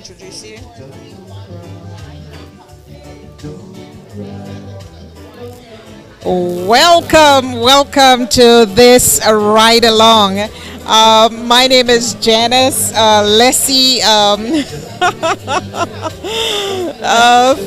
introduce you. Welcome to this ride along. My name is Janice Lessie,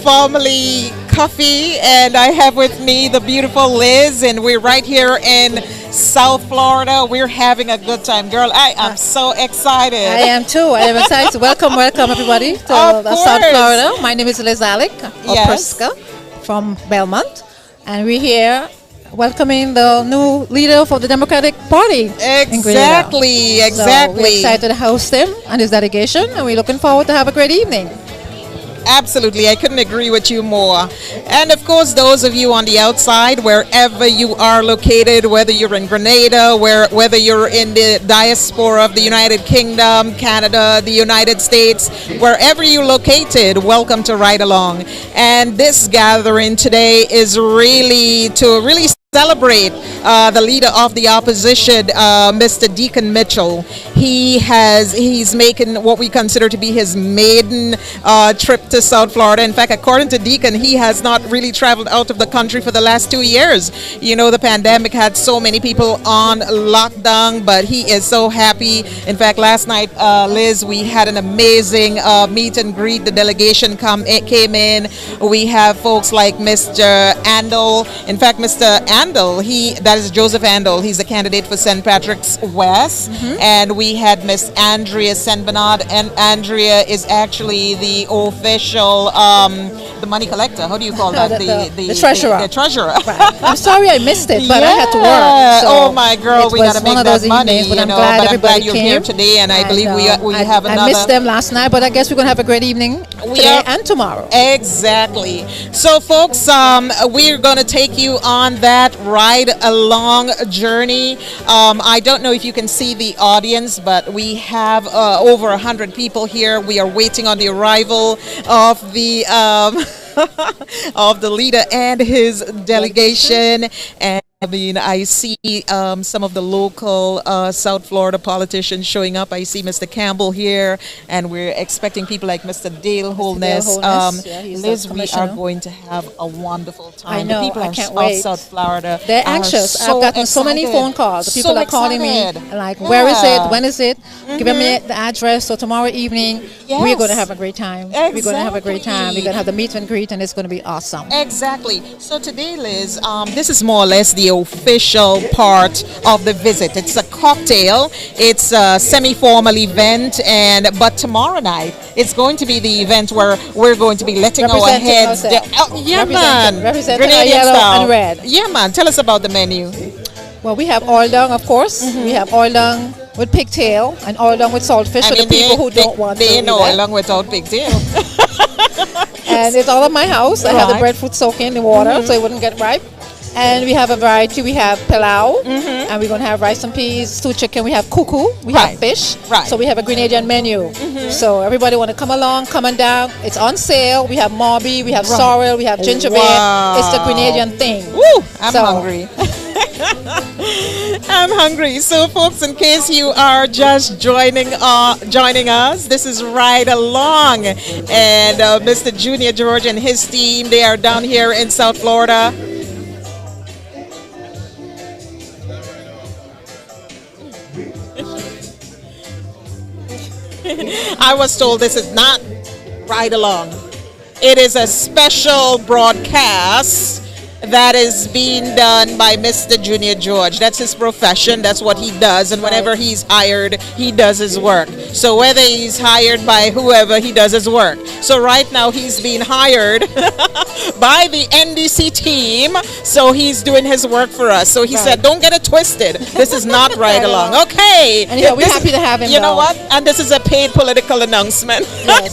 formerly Coffee, and I have with me the beautiful Liz, and we're right here in South Florida. We're having a good time, girl. I am so excited. I am too. I am excited. Welcome everybody to South Florida. My name is Liz Alec, or Priska, from Belmont, and we're here welcoming the new leader for the Democratic Party. Exactly. So we're excited to host him and his delegation, and we're looking forward to have a great evening. Absolutely, I couldn't agree with you more. And of course, those of you on the outside, wherever you are located, whether you're in Grenada, whether you're in the diaspora of the United Kingdom, Canada, the United States, wherever you're located, welcome to Ride Along. And this gathering today is really to celebrate the leader of the opposition, Mr. Deacon Mitchell. He's making what we consider to be his maiden trip to South Florida. In fact, according to Deacon, he has not really traveled out of the country for the last 2 years. You know, the pandemic had so many people on lockdown, but he is so happy. In fact, last night, Liz, we had an amazing meet and greet. The delegation came in. We have folks like Mr. Andel. In fact, Mr. Andel, that is Joseph Andel. He's a candidate for St. Patrick's West. And we had Miss Andrea St. Bernard, and Andrea is actually the official the money collector. How do you call that? The treasurer. The treasurer. Right. I'm sorry I missed it, but I had to work. So oh my girl, we gotta make that money. Evenings, but I'm glad everybody you're came here today, and I believe we have another. I missed them last night, but I guess we're gonna have a great evening today and tomorrow. Exactly. So, folks, we're gonna take you on that ride along journey. I don't know if you can see the audience, but we have over 100 people here. We are waiting on the arrival of the of the leader and his delegation. And I mean, I see some of the local South Florida politicians showing up. I see Mr. Campbell here, and we're expecting people like Mr. Dale Holness. Liz, we are going to have a wonderful time. I know, the people I can't wait. of South Florida, they're anxious. I've gotten so many phone calls. The people are calling me, like, where is it? When is it? Giving me the address. So tomorrow evening, we're going to have a great time. Exactly. We're going to have a great time. We're going to have the meet and greet, and it's going to be awesome. Exactly. So today, Liz, this is more or less the official part of the visit. It's a cocktail. It's a semi-formal event, but tomorrow night it's going to be the event where we're going to be letting our heads down. Representing Grenadian yellow style. and red. Yeah, man. Tell us about the menu. Well, we have oil dung, of course. We have oil dung with pigtail and oil dung with saltfish for the people who don't want to. They know oil dung without pigtail. And it's all at my house. I have the breadfruit soaking in the water so it wouldn't get ripe. And we have a variety. We have pilau, and we're going to have rice and peas, stewed chicken. We have kuku. We have fish. So we have a Grenadian menu. So everybody want to come along, come on down. It's on sale. We have marby, we have sorrel, we have ginger beer. It's the Grenadian thing. Woo! I'm hungry. I'm hungry. So, folks, in case you are just joining us, this is Ride Along, and Mr. Junior George and his team, they are down here in South Florida. I was told this is not Ride Along. It is a special broadcast that is being done by Mr. Junior George. That's his profession. That's what he does. And whenever he's hired, he does his work. So whether he's hired by whoever, he does his work. So right now he's being hired by the NDC team. So he's doing his work for us. So he said, don't get it twisted. This is not Ride Along. Okay. And we're happy to have him. You know what? And this is a paid political announcement. Yes.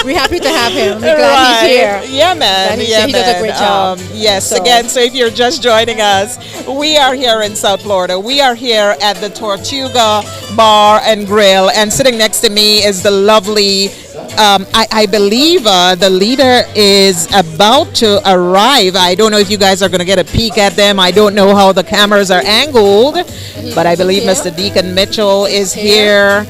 We're happy to have him. We're glad he's here. Yeah, man. He does a great job. Yes. Again, so if you're just joining us, we are here in South Florida. We are here at the Tortuga Bar and Grill, and sitting next to me is the lovely, I believe the leader is about to arrive. I don't know if you guys are going to get a peek at them. I don't know how the cameras are angled, but I believe Mr. Deacon Mitchell is here.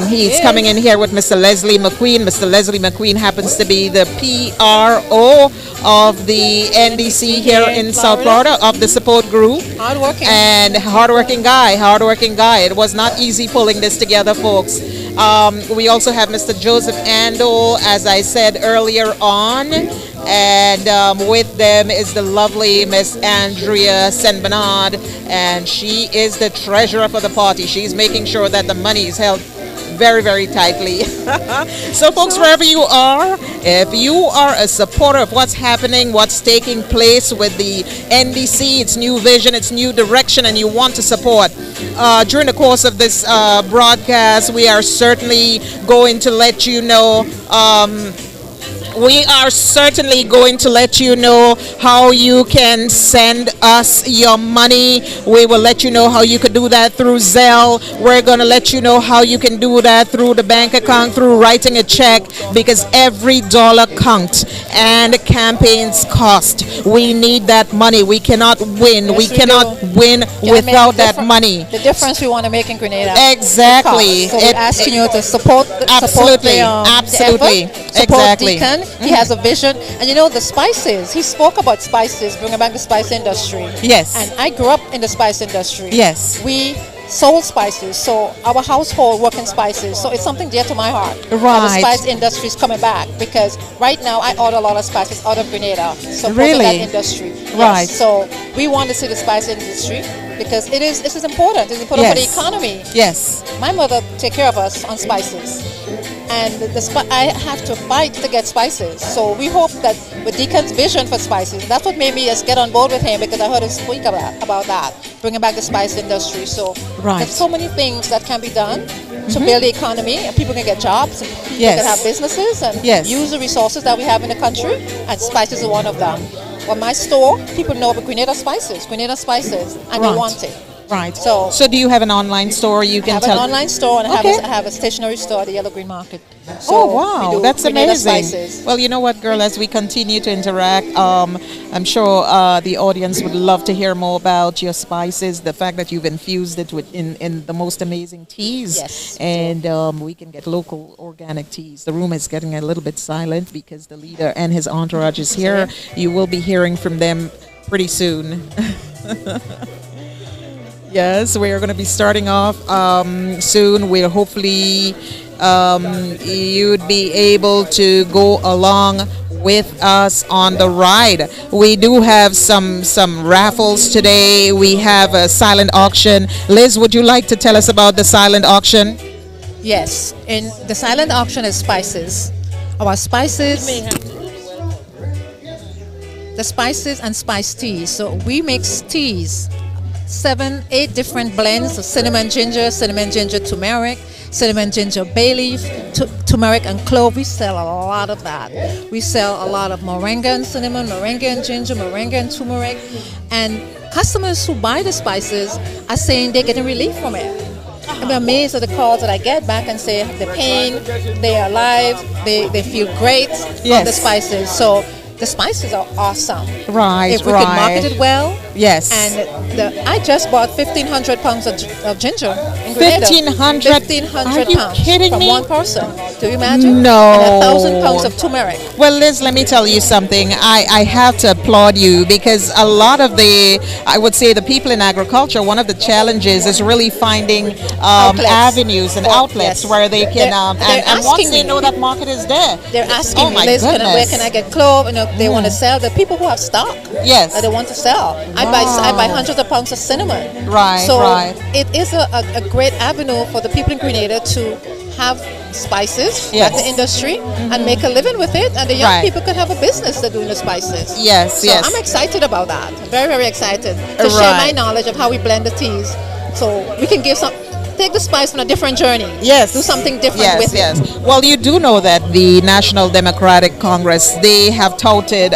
He's coming in here with Mr. Leslie McQueen. Mr. Leslie McQueen happens to be the PRO of the NDC here in South Florida, of the support group. Hardworking. And hardworking guy. It was not easy pulling this together, folks. We also have Mr. Joseph Andol, as I said earlier on. And with them is the lovely Miss Andrea Saint Bernard, and she is the treasurer for the party. She's making sure that the money is held very, very tightly. So, folks, wherever you are, if you are a supporter of what's happening, what's taking place with the NDC, its new vision, its new direction, and you want to support, during the course of this broadcast, we are certainly going to let you know. We are certainly going to let you know how you can send us your money. We will let you know how you could do that through Zelle. We're going to let you know how you can do that through the bank account, through writing a check, because every dollar counts and campaigns cost. We need that money. We cannot win. Yes, we cannot win without that money. The difference we want to make in Grenada. Exactly. So we're asking you to support absolutely. The effort, support Exactly. Deacon. He has a vision. And you know, the spices, he spoke about spices, bringing back the spice industry. Yes. And I grew up in the spice industry. Yes. We sold spices, so our household work in spices, so it's something dear to my heart. Right. And the spice industry is coming back, because right now I order a lot of spices out of Grenada, so Really? that industry. Right. Yes, so we want to see the spice industry, because this is important. It's important for the Yes. economy. Yes. My mother take care of us on spices, and I have to fight to get spices. So we hope that with Deacon's vision for spices, that's what made me just get on board with him, because I heard him speak about that, bringing back the spice industry. So there's so many things that can be done to build the economy, and people can get jobs, and people can have businesses and use the resources that we have in the country, and spices is one of them. Well, my store, people know about Grenada spices, and they want it. Right. So do you have an online store? You can I have tell. an online store, and Okay. I have a stationery store at the Yellow Green Market. So Oh we wow, do that's Grenada amazing. spices. Well, you know what, girl, as we continue to interact, I'm sure the audience would love to hear more about your spices, the fact that you've infused it with in the most amazing teas. Yes. And we can get local organic teas. The room is getting a little bit silent because the leader and his entourage is here. You will be hearing from them pretty soon. Yes, we are going to be starting off soon. We'll hopefully you'd be able to go along with us on the ride. We do have some raffles today. We have a silent auction. Liz, would you like to tell us about the silent auction? Yes, in the silent auction is spices. Our spices, the spices and spice teas. So we mix teas, 7-8 different blends of cinnamon ginger, turmeric, cinnamon ginger bay leaf, turmeric and clove. We sell a lot of that. We sell a lot of moringa and cinnamon, moringa and ginger, moringa and turmeric, and customers who buy the spices are saying they're getting relief from it. I'm amazed at the calls that I get back and say the pain, they are alive, they feel great on the spices. So the spices are awesome. Right, if we can market it well. Yes. And I just bought 1,500 pounds of ginger in Grenada. 1,500 Are you pounds kidding from me? one person. Do you imagine? No. And 1,000 pounds of turmeric. Well, Liz, let me tell you something. I have to applaud you, because a lot of I would say the people in agriculture, one of the challenges is really finding avenues and outlets where they can, and once they know that market is there. They're asking me, my Liz, where goodness. can I get clove? You know, they want to sell. The people who have stock. Yes. That they want to sell. I buy hundreds of pounds of cinnamon. Right, so right. it is a great avenue for the people in Grenada to have spices at the industry and make a living with it, and the young people can have a business they're doing the spices. Yes, so yes. I'm excited about that. Very, very excited to share my knowledge of how we blend the teas, so we can take the spice on a different journey. Yes. Do something different with it. Well, you do know that the National Democratic Congress, they have touted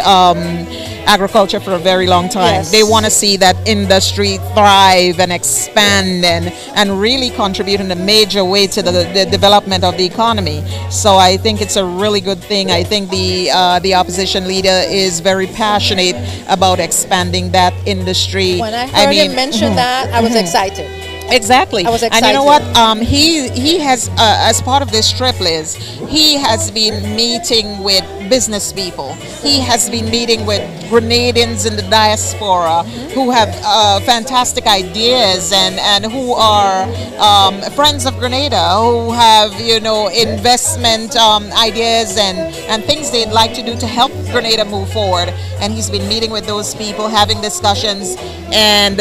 agriculture for a very long time. Yes. They want to see that industry thrive and expand and really contribute in a major way to the development of the economy. So I think it's a really good thing. I think the opposition leader is very passionate about expanding that industry. When I heard him mention that, I was excited. Exactly. I was excited. And you know what? He has, as part of this trip, Liz, he has been meeting with business people. He has been meeting with Grenadians in the diaspora who have fantastic ideas and who are friends of Grenada, who have, investment ideas and things they'd like to do to help Grenada move forward. And he's been meeting with those people, having discussions, and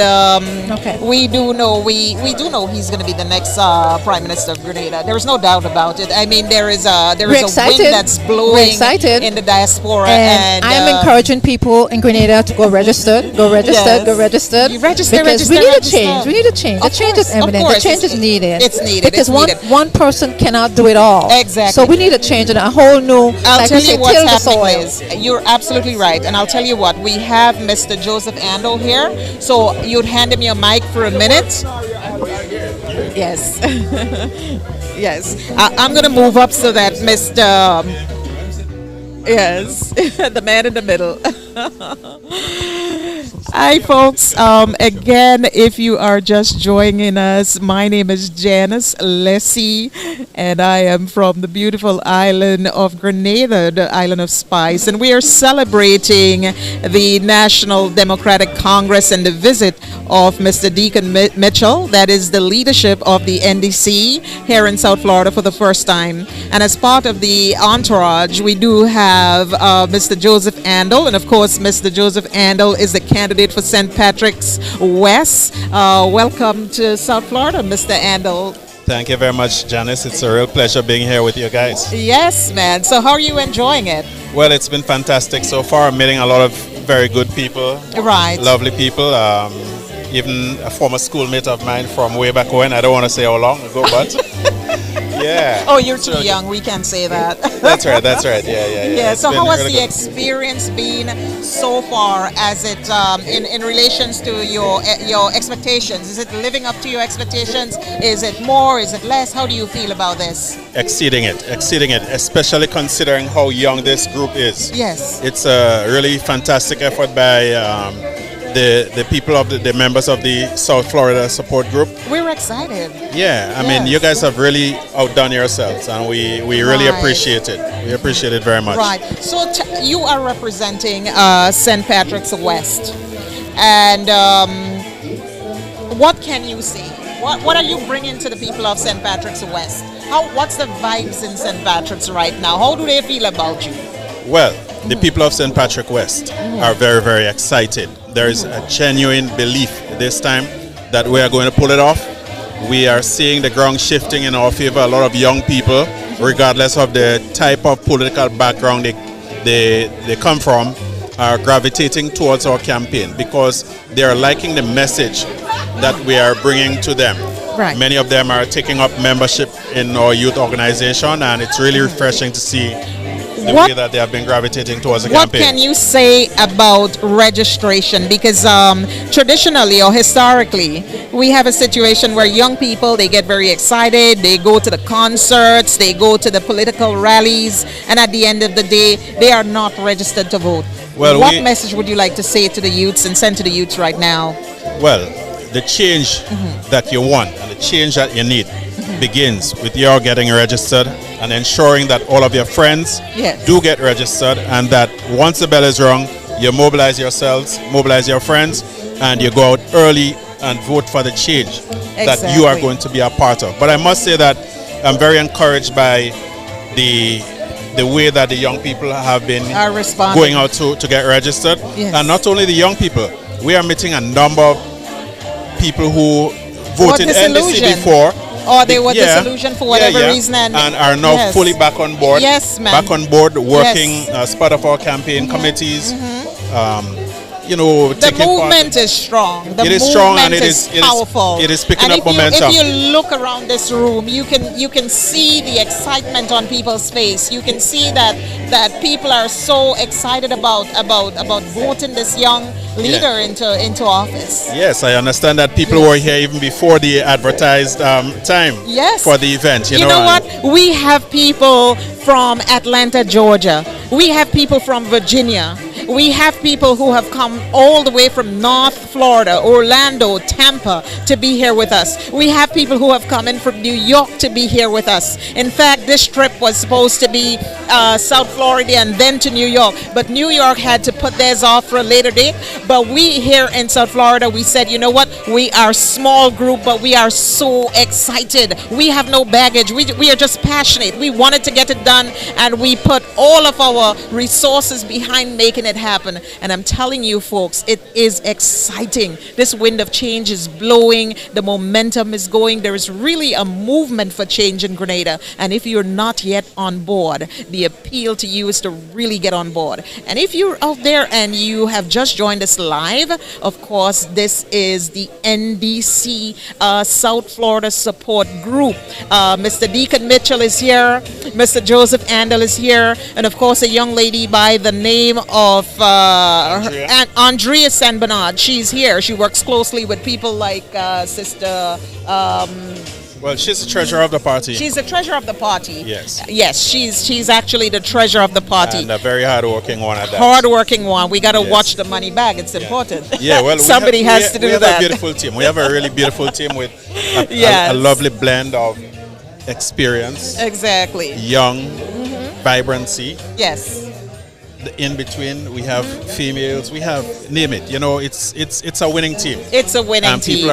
we do know he's going to be the next Prime Minister of Grenada. There is no doubt about it. I mean, there is a wind that's blowing in the diaspora, and I am encouraging people in Grenada to go registered, go registered. You register, because we need a change. We need a change. The change is imminent. The change is needed. It's needed because it's one person cannot do it all. Exactly. So we need a change and a whole new. I'll tell you what's happening is you're absolutely right, and I'll tell you what, we have Mr. Joseph Andel here, so you'd hand him your mic for a minute. Yes. Yes. I'm going to move up so that Mr. Yes, the man in the middle. Hi, folks. Again, if you are just joining us, my name is Janice Lessie, and I am from the beautiful island of Grenada, the island of spice. And we are celebrating the National Democratic Congress and the visit of Mr. Deacon Mitchell, that is the leadership of the NDC here in South Florida for the first time. And as part of the entourage, we do have Mr. Joseph Andel, and of course, Mr. Joseph Andel is the candidate for St. Patrick's West. Welcome to South Florida, Mr. Andel. Thank you very much, Janice. It's a real pleasure being here with you guys. Yes, man. So how are you enjoying it? Well, it's been fantastic so far. I'm meeting a lot of very good people. Right. Lovely people. Even a former schoolmate of mine from way back when. I don't want to say how long ago, but yeah. Oh, you're too young. We can't say that. That's right. Yeah. So how has the experience been so far as it in relations to your expectations? Is it living up to your expectations? Is it more? Is it less? How do you feel about this? Exceeding it, especially considering how young this group is. Yes. It's a really fantastic effort by the people of the members of the South Florida support group. We're excited. Yeah, I mean, you guys have really outdone yourselves, and we really appreciate it. We appreciate it very much. Right. So you are representing St. Patrick's West, and what can you say? What are you bringing to the people of St. Patrick's West? What's the vibes in St. Patrick's right now? How do they feel about you? Well, the people of St. Patrick West are very, very excited. There is a genuine belief this time that we are going to pull it off. We are seeing the ground shifting in our favor. A lot of young people, regardless of the type of political background they come from, are gravitating towards our campaign because they are liking the message that we are bringing to them. Right. Many of them are taking up membership in our youth organization, and it's really refreshing to see the way that they have been gravitating towards the campaign. What can you say about registration? Because traditionally or historically, we have a situation where young people, they get very excited, they go to the concerts, they go to the political rallies, and at the end of the day, they are not registered to vote. Well, what message would you like to say to the youths and send to the youths right now? Well, the change that you want and the change that you need begins with your getting registered and ensuring that all of your friends do get registered, and that once the bell is rung, you mobilize yourselves, mobilize your friends, and you go out early and vote for the change that you are going to be a part of. But I must say that I'm very encouraged by the way that the young people have been going out to get registered. And not only the young people, we are meeting a number of people who voted NDC before, or they were disillusioned for whatever reason, and are now fully back on board. Yes, ma'am. Back on board, working as part of our campaign committees. The movement is strong. It is strong, and it is powerful. It is picking up momentum. If you look around this room, you can see the excitement on people's face. You can see that people are so excited about voting this young leader into office. Yes, I understand that people were here even before the advertised time for the event. You know what? We have people from Atlanta, Georgia. We have people from Virginia. We have people who have come all the way from North Florida, Orlando, Tampa to be here with us. We have people who have come in from New York to be here with us. In fact, this trip was supposed to be South Florida and then to New York, but New York had to put theirs off for a later date. But we here in South Florida, we said, you know what, we are a small group, but we are so excited. We have no baggage. We are just passionate. We wanted to get it done, and we put all of our resources behind making it happen. And I'm telling you folks, it is exciting. This wind of change is blowing. The momentum is going. There is really a movement for change in Grenada. And if you're not yet on board, the appeal to you is to really get on board. And if you're out there and you have just joined us live, of course, this is the NDC South Florida Support Group. Mr. Deacon Mitchell is here. Mr. Joseph Andel is here. And of course, a young lady by the name of Andrea San Bernard. She's here. She works closely with people like Sister... well, she's the treasurer of the party. She's the treasurer of the party. Yes. Yes, she's actually the treasurer of the party. And a very hard-working one at that. Hard-working one. We got to watch the money back. It's important. Yeah, well, somebody has to do that. We have a beautiful team. We have a really beautiful team with a lovely blend of experience. Exactly. Young, vibrancy. Yes. The in between, we have females. We have, name it. You know, it's a winning team. It's a winning team. People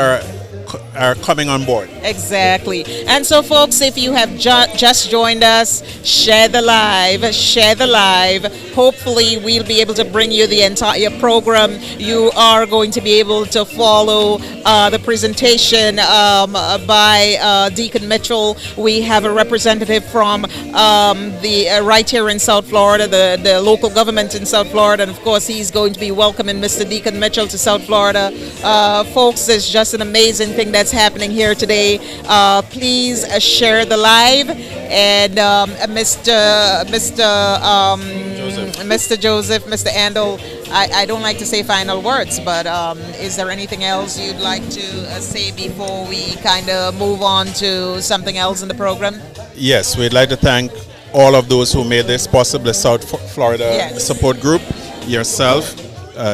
are coming on board. Exactly. And so folks, if you have just joined us, share the live. Hopefully we'll be able to bring you the entire program. You are going to be able to follow the presentation by Deacon Mitchell. We have a representative from the right here in South Florida, the local government in South Florida, and of course he's going to be welcoming Mr. Deacon Mitchell to South Florida. Folks, it's just an amazing thing that's happening here today. Please share the live, and Mr. Joseph, Mr. Andel, I don't like to say final words, but is there anything else you'd like to say before we kind of move on to something else in the program? Yes, we'd like to thank all of those who made this possible, the South Florida Support Group, yourself,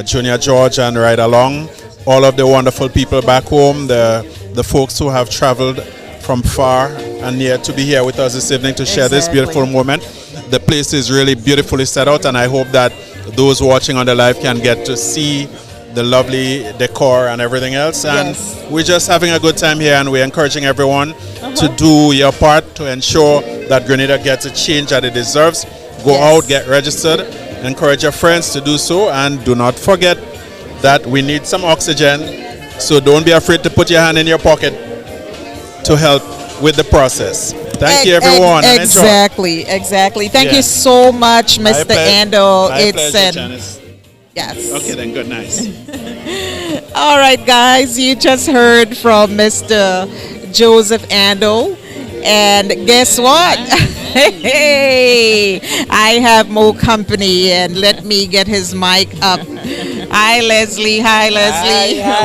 Junior George and Ridealong, all of the wonderful people back home, the folks who have traveled from far and near to be here with us this evening to share this beautiful moment. The place is really beautifully set out, and I hope that those watching on the live can get to see the lovely decor and everything else. And we're just having a good time here, and we're encouraging everyone to do your part to ensure that Grenada gets a change that it deserves. Go out, get registered, encourage your friends to do so, and do not forget that we need some oxygen. So don't be afraid to put your hand in your pocket to help with the process. Thank you, everyone. Exactly. Thank you so much, Mr. Andel. It's pleasure, Janice. Yes. Okay, then good night. All right, guys, you just heard from Mr. Joseph Andel. And guess what? Hey, I have more company, and let me get his mic up. Hi, Leslie. Hi,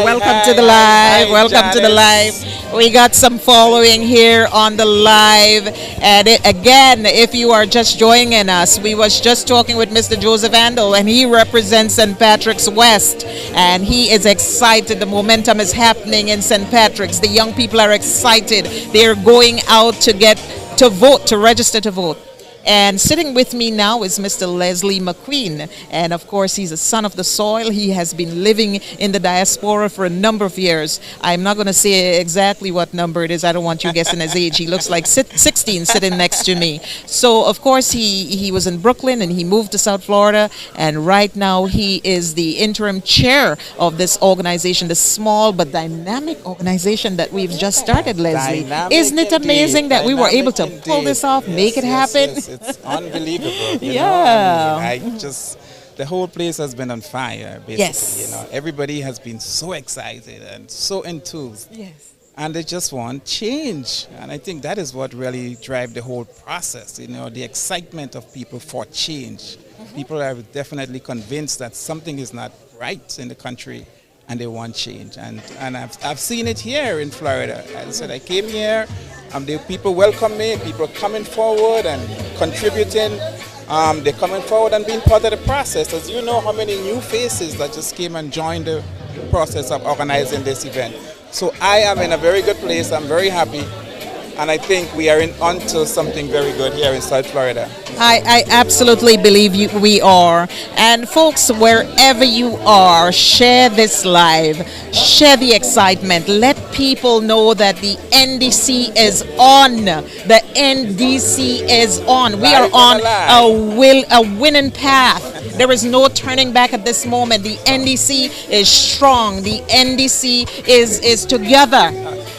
welcome to the live. Welcome to the live. We got some following here on the live. And again, if you are just joining us, we was just talking with Mr. Joseph Andel, and he represents St. Patrick's West. And he is excited. The momentum is happening in St. Patrick's. The young people are excited. They're going out to vote, to register to vote. And sitting with me now is Mr. Leslie McQueen. And of course, he's a son of the soil. He has been living in the diaspora for a number of years. I'm not going to say exactly what number it is. I don't want you guessing his age. He looks like 16 sitting next to me. So, of course, he was in Brooklyn and he moved to South Florida. And right now, he is the interim chair of this organization, the small but dynamic organization that we've just started, Leslie. Isn't it amazing that we were able to pull this off, make it happen? Yes. It's unbelievable. You know? I mean, the whole place has been on fire, basically. Yes. You know, everybody has been so excited and so enthused. Yes. And they just want change. And I think that is what really drives the whole process, you know, the excitement of people for change. People are definitely convinced that something is not right in the country and they want change. And I've seen it here in Florida. As I said, I came here, the people welcome me, people coming forward and contributing they're coming forward and being part of the process. As you know, how many new faces that just came and joined the process of organizing this event. So I am in a very good place. I'm very happy. And I think we are onto something very good here in South Florida. I absolutely believe we are. And folks, wherever you are, share this live. Share the excitement. Let people know that the NDC is on. The NDC is on. We are on a winning path. There is no turning back at this moment. The NDC is strong. The NDC is together.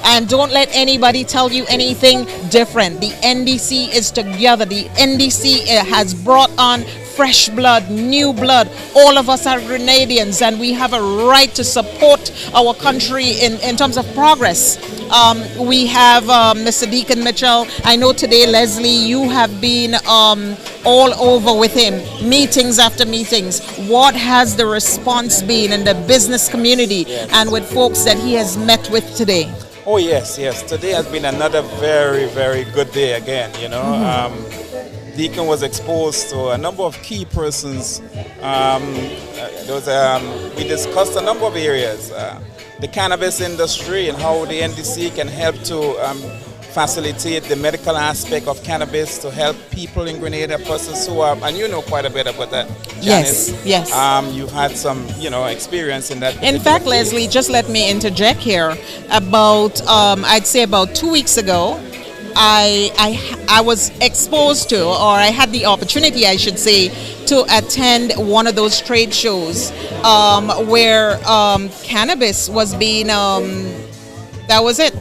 And don't let anybody tell you anything different. The NDC is together. The NDC has brought on fresh blood, new blood. All of us are Grenadians, and we have a right to support our country in terms of progress. We have Mr. Deacon Mitchell. I know today, Leslie, you have been all over with him, meetings after meetings. What has the response been in the business community and with folks that he has met with today? Oh yes. Today has been another very, very good day again. Deacon was exposed to a number of key persons. We discussed a number of areas. The cannabis industry and how the NDC can help to facilitate the medical aspect of cannabis to help people in Grenada, persons who are, and you know quite a bit about that, Janice. Yes. You've had some, experience in that. In fact, Leslie, just let me interject here. About, I'd say about 2 weeks ago, I was exposed to, or I had the opportunity, I should say, to attend one of those trade shows where cannabis was being, that was it.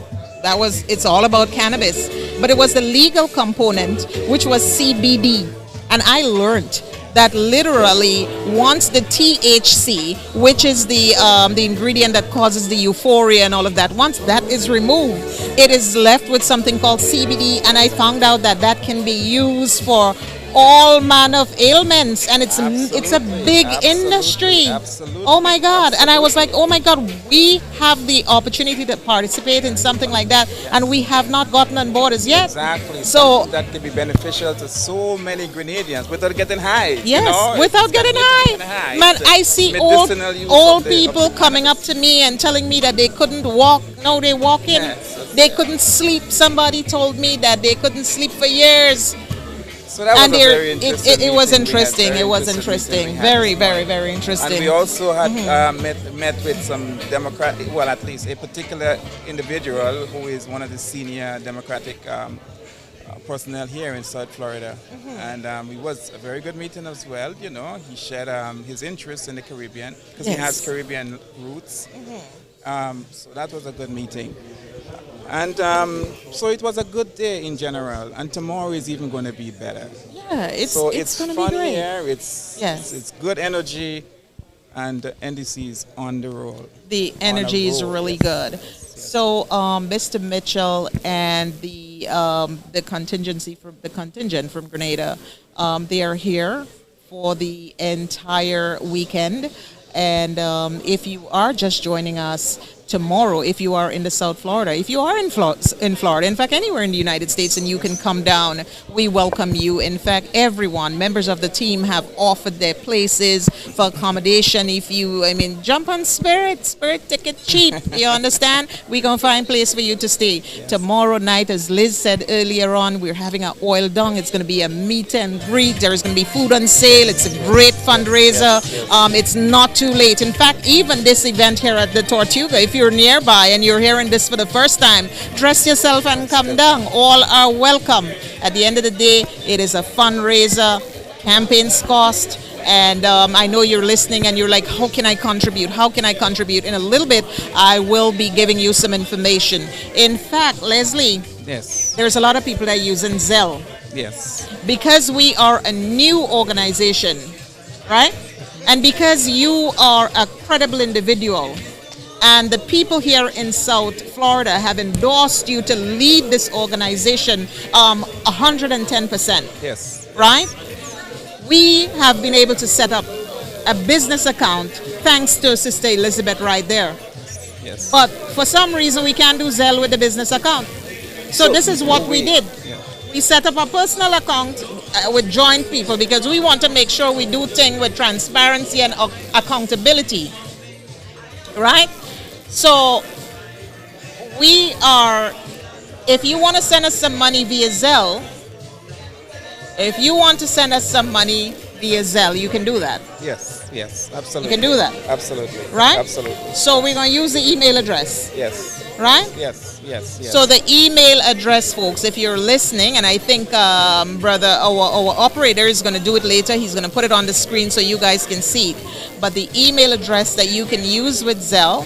It's all about cannabis. But it was the legal component, which was CBD. And I learned that literally once the THC, which is the ingredient that causes the euphoria and all of that, once that is removed, it is left with something called CBD. And I found out that can be used for all manner of ailments, and it's a big industry. Absolutely. Oh my God. And I was like, oh my God, we have the opportunity to participate in something like that, and we have not gotten on board as yet. Exactly. So something that could be beneficial to so many Grenadians without getting high. Yes, without getting high. Man, I see old people coming up to me and telling me that they couldn't walk. No, they walk in. Yes, they couldn't sleep. Somebody told me that they couldn't sleep for years. So that was very interesting. It was interesting. It was interesting. Very, very, very interesting. And we also had met with some Democratic, well, at least a particular individual who is one of the senior Democratic personnel here in South Florida. And it was a very good meeting as well. He shared his interest in the Caribbean because he has Caribbean roots. So that was a good meeting. And so it was a good day in general, and tomorrow is even going to be better. Yeah, it's going to be fun great. here. It's good energy, and the NDC is on the roll. The energy is really good. So, Mr. Mitchell and the contingent from Grenada, they are here for the entire weekend. And if you are just joining us tomorrow, if you are in the South Florida, if you are in Florida, in fact, anywhere in the United States, and you can come down, we welcome you. In fact, everyone, members of the team have offered their places for accommodation. If you, jump on Spirit ticket cheap, you understand? We're going to find a place for you to stay. Yes. Tomorrow night, as Liz said earlier on, we're having an oil dung. It's going to be a meet and greet. There's going to be food on sale. It's a great fundraiser. It's not too late. In fact, even this event here at the Tortuga, if you're nearby and you're hearing this for the first time, dress yourself and come down. All are welcome. At the end of the day, it is a fundraiser. Campaigns cost. And I know you're listening and you're like, how can I contribute? How can I contribute? In a little bit, I will be giving you some information. In fact, Leslie, yes, there's a lot of people that are using Zelle. Yes. Because we are a new organization, right? And because you are a credible individual, and the people here in South Florida have endorsed you to lead this organization 110%. Yes. Right? We have been able to set up a business account thanks to Sister Elizabeth right there. Yes. But for some reason we can't do Zelle with the business account. So this is what we did. Yeah. we set up a personal account with joint people because we want to make sure we do things with transparency and accountability, right? So we are, if you want to send us some money via Zelle, if you want to send us some money via Zelle, you can do that. Yes, yes, You absolutely. can do that, Absolutely. right? Absolutely. So we're going to use the email address, Yes. right? Yes, yes, yes. So the email address, folks, if you're listening, and I think brother, our operator is going to do it later. He's going to put it on the screen so you guys can see it. But the email address that you can use with Zelle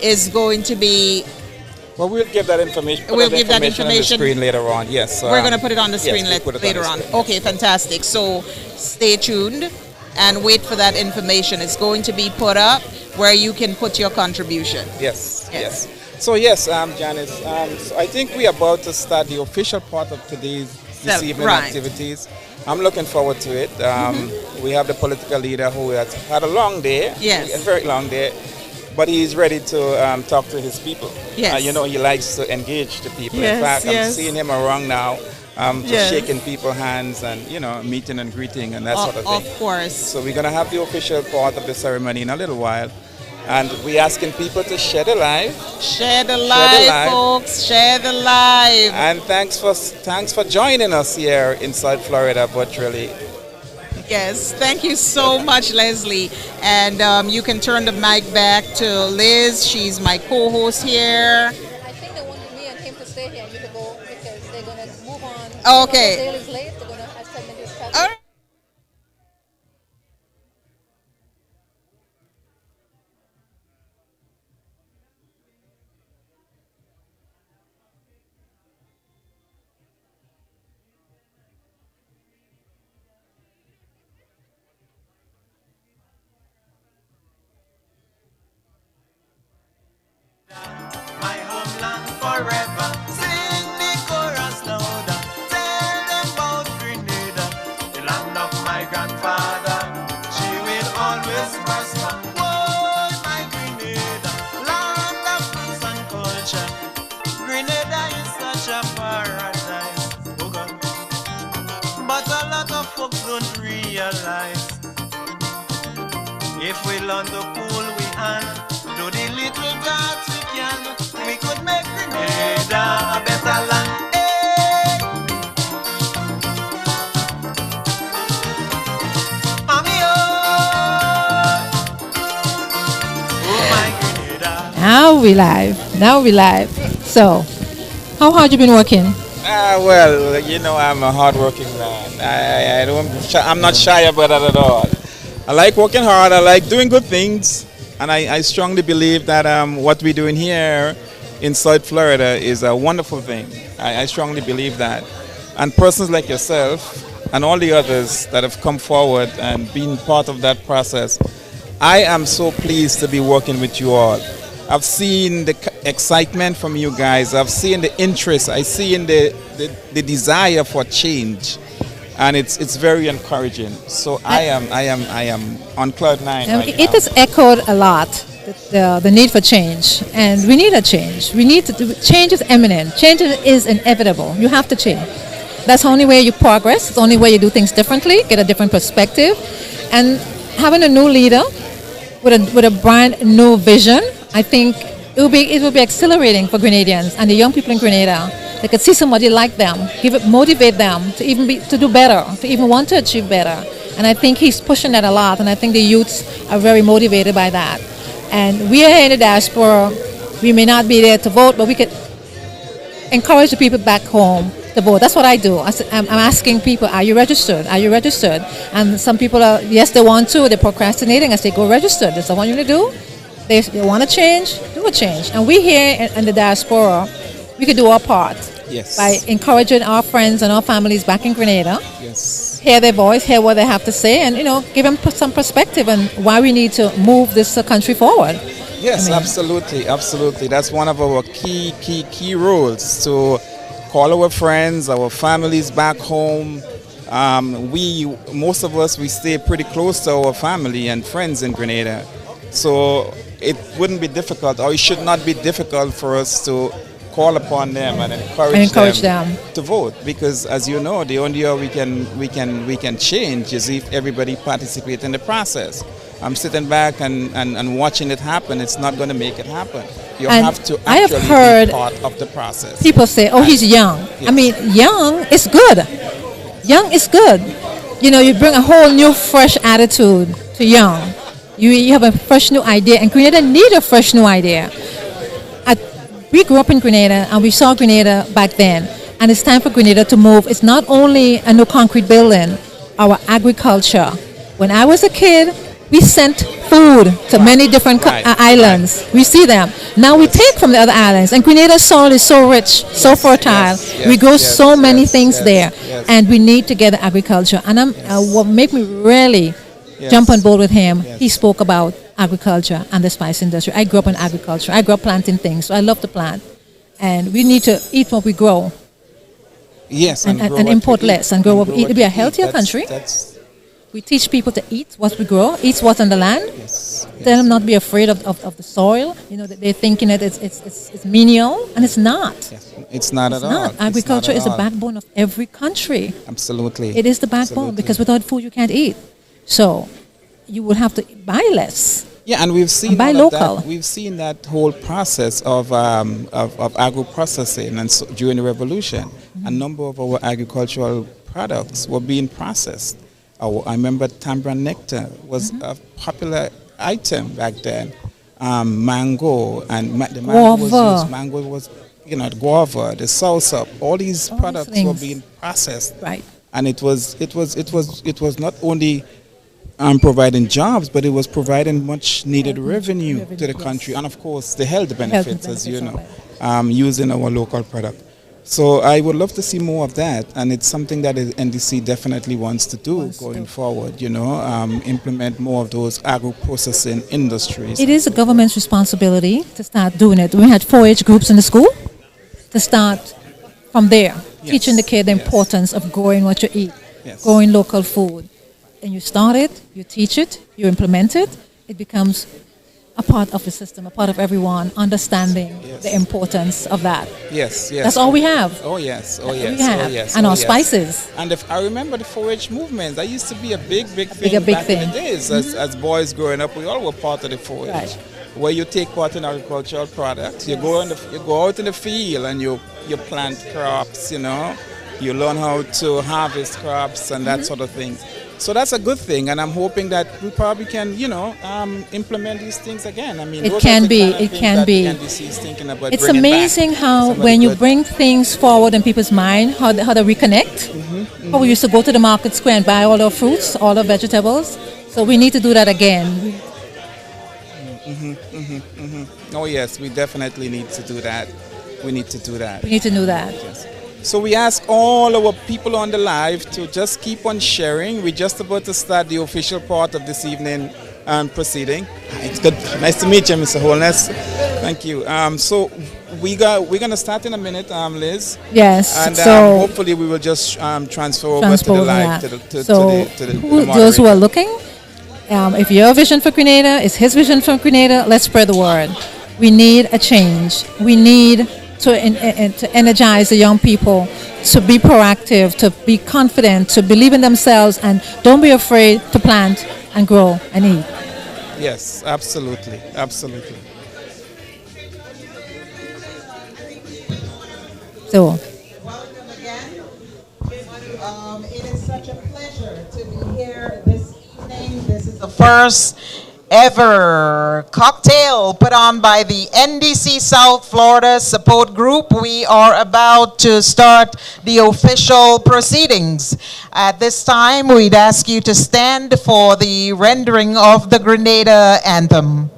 is going to be. Well, we'll give that information. We'll give that on the information screen later on. Yes. We're going to put it on the screen yes, we'll put it later on on. the screen. Okay, fantastic. So stay tuned and wait for that information. It's going to be put up where you can put your contribution. Yes, yes. So yes, Janice, so I think we're about to start the official part of this evening right. activities. I'm looking forward to it. We have the political leader who has had a long day, Yes. a very long day, but he's ready to talk to his people. Yes. You know, he likes to engage the people. Yes, In fact, I'm yes. seeing him around now, just Yes. shaking people's hands and, you know, meeting and greeting and that sort of thing. Of course. So we're going to have the official part of the ceremony in a little while. And we're asking people to share the live. Share the live, folks. Share the live. And thanks for joining us here in South Florida virtually. Yes, thank you so much, Leslie. And you can turn the mic back to Liz. She's my co-host here. I think they wanted me and him to stay here and you to go because they're going to move on. Okay. Dale is late. They're going to have 10 minutes. All right. My homeland forever. Sing the chorus louder. Tell them about Grenada, the land of my grandfather. She will always prosper. Oh, my Grenada, land of peace and culture. Grenada is such a paradise. Oh God. But a lot of folks don't realize. If we learn to pull we hand, do the little gods we can, we could make Grenada a better land. Hey! Oh my Grenada. Now we live. Now we live. So, how hard you been working? Well, you know, I'm a hardworking man. I'm not shy about that at all. I like working hard. I like doing good things. And I strongly believe that what we're doing here in South Florida is a wonderful thing. I strongly believe that. And persons like yourself and all the others that have come forward and been part of that process, I am so pleased to be working with you all. I've seen the excitement from you guys. I've seen the interest. I see in the desire for change. And it's very encouraging. So I am on cloud nine right It now. has echoed a lot, the need for change. And we need a change. Change is imminent. Change is inevitable. You have to change. That's the only way you progress. It's the only way you do things differently, get a different perspective. And having a new leader with a brand new vision, I think it will be accelerating for Grenadians and the young people in Grenada. They could see somebody like them, motivate them to do better, to even want to achieve better. And I think he's pushing that a lot, and I think the youths are very motivated by that. And we are here in the diaspora. We may not be there to vote, but we could encourage the people back home to vote. That's what I do. I'm asking people, are you registered? Are you registered? And some people are, yes, they want to. They're procrastinating. I say, go register. That's what I want you to do. They want to change, do a change. And we here in the diaspora, we could do our part. Yes. By encouraging our friends and our families back in Grenada. Yes. Hear their voice, hear what they have to say, and give them some perspective on why we need to move this country forward. Yes, absolutely, absolutely. That's one of our key roles, to call our friends, our families back home. Most of us, we stay pretty close to our family and friends in Grenada. So it wouldn't be difficult, or it should not be difficult for us to call upon them and encourage them to vote, because as you know, the only way we can change is if everybody participates in the process. I'm sitting back and watching it happen. It's not going to make it happen. You And have to I have actually heard be part of the process. people say, "Oh, he's young." I Yes. mean, young is good. Young is good. You bring a whole new, fresh attitude to young. You have a fresh new idea, and Grenada need a fresh new idea. At, we grew up in Grenada, and we saw Grenada back then, and it's time for Grenada to move. It's not only a new concrete building, our agriculture. When I was a kid, we sent food to many different islands. We see them. Now we take from the other islands. And Grenada's soil is so rich, so fertile. We grow so many things there. And we need to get agriculture. And what made me really jump on board with him, he spoke about agriculture and the spice industry. I grew up in agriculture. I grew up planting things. So I love to plant. And we need to eat what we grow. Yes, and import less and grow what we eat. To be a healthier country. We teach people to eat what we grow, eat what's on the land. Yes. Tell them not to be afraid of the soil. They're thinking that it's menial, and it's not. Yes. It's not at all. Agriculture is the backbone of every country. Absolutely. It is the backbone because without food you can't eat. So you would have to buy less. Yeah, and we've seen buy local. We've seen that whole process of agro processing, and so during the revolution, a number of our agricultural products were being processed. I remember Tambra nectar was a popular item back then. Mango and the mango was used. Mango was, the guava, the salsa. All these products were being processed. Right. And it was not only providing jobs, but it was providing much needed revenue to the country, and of course the health benefits, as you know, using our local product. So I would love to see more of that, and it's something that the NDC definitely wants to do going forward, implement more of those agro-processing industries. It is the government's responsibility to start doing it. We had 4-H groups in the school to start from there, teaching the kid the importance of growing what you eat, growing local food. And you start it, you teach it, you implement it, it becomes a part of the system, a part of everyone, understanding the importance of that. Yes. That's all we have. Oh yes. And our spices. And I remember the 4-H movement. That used to be a big thing back in the days. As boys growing up, we all were part of the 4-H. Right. Where you take part in agricultural products. You go out in the field and you plant crops, You learn how to harvest crops and that sort of thing. So that's a good thing, and I'm hoping that we probably can, implement these things again. I mean, it can be. It's amazing how when you bring things forward in people's mind, how they reconnect. How we used to go to the market square and buy all our fruits, all our vegetables. So we need to do that again. Oh yes, we definitely need to do that. We need to do that. Yes. So we ask all our people on the live to just keep on sharing. We're just about to start the official part of this evening proceeding. It's good. Nice to meet you, Mr. Holness. Thank you. So we're gonna start in a minute, Liz. Yes. And so hopefully we will just transfer over to the live to the those who are looking. If your vision for Grenada is his vision for Grenada, let's spread the word. We need a change. We need to energize the young people, to be proactive, to be confident, to believe in themselves, and don't be afraid to plant and grow and eat. Yes, absolutely. So, welcome again. It is such a pleasure to be here this evening. This is the first ever cocktail put on by the NDC South Florida Support Group. We are about to start the official proceedings. At this time, we'd ask you to stand for the rendering of the Grenada anthem.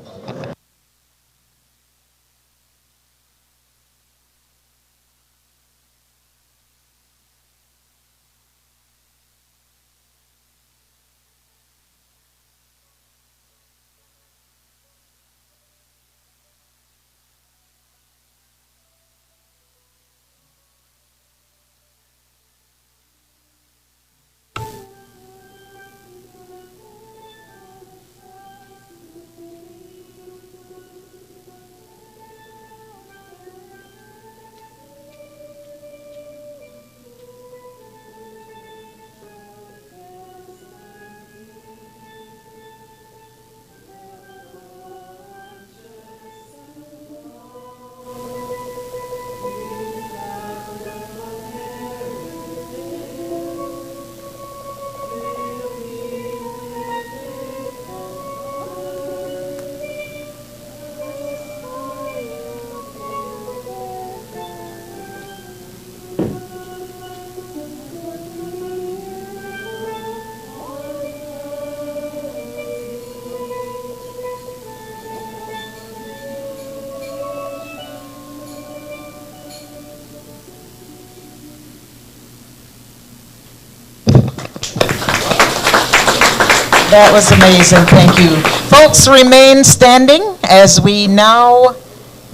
That was amazing. Thank you. Folks, remain standing as we now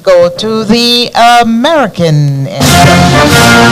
go to the American anthem.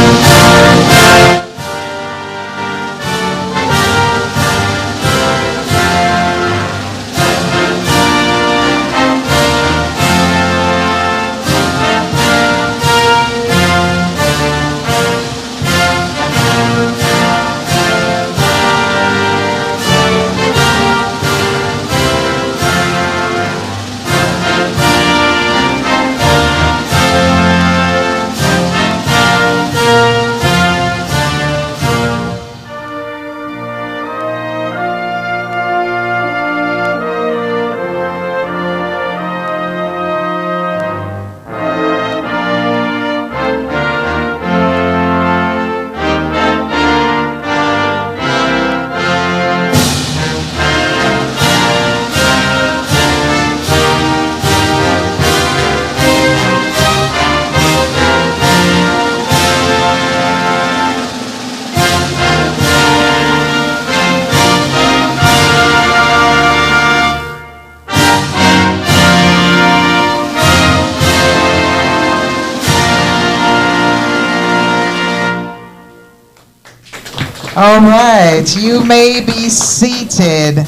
All right, you may be seated.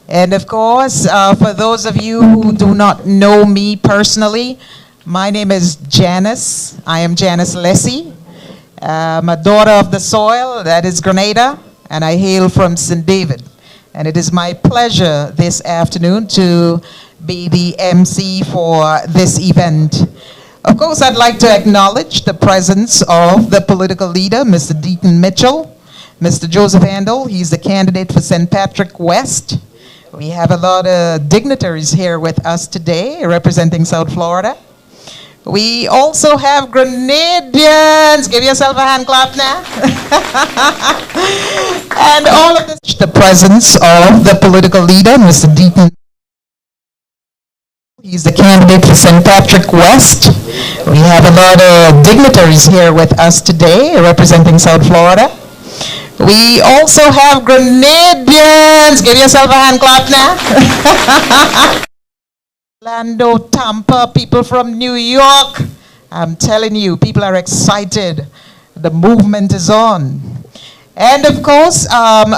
And of course, for those of you who do not know me personally, my name is Janice. I am Janice Lessie. I'm a daughter of the soil, that is Grenada, and I hail from St. David. And it is my pleasure this afternoon to be the MC for this event. Of course, I'd like to acknowledge the presence of the political leader, Mr. Deaton Mitchell, Mr. Joseph Handel. He's the candidate for St. Patrick West. We have a lot of dignitaries here with us today representing South Florida. We also have Grenadians. Give yourself a hand clap now. And all of this, the presence of the political leader, Mr. Deaton. He's the candidate for St. Patrick West. We have a lot of dignitaries here with us today representing South Florida. We also have Grenadians. Give yourself a hand clap now. Orlando, Tampa, people from New York. I'm telling you, people are excited. The movement is on. And of course,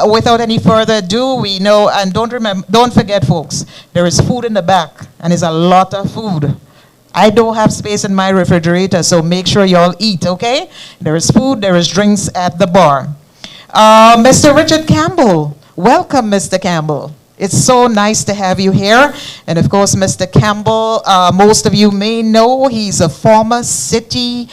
without any further ado, we know, and don't forget, folks, there is food in the back, and it's a lot of food. I don't have space in my refrigerator, so make sure you all eat, okay? There is food, there is drinks at the bar. Mr. Richard Campbell, welcome, Mr. Campbell. It's so nice to have you here. And of course, Mr. Campbell, most of you may know he's a former city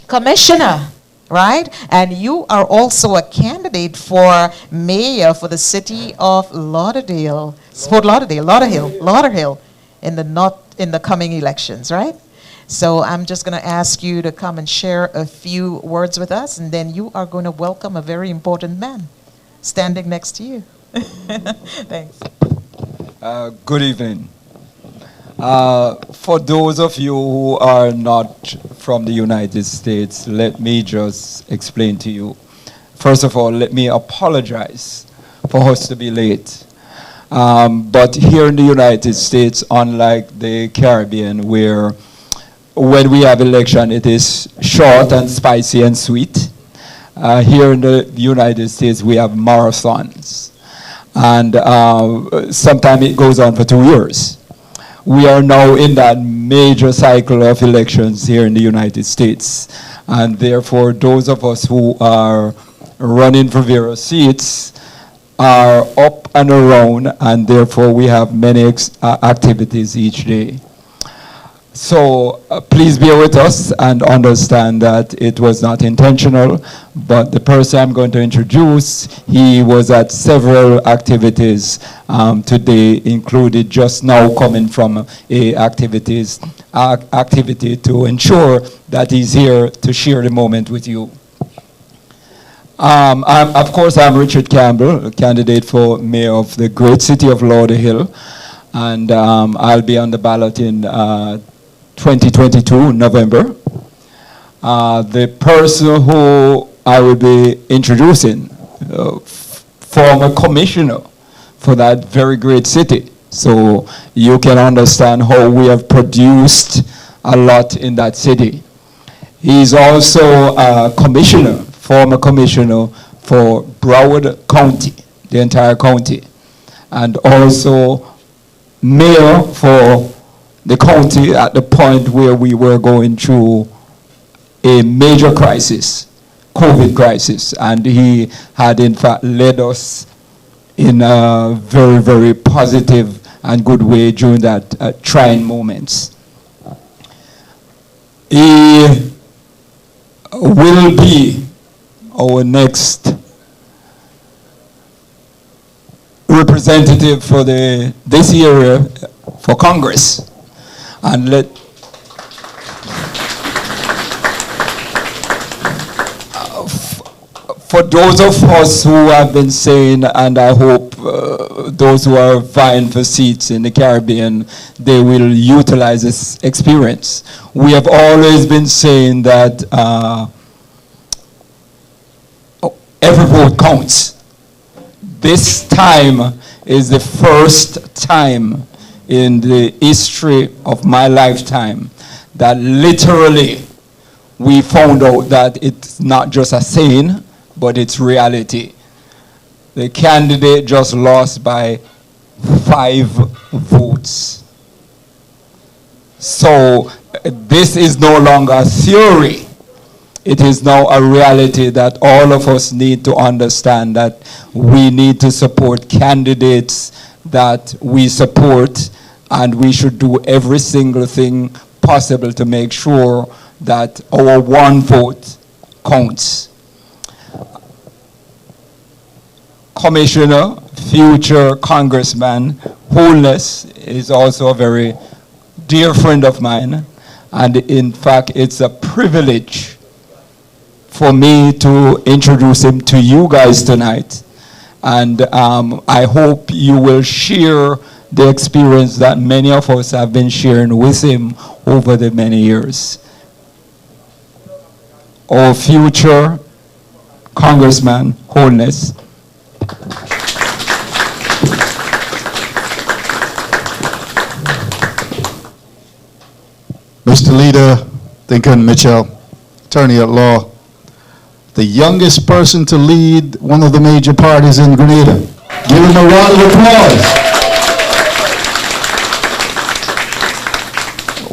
commissioner, right? And you are also a candidate for mayor for the city of Lauderdale, Fort Lauderdale, Lauderhill, in the coming elections, right? So I'm just going to ask you to come and share a few words with us, and then you are going to welcome a very important man standing next to you. Thanks. Good evening. For those of you who are not from the United States, let me just explain to you. First of all, let me apologize for us to be late. But here in the United States, unlike the Caribbean, where when we have election, it is short and spicy and sweet. Here in the United States, we have marathons. And sometimes it goes on for 2 years. We are now in that major cycle of elections here in the United States. And therefore, those of us who are running for various seats are up and around, and therefore we have many activities each day. So please bear with us and understand that it was not intentional, but the person I'm going to introduce, he was at several activities today, included just now coming from a activity to ensure that he's here to share the moment with you. Of course, I'm Richard Campbell, a candidate for mayor of the great city of Lauderhill, and I'll be on the ballot in 2022, November. The person who I will be introducing former commissioner for that very great city. So you can understand how we have produced a lot in that city. He's also a commissioner, former commissioner for Broward County, the entire county, and also mayor for the county at the point where we were going through a major crisis, COVID crisis, and he had in fact led us in a very, very positive and good way during that trying moments. He will be our next representative for this area for Congress. And for those of us who have been saying, and I hope those who are vying for seats in the Caribbean, they will utilize this experience. We have always been saying that every vote counts. This time is the first time in the history of my lifetime that literally we found out that it's not just a saying, but it's reality. The candidate just lost by 5 votes. So this is no longer a theory. It is now a reality that all of us need to understand, that we need to support candidates that we support, and we should do every single thing possible to make sure that our one vote counts. Commissioner, future Congressman Holness is also a very dear friend of mine, and in fact it's a privilege for me to introduce him to you guys tonight. And I hope you will share the experience that many of us have been sharing with him over the many years. Our future Congressman Holness. Mr. Leader, Duncan Mitchell, attorney at law, the youngest person to lead one of the major parties in Grenada. Give him a round of applause.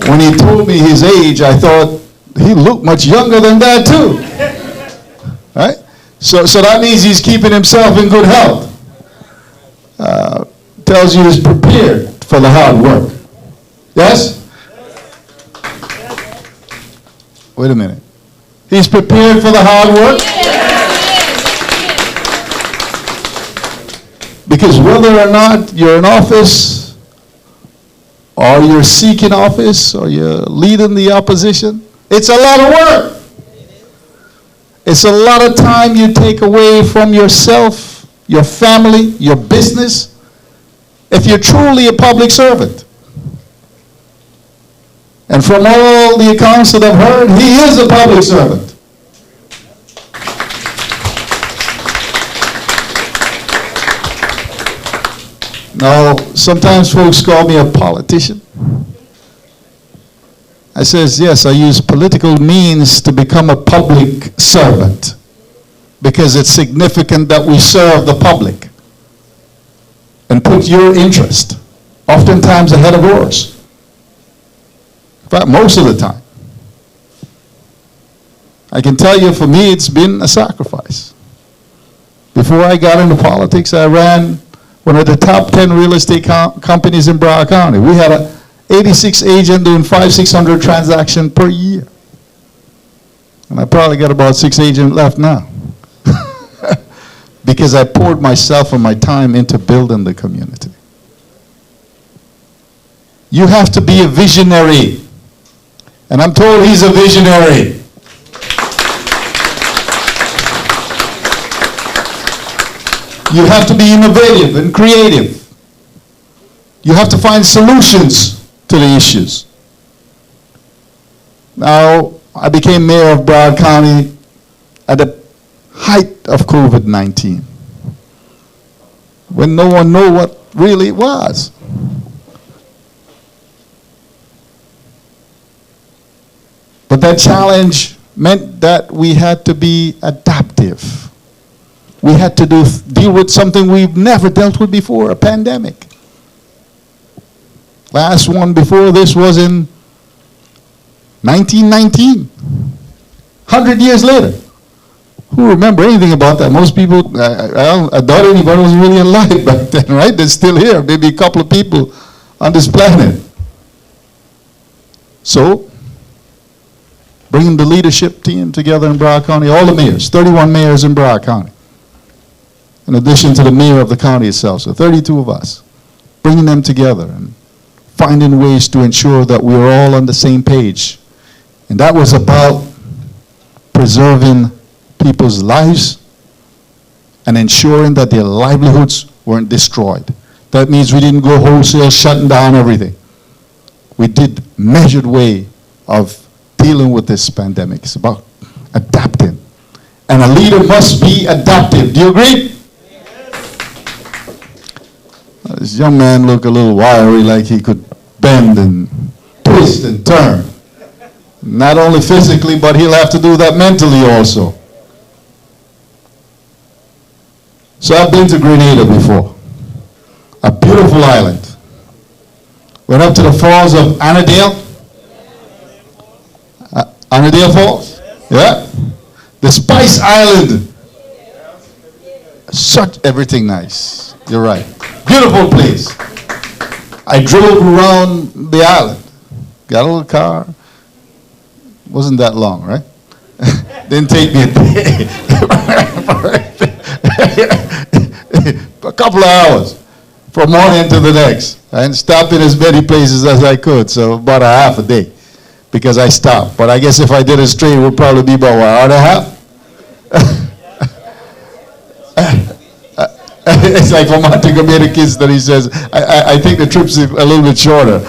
When he told me his age, I thought he looked much younger than that too. Right? So that means he's keeping himself in good health. Tells you he's prepared for the hard work. Yes? Wait a minute. He's prepared for the hard work? Because whether or not you're in office, or you're seeking office, or you're leading the opposition, it's a lot of work. It's a lot of time you take away from yourself, your family, your business, if you're truly a public servant. And from all the accounts that I've heard, he is a public servant. Now, sometimes folks call me a politician. I says, yes, I use political means to become a public servant because it's significant that we serve the public and put your interest oftentimes ahead of yours. In fact, most of the time. I can tell you, for me, it's been a sacrifice. Before I got into politics, I ran one of the top 10 real estate companies in Broward County. We had a 86 agent doing 500-600 transactions per year. And I probably got about 6 agents left now. Because I poured myself and my time into building the community. You have to be a visionary. And I'm told he's a visionary. You have to be innovative and creative. You have to find solutions to the issues. Now, I became mayor of Broward County at the height of COVID-19. when no one knew what really it was. But that challenge meant that we had to be adaptive. We had to deal with something we've never dealt with before, a pandemic. Last one before this was in 1919, 100 years later. Who remember anything about that? Most people, I doubt anybody was really alive back then, right? They're still here, maybe a couple of people on this planet. So, bringing the leadership team together in Broward County, all the mayors, 31 mayors in Broward County, in addition to the mayor of the county itself, so 32 of us, bringing them together and finding ways to ensure that we were all on the same page. And that was about preserving people's lives and ensuring that their livelihoods weren't destroyed. That means we didn't go wholesale shutting down everything. We did measured way of dealing with this pandemic. It's about adapting. And a leader must be adaptive. Do you agree? This young man looked a little wiry, like he could bend and twist and turn. Not only physically, but he'll have to do that mentally also. So I've been to Grenada before. A beautiful island. Went up to the falls of Annandale. Annandale Falls? Yeah. The Spice Island. Such everything nice. You're right. Beautiful place. I drove around the island. Got a little car. Wasn't that long, right? Didn't take me a day. A couple of hours from one end to the next. And stopped in as many places as I could, so about a half a day because I stopped. But I guess if I did it straight, it would probably be about an hour and a half. It's like for Martin Gomez kids that he says, I think the trip's a little bit shorter.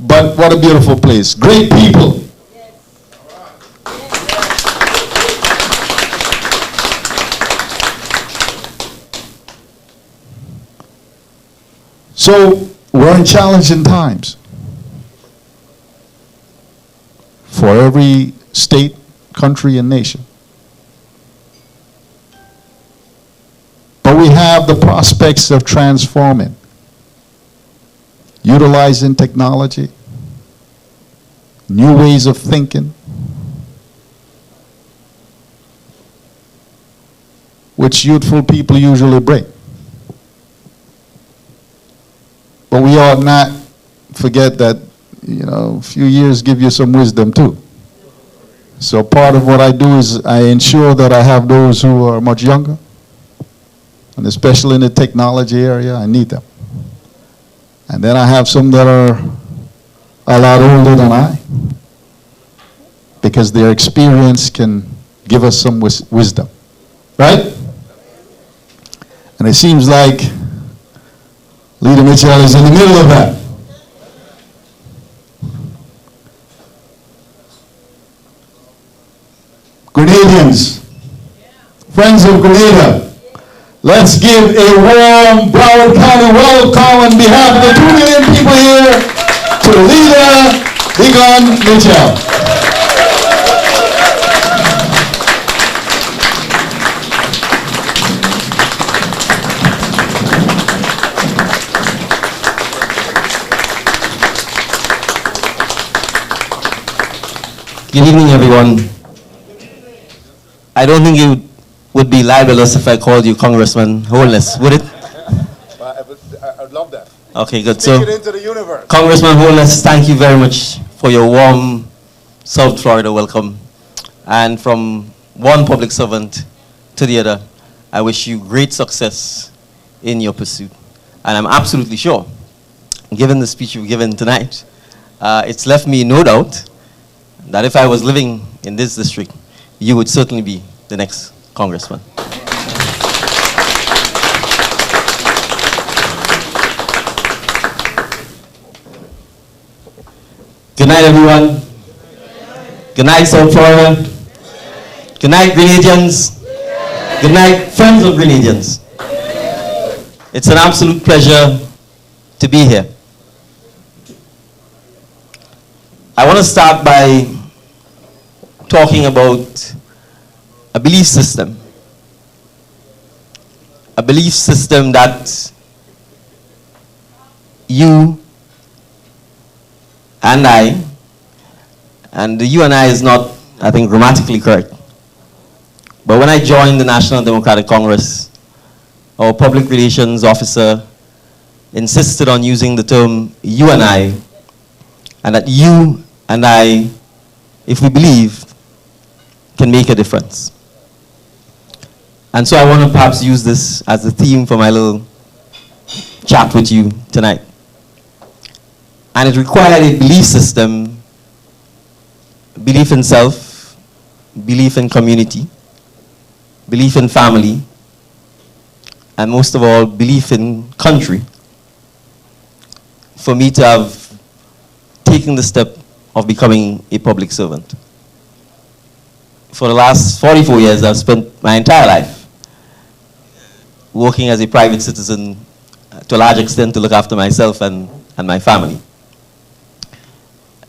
But what a beautiful place. Great people. So we're in challenging times. For every state, country, and nation. But we have the prospects of transforming, utilizing technology, new ways of thinking, which youthful people usually bring. But we ought not forget that, a few years give you some wisdom too. So part of what I do is I ensure that I have those who are much younger, and especially in the technology area, I need them. And then I have some that are a lot older than I, because their experience can give us some wisdom, right? And it seems like Leader Mitchell is in the middle of that. Grenadians, friends of Grenada, let's give a warm Broward County welcome on behalf of the 2 million people here to Leader Ridealong Mitchell. Good evening, everyone. I don't think you would be libelous if I called you Congressman Holness, would it? I'd love that. Okay, good. Speak it into the universe. Congressman Holness, thank you very much for your warm South Florida welcome. And from one public servant to the other, I wish you great success in your pursuit. And I'm absolutely sure, given the speech you've given tonight, it's left me no doubt that if I was living in this district, you would certainly be the next congressman. Good night, everyone. Good night, South Florida. Good night, Grenadians. Good night, friends of Grenadians. It's an absolute pleasure to be here. I want to start by talking about a belief system. A belief system that you and I, and the you and I is not, I think, grammatically correct. But when I joined the National Democratic Congress, our public relations officer insisted on using the term you and I, and that you and I, if we believe, can make a difference. And so I want to perhaps use this as the theme for my little chat with you tonight. And it required a belief system, belief in self, belief in community, belief in family, and most of all, belief in country, for me to have taken the step of becoming a public servant. For the last 44 years, I've spent my entire life working as a private citizen, to a large extent to look after myself and my family.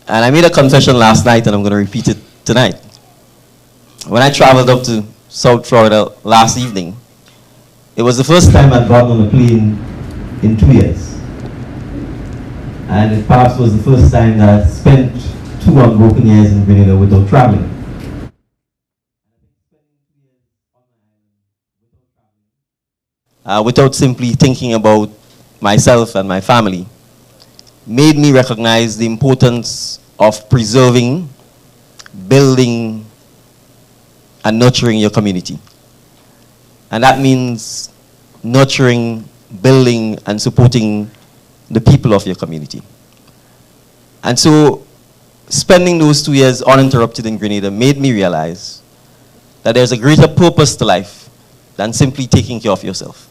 And I made a confession last night, and I'm going to repeat it tonight. When I traveled up to South Florida last evening, it was the first time I'd gotten on a plane in 2 years. And it perhaps was the first time that I spent 2 unbroken years in Grenada without traveling. Without simply thinking about myself and my family, made me recognize the importance of preserving, building, and nurturing your community. And that means nurturing, building, and supporting the people of your community. And so spending those 2 years uninterrupted in Grenada made me realize that there's a greater purpose to life than simply taking care of yourself.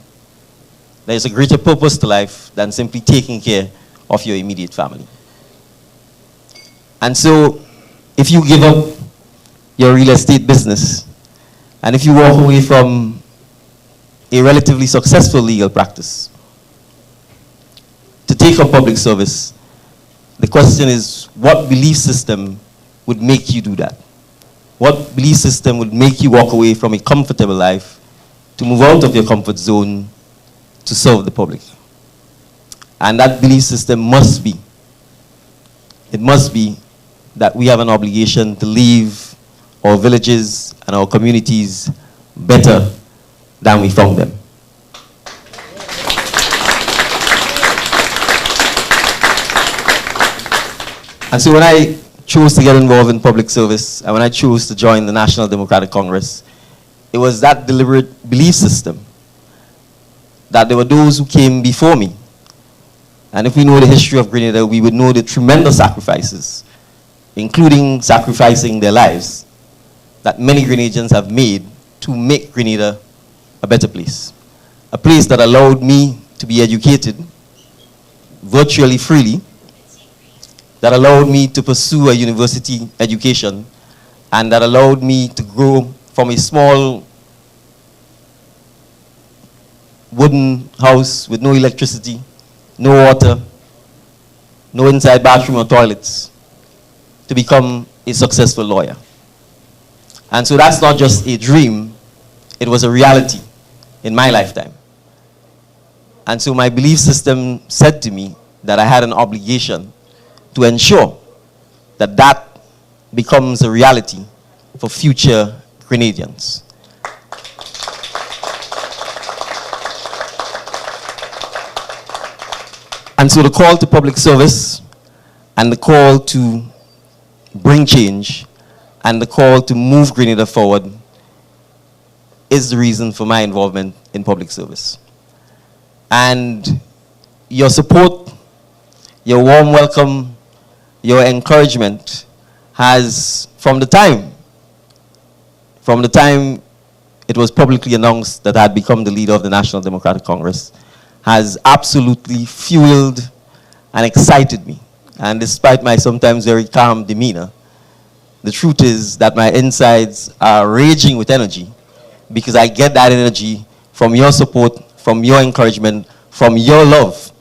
There's a greater purpose to life than simply taking care of your immediate family. And so, if you give up your real estate business, and if you walk away from a relatively successful legal practice to take up public service, the question is, what belief system would make you do that? What belief system would make you walk away from a comfortable life to move out of your comfort zone to serve the public? And that belief system must be, it must be that we have an obligation to leave our villages and our communities better than we found them. And so when I chose to get involved in public service, and when I chose to join the National Democratic Congress, it was that deliberate belief system that there were those who came before me. And if we know the history of Grenada, we would know the tremendous sacrifices, including sacrificing their lives, that many Grenadians have made to make Grenada a better place. A place that allowed me to be educated virtually freely, that allowed me to pursue a university education, and that allowed me to grow from a small wooden house with no electricity, no water, no inside bathroom or toilets, to become a successful lawyer. And so that's not just a dream, it was a reality in my lifetime. And so my belief system said to me that I had an obligation to ensure that that becomes a reality for future Grenadians. And so the call to public service, and the call to bring change, and the call to move Grenada forward is the reason for my involvement in public service. And your support, your warm welcome, your encouragement has, from the time it was publicly announced that I had become the leader of the National Democratic Congress, has absolutely fueled and excited me. And despite my sometimes very calm demeanor, the truth is that my insides are raging with energy, because I get that energy from your support, from your encouragement, from your love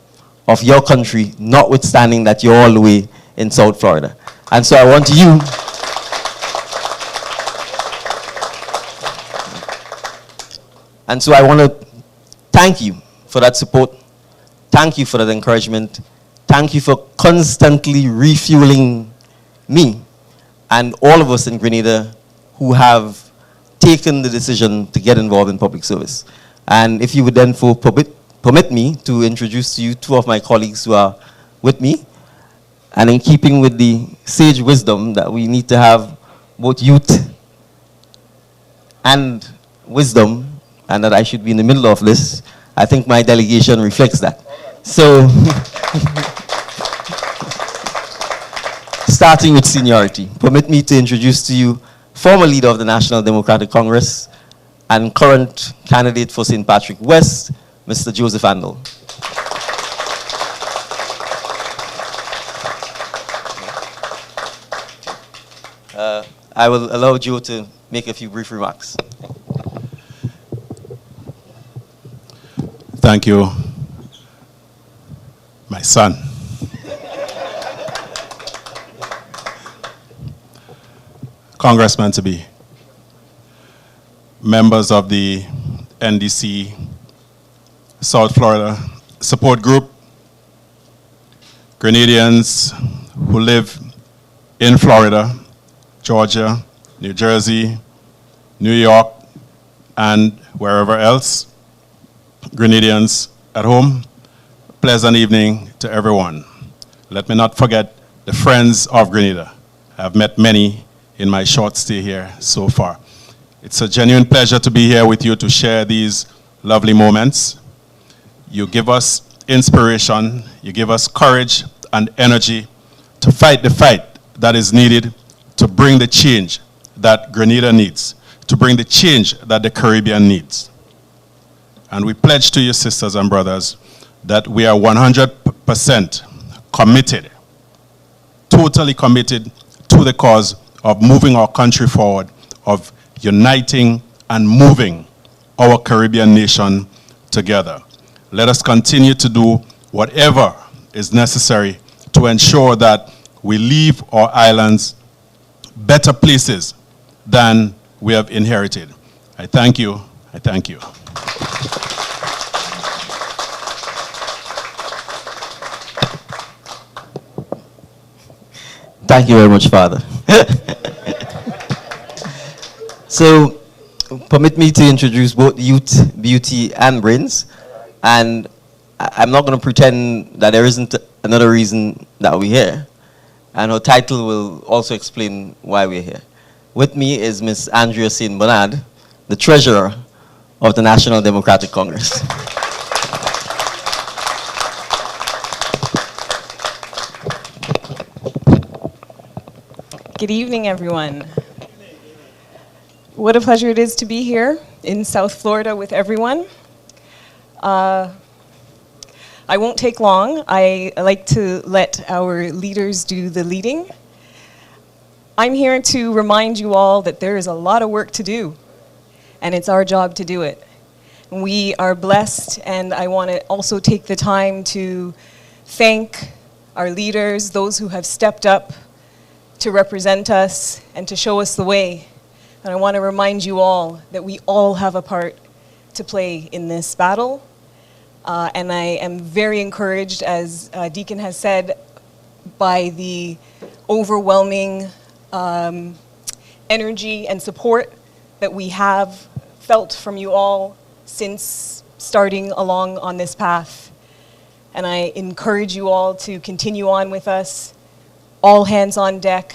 of your country, notwithstanding that you're all the way in South Florida. And so I want you and so I want to thank you for that support. Thank you for that encouragement. Thank you for constantly refueling me and all of us in Grenada who have taken the decision to get involved in public service. And if you would then permit me to introduce to you two of my colleagues who are with me, and in keeping with the sage wisdom that we need to have both youth and wisdom, and that I should be in the middle of this, I think my delegation reflects that. So, starting with seniority, permit me to introduce to you former leader of the National Democratic Congress and current candidate for St. Patrick West, Mr. Joseph Andel. I will allow Joe to make a few brief remarks. Thank you, my son. Congressman to be, members of the NDC South Florida Support Group, Grenadians who live in Florida, Georgia, New Jersey, New York, and wherever else, Grenadians at home, pleasant evening to everyone. Let me not forget the friends of Grenada. I've met many in my short stay here so far. It's a genuine pleasure to be here with you to share these lovely moments. You give us inspiration, you give us courage and energy to fight the fight that is needed to bring the change that Grenada needs, to bring the change that the Caribbean needs. And we pledge to you, sisters and brothers, that we are 100% committed, totally committed to the cause of moving our country forward, of uniting and moving our Caribbean nation together. Let us continue to do whatever is necessary to ensure that we leave our islands better places than we have inherited. I thank you. I thank you. Thank you very much, Father. So, permit me to introduce both Youth, Beauty, and Brains. And I'm not going to pretend that there isn't another reason that we're here. And her title will also explain why we're here. With me is Miss Andrea St. Bernard, the treasurer of the National Democratic Congress. Good evening, everyone. What a pleasure it is to be here in South Florida with everyone. I won't take long. I like to let our leaders do the leading. I'm here to remind you all that there is a lot of work to do, and it's our job to do it. We are blessed, and I want to also take the time to thank our leaders, those who have stepped up to represent us and to show us the way. And I want to remind you all that we all have a part to play in this battle. And I am very encouraged, as Deacon has said, by the overwhelming energy and support that we have felt from you all since starting along on this path. And I encourage you all to continue on with us, all hands on deck.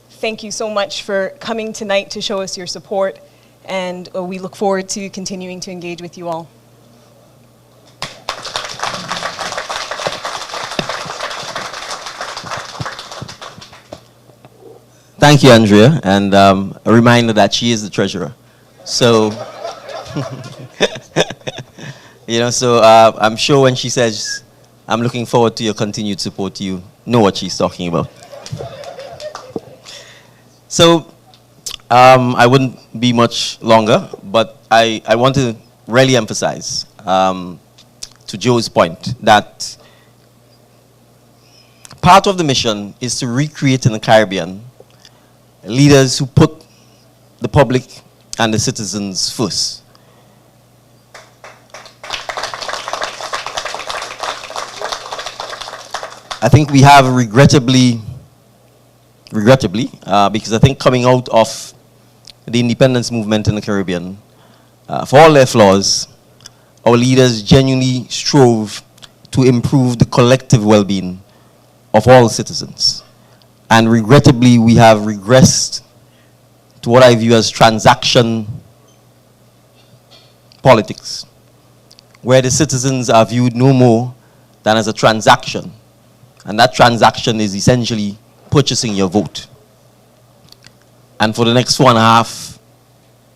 Thank you so much for coming tonight to show us your support, and we look forward to continuing to engage with you all. Thank you, Andrea, and a reminder that she is the treasurer. So, I'm sure when she says, I'm looking forward to your continued support, you know what she's talking about. So, I wouldn't be much longer, but I want to really emphasize to to Joe's point, that part of the mission is to recreate in the Caribbean leaders who put the public and the citizens first. I think we have regrettably, because I think coming out of the independence movement in the Caribbean, for all their flaws, our leaders genuinely strove to improve the collective well-being of all citizens. And regrettably, we have regressed to what I view as transaction politics, where the citizens are viewed no more than as a transaction. And that transaction is essentially purchasing your vote. And for the next 4.5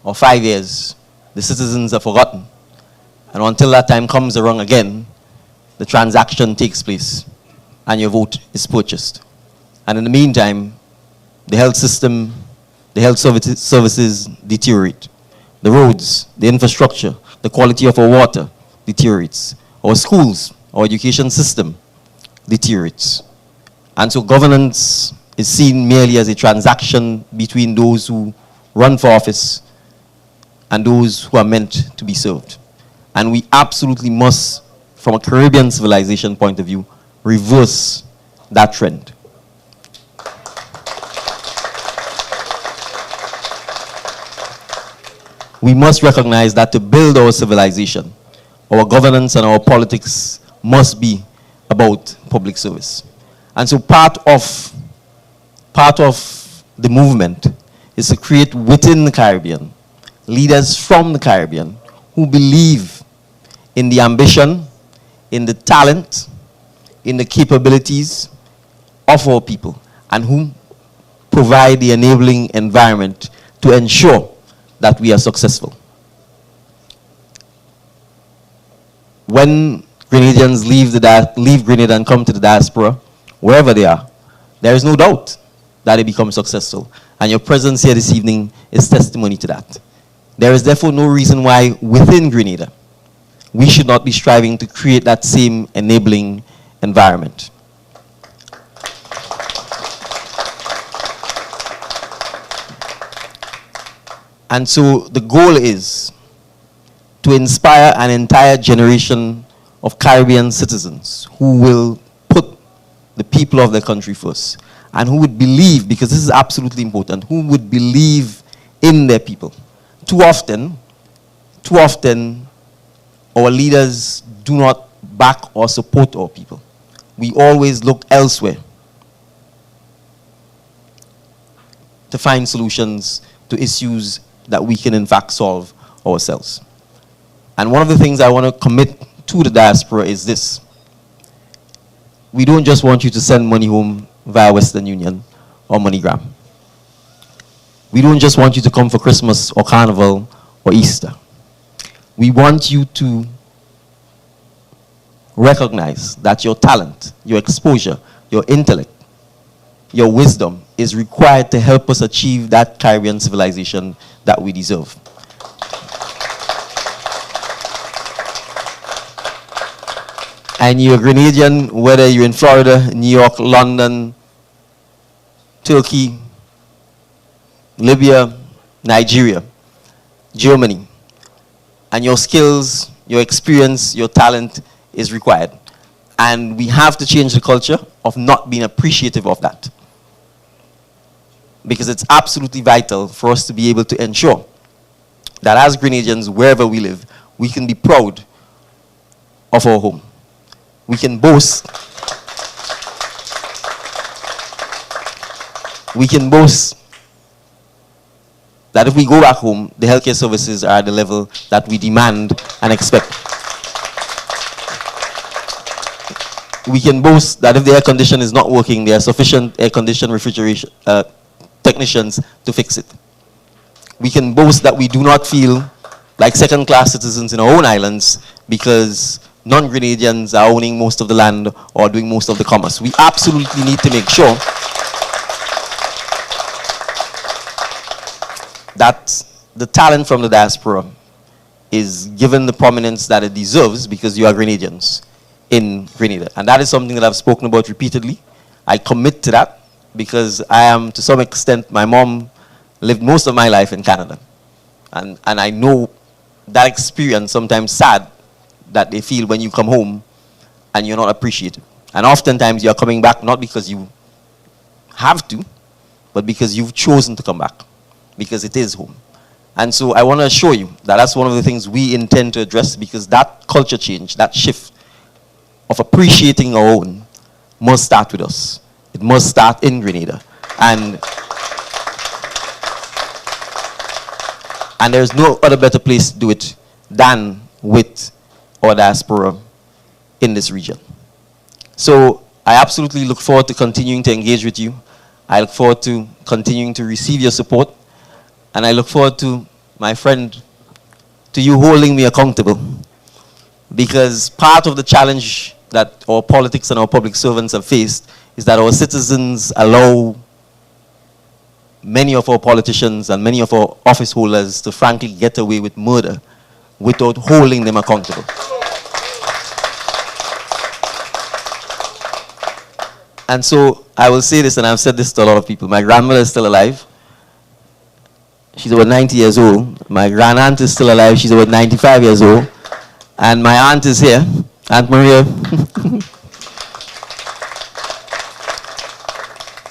or 5 years, the citizens are forgotten. And until that time comes around again, the transaction takes place and your vote is purchased. And in the meantime, the health system, the health services deteriorate. The roads, the infrastructure, the quality of our water deteriorates. Our schools, our education system deteriorates. And so governance is seen merely as a transaction between those who run for office and those who are meant to be served. And we absolutely must, from a Caribbean civilization point of view, reverse that trend. We must recognize that to build our civilization, our governance and our politics must be about public service. And so part of the movement is to create within the Caribbean leaders from the Caribbean who believe in the ambition, in the talent, in the capabilities of our people, and who provide the enabling environment to ensure that we are successful. When Grenadians leave Grenada and come to the diaspora, wherever they are, there is no doubt that they become successful. And your presence here this evening is testimony to that. There is therefore no reason why within Grenada we should not be striving to create that same enabling environment. And so the goal is to inspire an entire generation of Caribbean citizens who will put the people of their country first and who would believe, because this is absolutely important, who would believe in their people. Too often, our leaders do not back or support our people. We always look elsewhere to find solutions to issues that we can in fact solve ourselves. And one of the things I want to commit to the diaspora is this. We don't just want you to send money home via Western Union or MoneyGram. We don't just want you to come for Christmas or Carnival or Easter. We want you to recognize that your talent, your exposure, your intellect, your wisdom is required to help us achieve that Caribbean civilization that we deserve. And you're a Grenadian, whether you're in Florida, New York, London, Turkey, Libya, Nigeria, Germany, and your skills, your experience, your talent is required. And we have to change the culture of not being appreciative of that. Because it's absolutely vital for us to be able to ensure that as Grenadians, wherever we live, we can be proud of our home. We can boast that if we go back home, the healthcare services are at the level that we demand and expect. We can boast that if the air condition is not working, there are sufficient air condition refrigeration technicians to fix it. We can boast that we do not feel like second-class citizens in our own islands because non-Grenadians are owning most of the land or doing most of the commerce. We absolutely need to make sure that the talent from the diaspora is given the prominence that it deserves because you are Grenadians in Grenada. And that is something that I've spoken about repeatedly. I commit to that because I am, to some extent, my mom lived most of my life in Canada. And I know that experience, sometimes sad, that they feel when you come home and you're not appreciated. And oftentimes you're coming back not because you have to, but because you've chosen to come back, because it is home. And so I want to assure you that that's one of the things we intend to address, because that culture change, that shift of appreciating our own must start with us. It must start in Grenada. And there's no other better place to do it than with our diaspora in this region. So I absolutely look forward to continuing to engage with you. I look forward to continuing to receive your support. And I look forward to, my friend, to you holding me accountable. Because part of the challenge that our politics and our public servants have faced is that our citizens allow many of our politicians and many of our office holders to frankly get away with murder without holding them accountable. And so I will say this, and I've said this to a lot of people. My grandmother is still alive. She's about 90 years old. My grand-aunt is still alive. She's about 95 years old. And my aunt is here, Aunt Maria.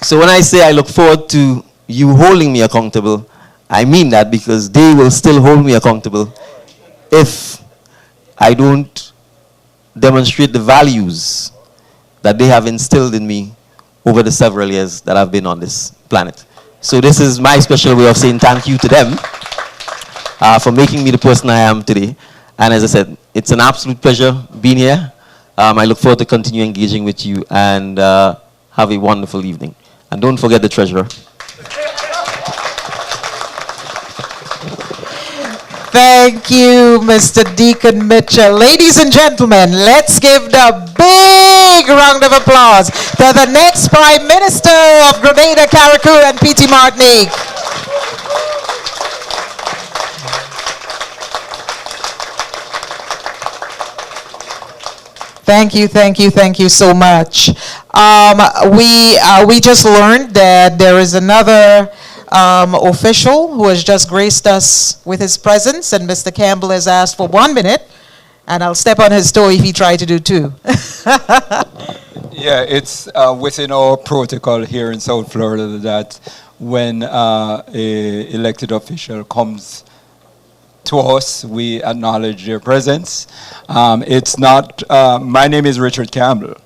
So when I say I look forward to you holding me accountable, I mean that, because they will still hold me accountable if I don't demonstrate the values that they have instilled in me over the several years that I've been on this planet. So this is my special way of saying thank you to them for making me the person I am today. And as I said, it's an absolute pleasure being here. I look forward to continue engaging with you, and have a wonderful evening. And don't forget the treasurer. Thank you, Mr. Deacon Mitchell. Ladies and gentlemen, let's give the big round of applause to the next Prime Minister of Grenada, Carriacou, and PT Martinique. Thank you so much. We just learned that there is another official who has just graced us with his presence, and Mr. Campbell has asked for 1 minute, and I'll step on his toe if he tried to do 2. Yeah, it's within our protocol here in South Florida that when an elected official comes to us, we acknowledge their presence. It's not, my name is Richard Campbell,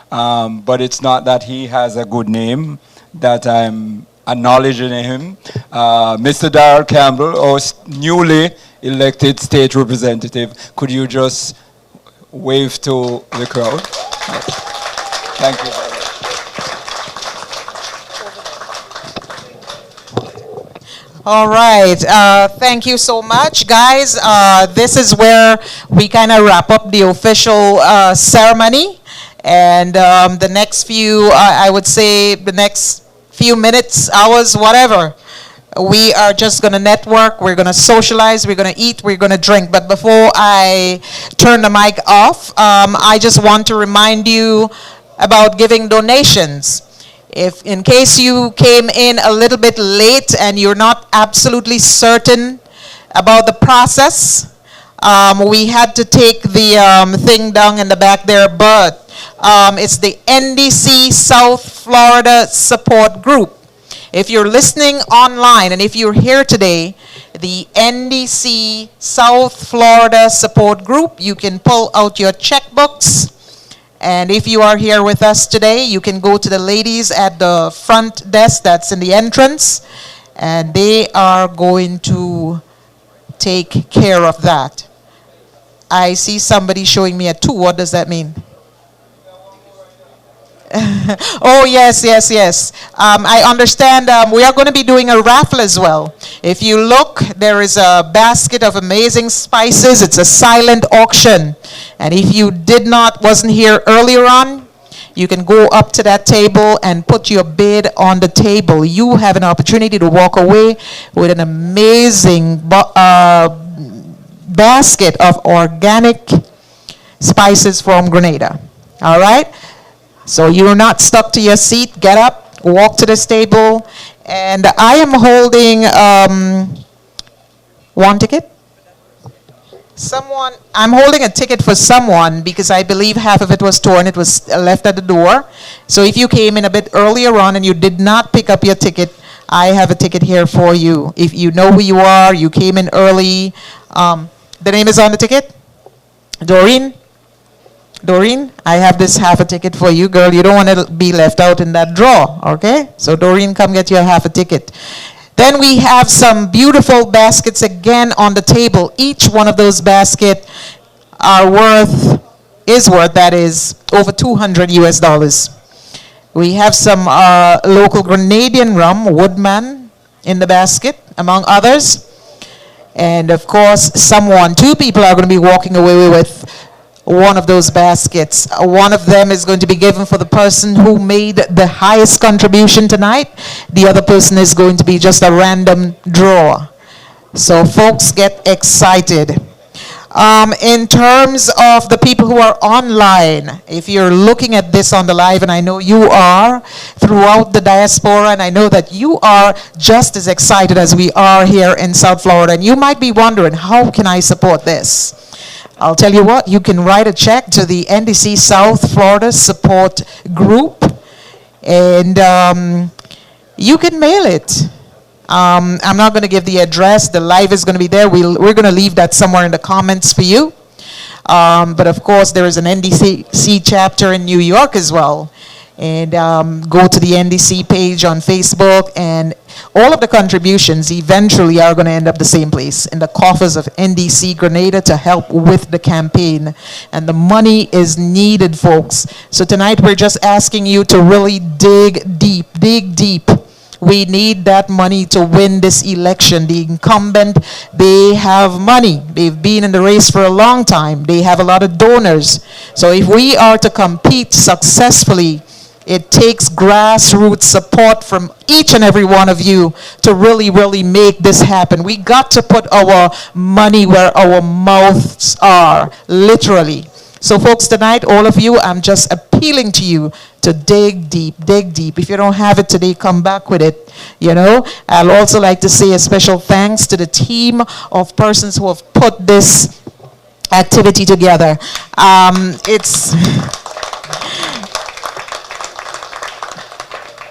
but it's not that he has a good name that I'm acknowledging him. Mr. Darrell Campbell, our newly elected state representative, could you just wave to the crowd? Thank you very much. All right. Thank you so much, guys. This is where we kind of wrap up the official ceremony. And the next few, I would say the next few minutes, hours, whatever, we are just going to network, we're going to socialize, we're going to eat, we're going to drink. But before I turn the mic off, I just want to remind you about giving donations. If in case you came in a little bit late and you're not absolutely certain about the process, we had to take the thing down in the back there, but it's the NDC South Florida Support Group. If you're listening online and if you're here today, the NDC South Florida Support Group, you can pull out your checkbooks. And if you are here with us today, you can go to the ladies at the front desk that's in the entrance, and they are going to take care of that. I see somebody showing me a 2. What does that mean? Oh, yes. I understand we are going to be doing a raffle as well. If you look, there is a basket of amazing spices. It's a silent auction. And if you wasn't here earlier on, you can go up to that table and put your bid on the table. You have an opportunity to walk away with an amazing basket of organic spices from Grenada. All right? So you're not stuck to your seat. Get up, walk to this table, and I am holding one ticket. I'm holding a ticket for someone because I believe half of it was torn. It was left at the door. So if you came in a bit earlier on and you did not pick up your ticket, I have a ticket here for you. If you know who you are, you came in early. The name is on the ticket. Doreen, I have this half a ticket for you, girl. You don't want to be left out in that draw, okay? So Doreen, come get your half a ticket. Then we have some beautiful baskets again on the table. Each one of those baskets is worth, that is, over $200 US. We have some local Grenadian rum, Woodman, in the basket, among others. And of course, two people are going to be walking away with one of those baskets. One of them is going to be given for the person who made the highest contribution tonight. The other person is going to be just a random draw. So folks, get excited. In terms of the people who are online, if you're looking at this on the live, and I know you are throughout the diaspora, and I know that you are just as excited as we are here in South Florida, and you might be wondering, how can I support this? I'll tell you what, you can write a check to the NDC South Florida Support Group, and you can mail it. I'm not going to give the address. The live is going to be there. We're going to leave that somewhere in the comments for you. But of course, there is an NDC chapter in New York as well. And go to the NDC page on Facebook, and all of the contributions eventually are going to end up the same place, in the coffers of NDC Grenada, to help with the campaign. And the money is needed, folks. So tonight we're just asking you to really dig deep. We need that money to win this election. The incumbent, they have money. They've been in the race for a long time. They have a lot of donors. So if we are to compete successfully, it takes grassroots support from each and every one of you to really make this happen. We got to put our money where our mouths are, literally. So folks, tonight, all of you, I'm just appealing to you to dig deep. If you don't have it today, come back with it, you know. I'd also like to say a special thanks to the team of persons who have put this activity together.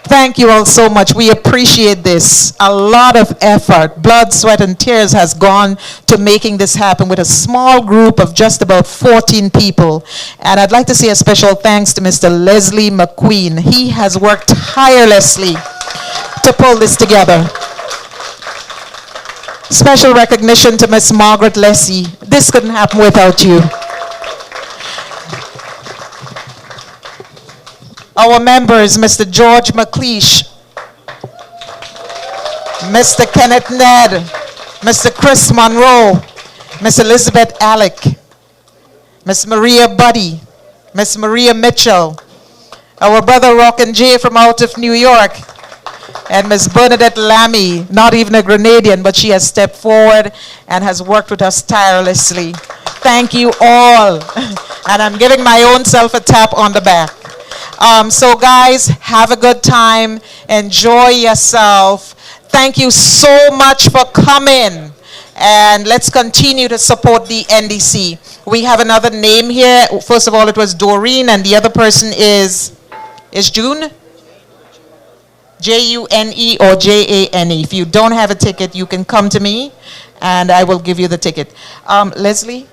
Thank you all so much. We appreciate this. A lot of effort, blood, sweat, and tears has gone to making this happen with a small group of just about 14 people. And I'd like to say a special thanks to Mr. Leslie McQueen. He has worked tirelessly to pull this together. Special recognition to Miss Margaret Lessie. This couldn't happen without you. Our members, Mr. George McLeish, Mr. Kenneth Ned, Mr. Chris Monroe, Miss Elizabeth Alec, Miss Maria Buddy, Miss Maria Mitchell, our brother Rockin' J from out of New York, and Miss Bernadette Lammy, not even a Grenadian, but she has stepped forward and has worked with us tirelessly. Thank you all. And I'm giving my own self a tap on the back. So guys, have a good time. Enjoy yourself. Thank you so much for coming. And let's continue to support the NDC. We have another name here. First of all, it was Doreen, and the other person is June? June or Jane. If you don't have a ticket, you can come to me, and I will give you the ticket. Leslie?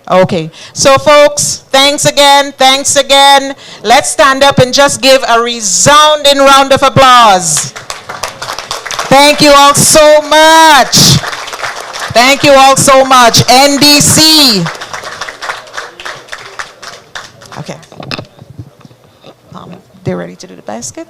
Okay, so folks, thanks again. Let's stand up and just give a resounding round of applause. Thank you all so much. NDC. Okay. They're ready to do the basket?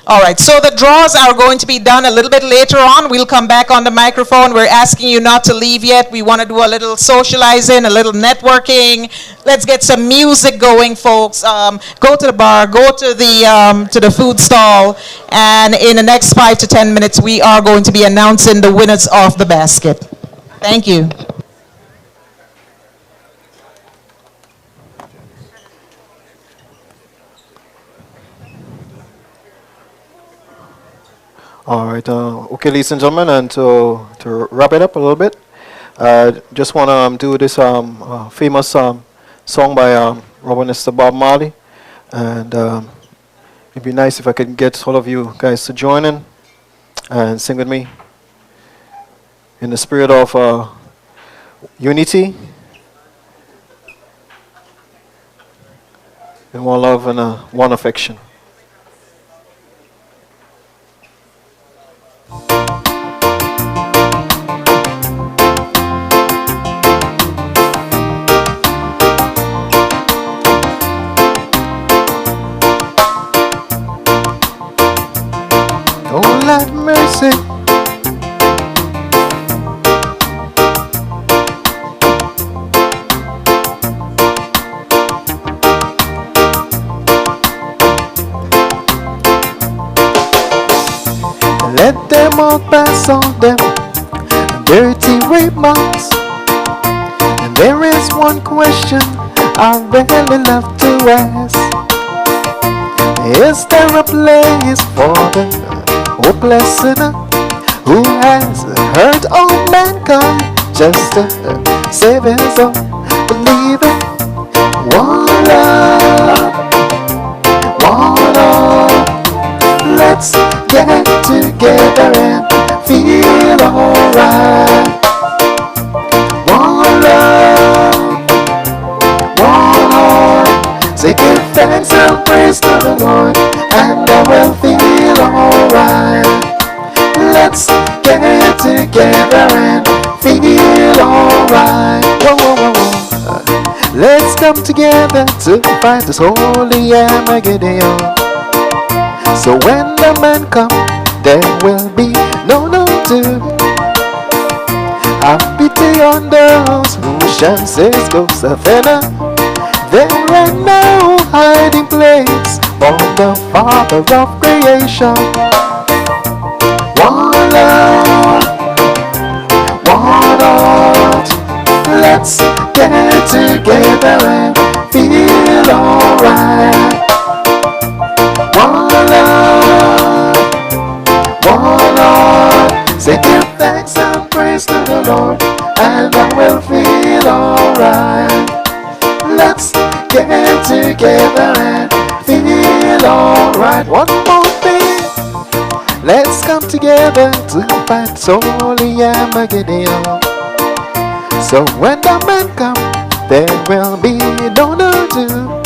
All right, so the draws are going to be done a little bit later on. We'll come back on the microphone. We're asking you not to leave yet. We want to do a little socializing, a little networking. Let's get some music going, folks. Go to the bar, go to the food stall, and in the next 5 to 10 minutes, we are going to be announcing the winners of the basket. Thank you. All right. Okay, ladies and gentlemen, and to wrap it up a little bit, just want to do this famous song by Robert Mr. Bob Marley, and it'd be nice if I could get all of you guys to join in and sing with me in the spirit of unity and one love and one affection. Oh, let mercy. Let them all pass on them dirty remarks. And there is one question I really love to ask. Is there a place for the hopeless sinner who has hurt all mankind just to save his own? Believe it. One love, one love. Let's get together and feel alright. One love, one heart. Say give thanks and praise to the Lord, and I will feel alright. Let's get together and feel alright. Whoa, whoa, whoa, whoa. Let's come together to fight this holy Armageddon. So when the man come, there will be no doom. I pity on those whose chances go thinner. There ain't no hiding place from the Father of creation. One love, one heart. Let's get together and feel alright. One love, one heart. Say give thanks and praise to the Lord, and I will feel alright. Let's get together and feel alright. One more thing. Let's come together to fight holy Armageddon. So when the men come, there will be no doom.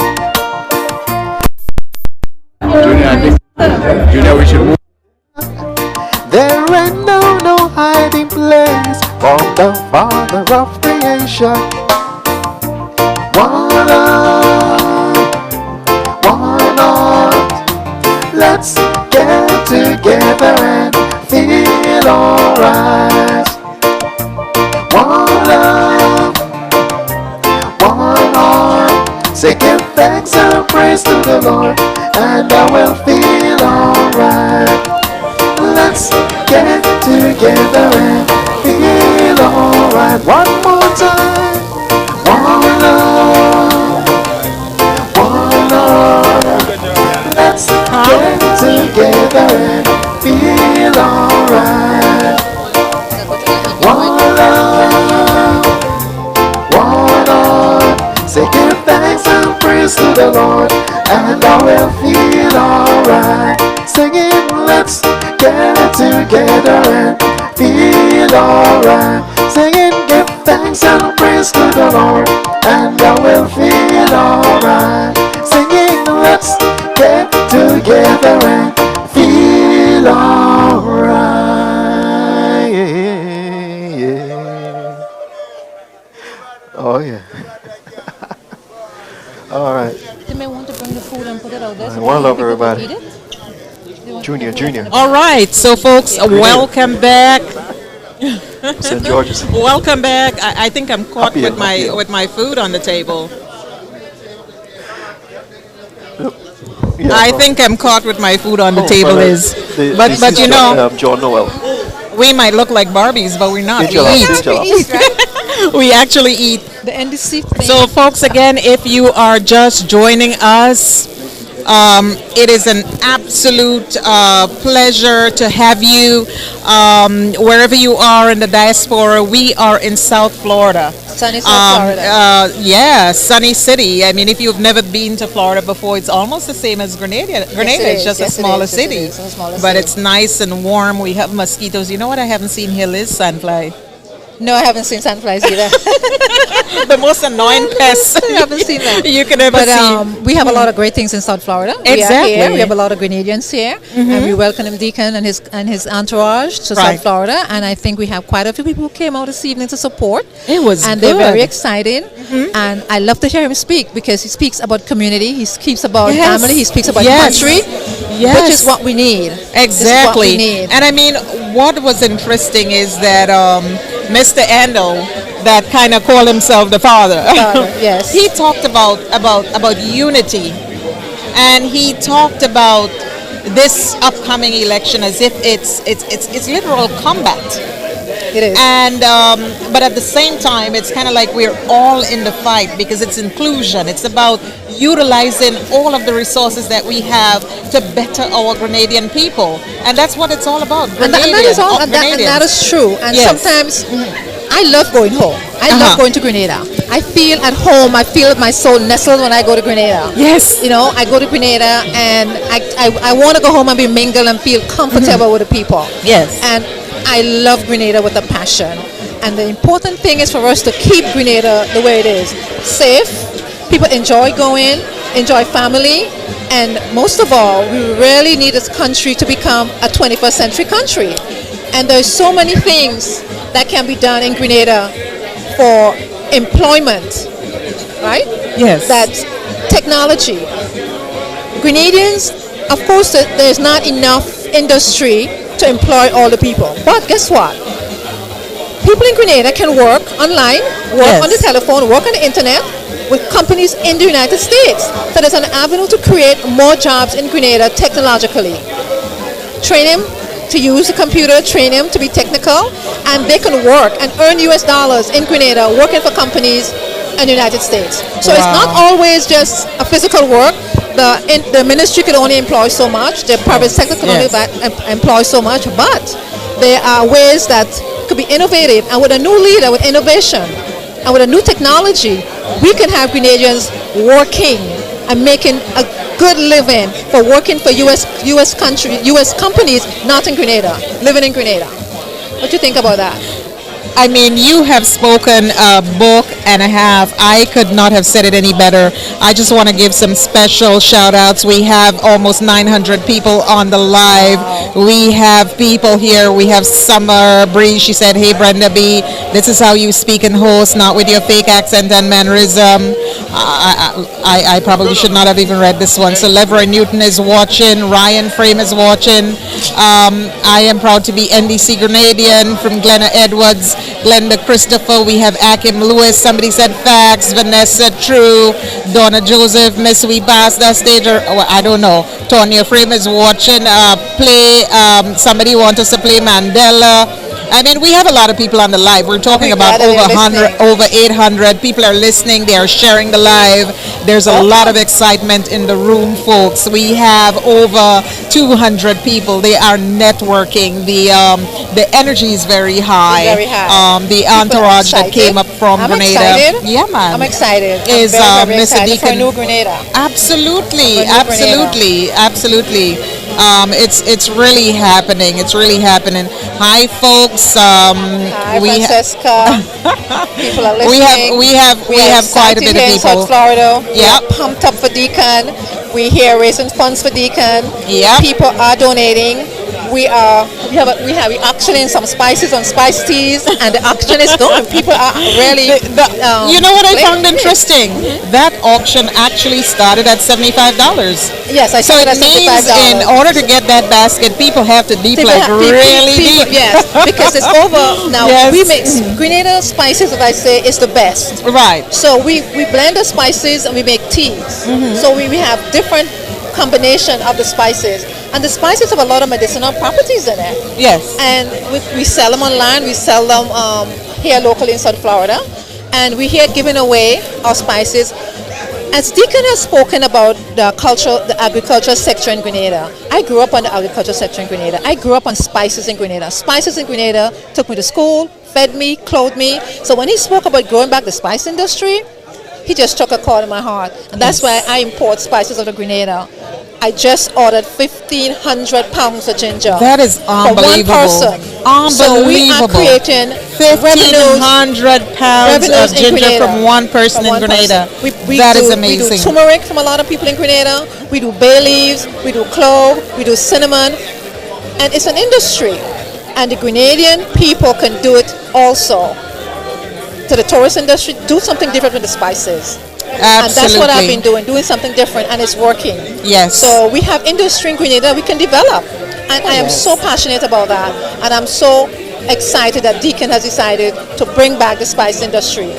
Junior, we should move. There ain't no hiding place from the Father of creation. One love, one heart. Let's get together and feel alright. One love, one heart. Say give thanks and praise to the Lord, and I will feel alright. Let's get together and feel alright. One more time. One love, one love. Let's get together and feel alright. One love, one heart. Say give thanks and praise to the Lord, and I will feel alright. Singing, let's get together and feel alright. Singing, give thanks and praise to the Lord, and I will feel alright. Singing, let's get together and feel alright. Yeah. Oh yeah. All right. They may want to bring the food and put it out there. I want to love everybody. Junior. All right, so folks, welcome back. St. George's. Welcome back. I think I'm caught Happy with my happy with my food on the table. Yeah, I think I'm caught with my food on the table well, is, the but you know, John Noel. we might look like Barbies, but we're not. Angela, We eat. Angela. We actually eat. The NDC thing. So, folks, again, if you are just joining us, it is an absolute pleasure to have you wherever you are in the diaspora. We are in South Florida. Sunny South Florida. Yeah, Sunny City. I mean, if you've never been to Florida before, it's almost the same as Grenada. Grenada is just a smaller city. But it's nice and warm. We have mosquitoes. You know what I haven't seen here is sandfly. No, I haven't seen sandflies either. The most annoying pests I haven't seen that. you can ever see. We have a lot of great things in South Florida. Exactly. We are here. We have a lot of Grenadians here, and we welcome Deacon and his entourage to South Florida. And I think we have quite a few people who came out this evening to support. It was and good. they're very excited. And I love to hear him speak because he speaks about community, he speaks about family, he speaks about country, which is what we need. Exactly. What we need. And I mean, what was interesting is that Mr. Endo, that kind of called himself the father, yes, he talked about unity, and he talked about this upcoming election as if it's literal combat. It is. And but at the same time, it's kind of like we're all in the fight because it's inclusion. It's about utilizing all of the resources that we have to better our Grenadian people, and that's what it's all about. And that is all, and that is true. And sometimes I love going home. I love going to Grenada. I feel at home. I feel my soul nestled when I go to Grenada. Yes. You know, I go to Grenada and I want to go home and be mingled and feel comfortable with the people. Yes. And I love Grenada with a passion. And the important thing is for us to keep Grenada the way it is. Safe. People enjoy going, enjoy family. And most of all, we really need this country to become a 21st century country. And there's so many things that can be done in Grenada for employment, right? Yes. That's technology. Grenadians, of course, there's not enough industry to employ all the people. But guess what? People in Grenada can work online, work on the telephone, work on the internet with companies in the United States. So there's an avenue to create more jobs in Grenada technologically. Train them to use the computer, train them to be technical, and they can work and earn US dollars in Grenada working for companies in the United States. So it's not always just a physical work. The ministry can only employ so much, the private sector can only employ so much, but there are ways that could be innovative, and with a new leader, with innovation, and with a new technology, we can have Grenadians working and making a good living for working for US companies, not in Grenada, living in Grenada. What do you think about that? I mean, you have spoken a book and a half. I could not have said it any better. I just want to give some special shout outs. We have almost 900 people on the live. Wow. We have people here. We have Summer Bree. She said, "Hey Brenda B, this is how you speak and host, not with your fake accent and mannerism." I probably should not have even read this one. So Levra Newton is watching. Ryan Frame is watching. I am proud to be NDC Grenadian from Glenna Edwards. Glenda Christopher, we have Akim Lewis, somebody said facts, Vanessa True, Donna Joseph, Miss We Pass that stage, or I don't know, Tonya Frame is watching, somebody wants us to play Mandela. I mean, we have a lot of people on the live. We're talking about over 800 people are listening. They are sharing the live. There's a lot of excitement in the room, folks. We have over 200 people. They are networking. The energy is very high. Very high. The entourage that came up from Grenada. Excited. Yeah, man. I'm excited. Is very Mr. excited Deacon. for New Grenada. Absolutely, Grenada. absolutely. It's really happening. It's really happening. Hi, folks. Hi, Francesca. People are listening. We have quite a bit of people. South Florida. Yeah. Pumped up for Deacon. We here raising funds for Deacon. Yeah. People are donating. we auctioning some spices and spice teas, and the auction is going. People are really. You know what I found interesting? That auction actually started at $75. Yes, I so saw it that means $75. in order to get that basket, people have to deep really deep. Yes, because it's over now. Yes. We make Grenada spices, as I say, is the best. Right. So we blend the spices and we make teas. So we have different combination of the spices, and the spices have a lot of medicinal properties in it. Yes. And we sell them online. We sell them here locally in South Florida, and we here giving away our spices. As Deacon has spoken about the agricultural sector in Grenada, I grew up on the agricultural sector in Grenada. I grew up on spices in Grenada. Spices in Grenada took me to school, fed me, clothed me. So when he spoke about growing back the spice industry, he just struck a chord in my heart. And that's why I import spices out of Grenada. I just ordered 1,500 pounds of ginger. That is unbelievable. For one person. Unbelievable. So we are creating 1,500 pounds of ginger from one person in Grenada. That is amazing. We do turmeric from a lot of people in Grenada. We do bay leaves. We do clove. We do cinnamon. And it's an industry. And the Grenadian people can do it also. To the tourist industry, do something different with the spices. Absolutely. And that's what I've been doing something different, and it's working. Yes. So we have industry in Grenada we can develop. And I am so passionate about that. And I'm so excited that Deacon has decided to bring back the spice industry.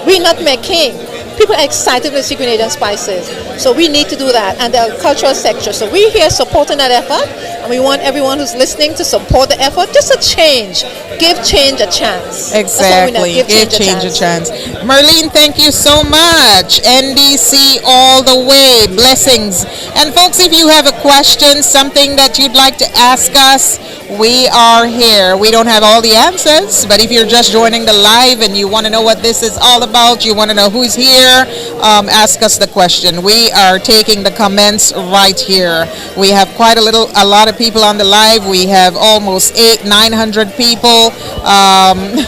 We're not making. People are excited to see Grenadian spices. So we need to do that. And the cultural sector. So we're here supporting that effort. And we want everyone who's listening to support the effort. Just a change. Give change a chance. Exactly. Give change a chance. Merlene, thank you so much. NDC all the way. Blessings. And folks, if you have a question, something that you'd like to ask us, we are here. We don't have all the answers, but if you're just joining the live and you want to know what this is all about, you want to know who's here, ask us the question. We are taking the comments right here. We have quite a lot of people on the live. We have almost 900 people. And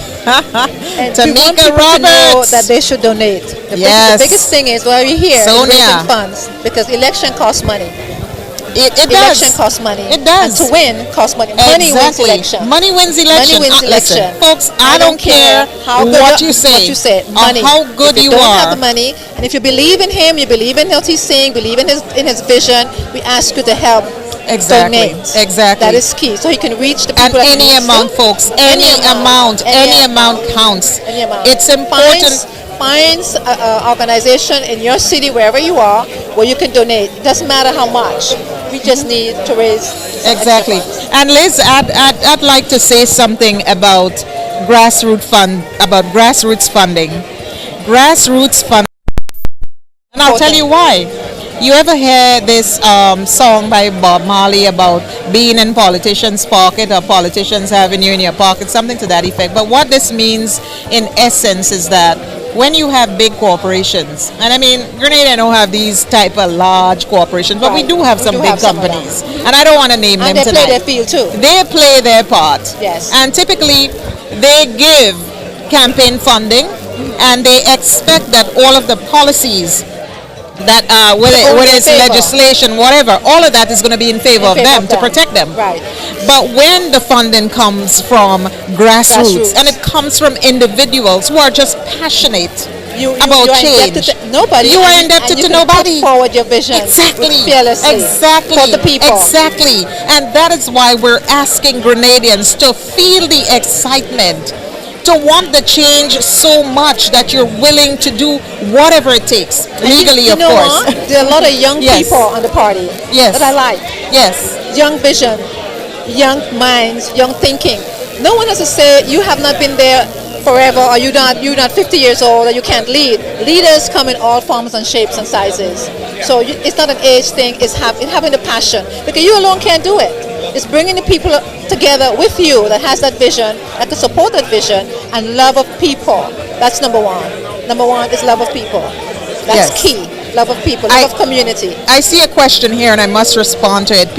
Tamika Roberts, to know that Roberts. they should donate. The biggest thing is why we're here is raising funds, because election costs money. It election does. costs money. It does. And to win costs money. Money wins Exactly. election. Money wins election. Money wins election. Listen, folks, I don't care what you say. Money. Or how good if you you don't are. have the money, and if you believe in him, you believe in what he's saying, believe in his vision, we ask you to help. Exactly. Donate. Exactly. That is key. So he can reach the And people. that any needs amount, to. folks. Any amount counts. Any amount. It's important. Find an organization in your city, wherever you are, where you can donate. It doesn't matter how much. We just need to raise. Exactly. And Liz, I'd like to say something about grassroots funding. Grassroots funding. And I'll tell you why. You ever hear this song by Bob Marley about being in politicians' pocket, or politicians having you in your pocket, something to that effect? But what this means in essence is that when you have big corporations, and I mean, Grenada don't have these type of large corporations, but we do have some big companies, and I don't want to name them tonight. And they play their field too. They play their part. Yes. And typically, they give campaign funding, and they expect that all of the policies that whether it's legislation, whatever, all of that is going to be in favor of them, to protect them. Right. But when the funding comes from grassroots and it comes from individuals who are just passionate about change, you are indebted to nobody. Put forward your vision. Exactly. For the people. Exactly. And that is why we're asking Grenadians to feel the excitement, to want the change so much that you're willing to do whatever it takes, legally, of course. What? There are a lot of young people on the party that I like. Yes. Young vision, young minds, young thinking. No one has to say you have not been there forever, or you're not 50 years old, or you can't lead. Leaders come in all forms and shapes and sizes. So it's not an age thing. It's having the passion, because you alone can't do it. It's bringing the people together with you that has that vision, that can support that vision, and love of people. That's number one. Number one is love of people. That's key. Love of people, love of community. I see a question here, and I must respond to it.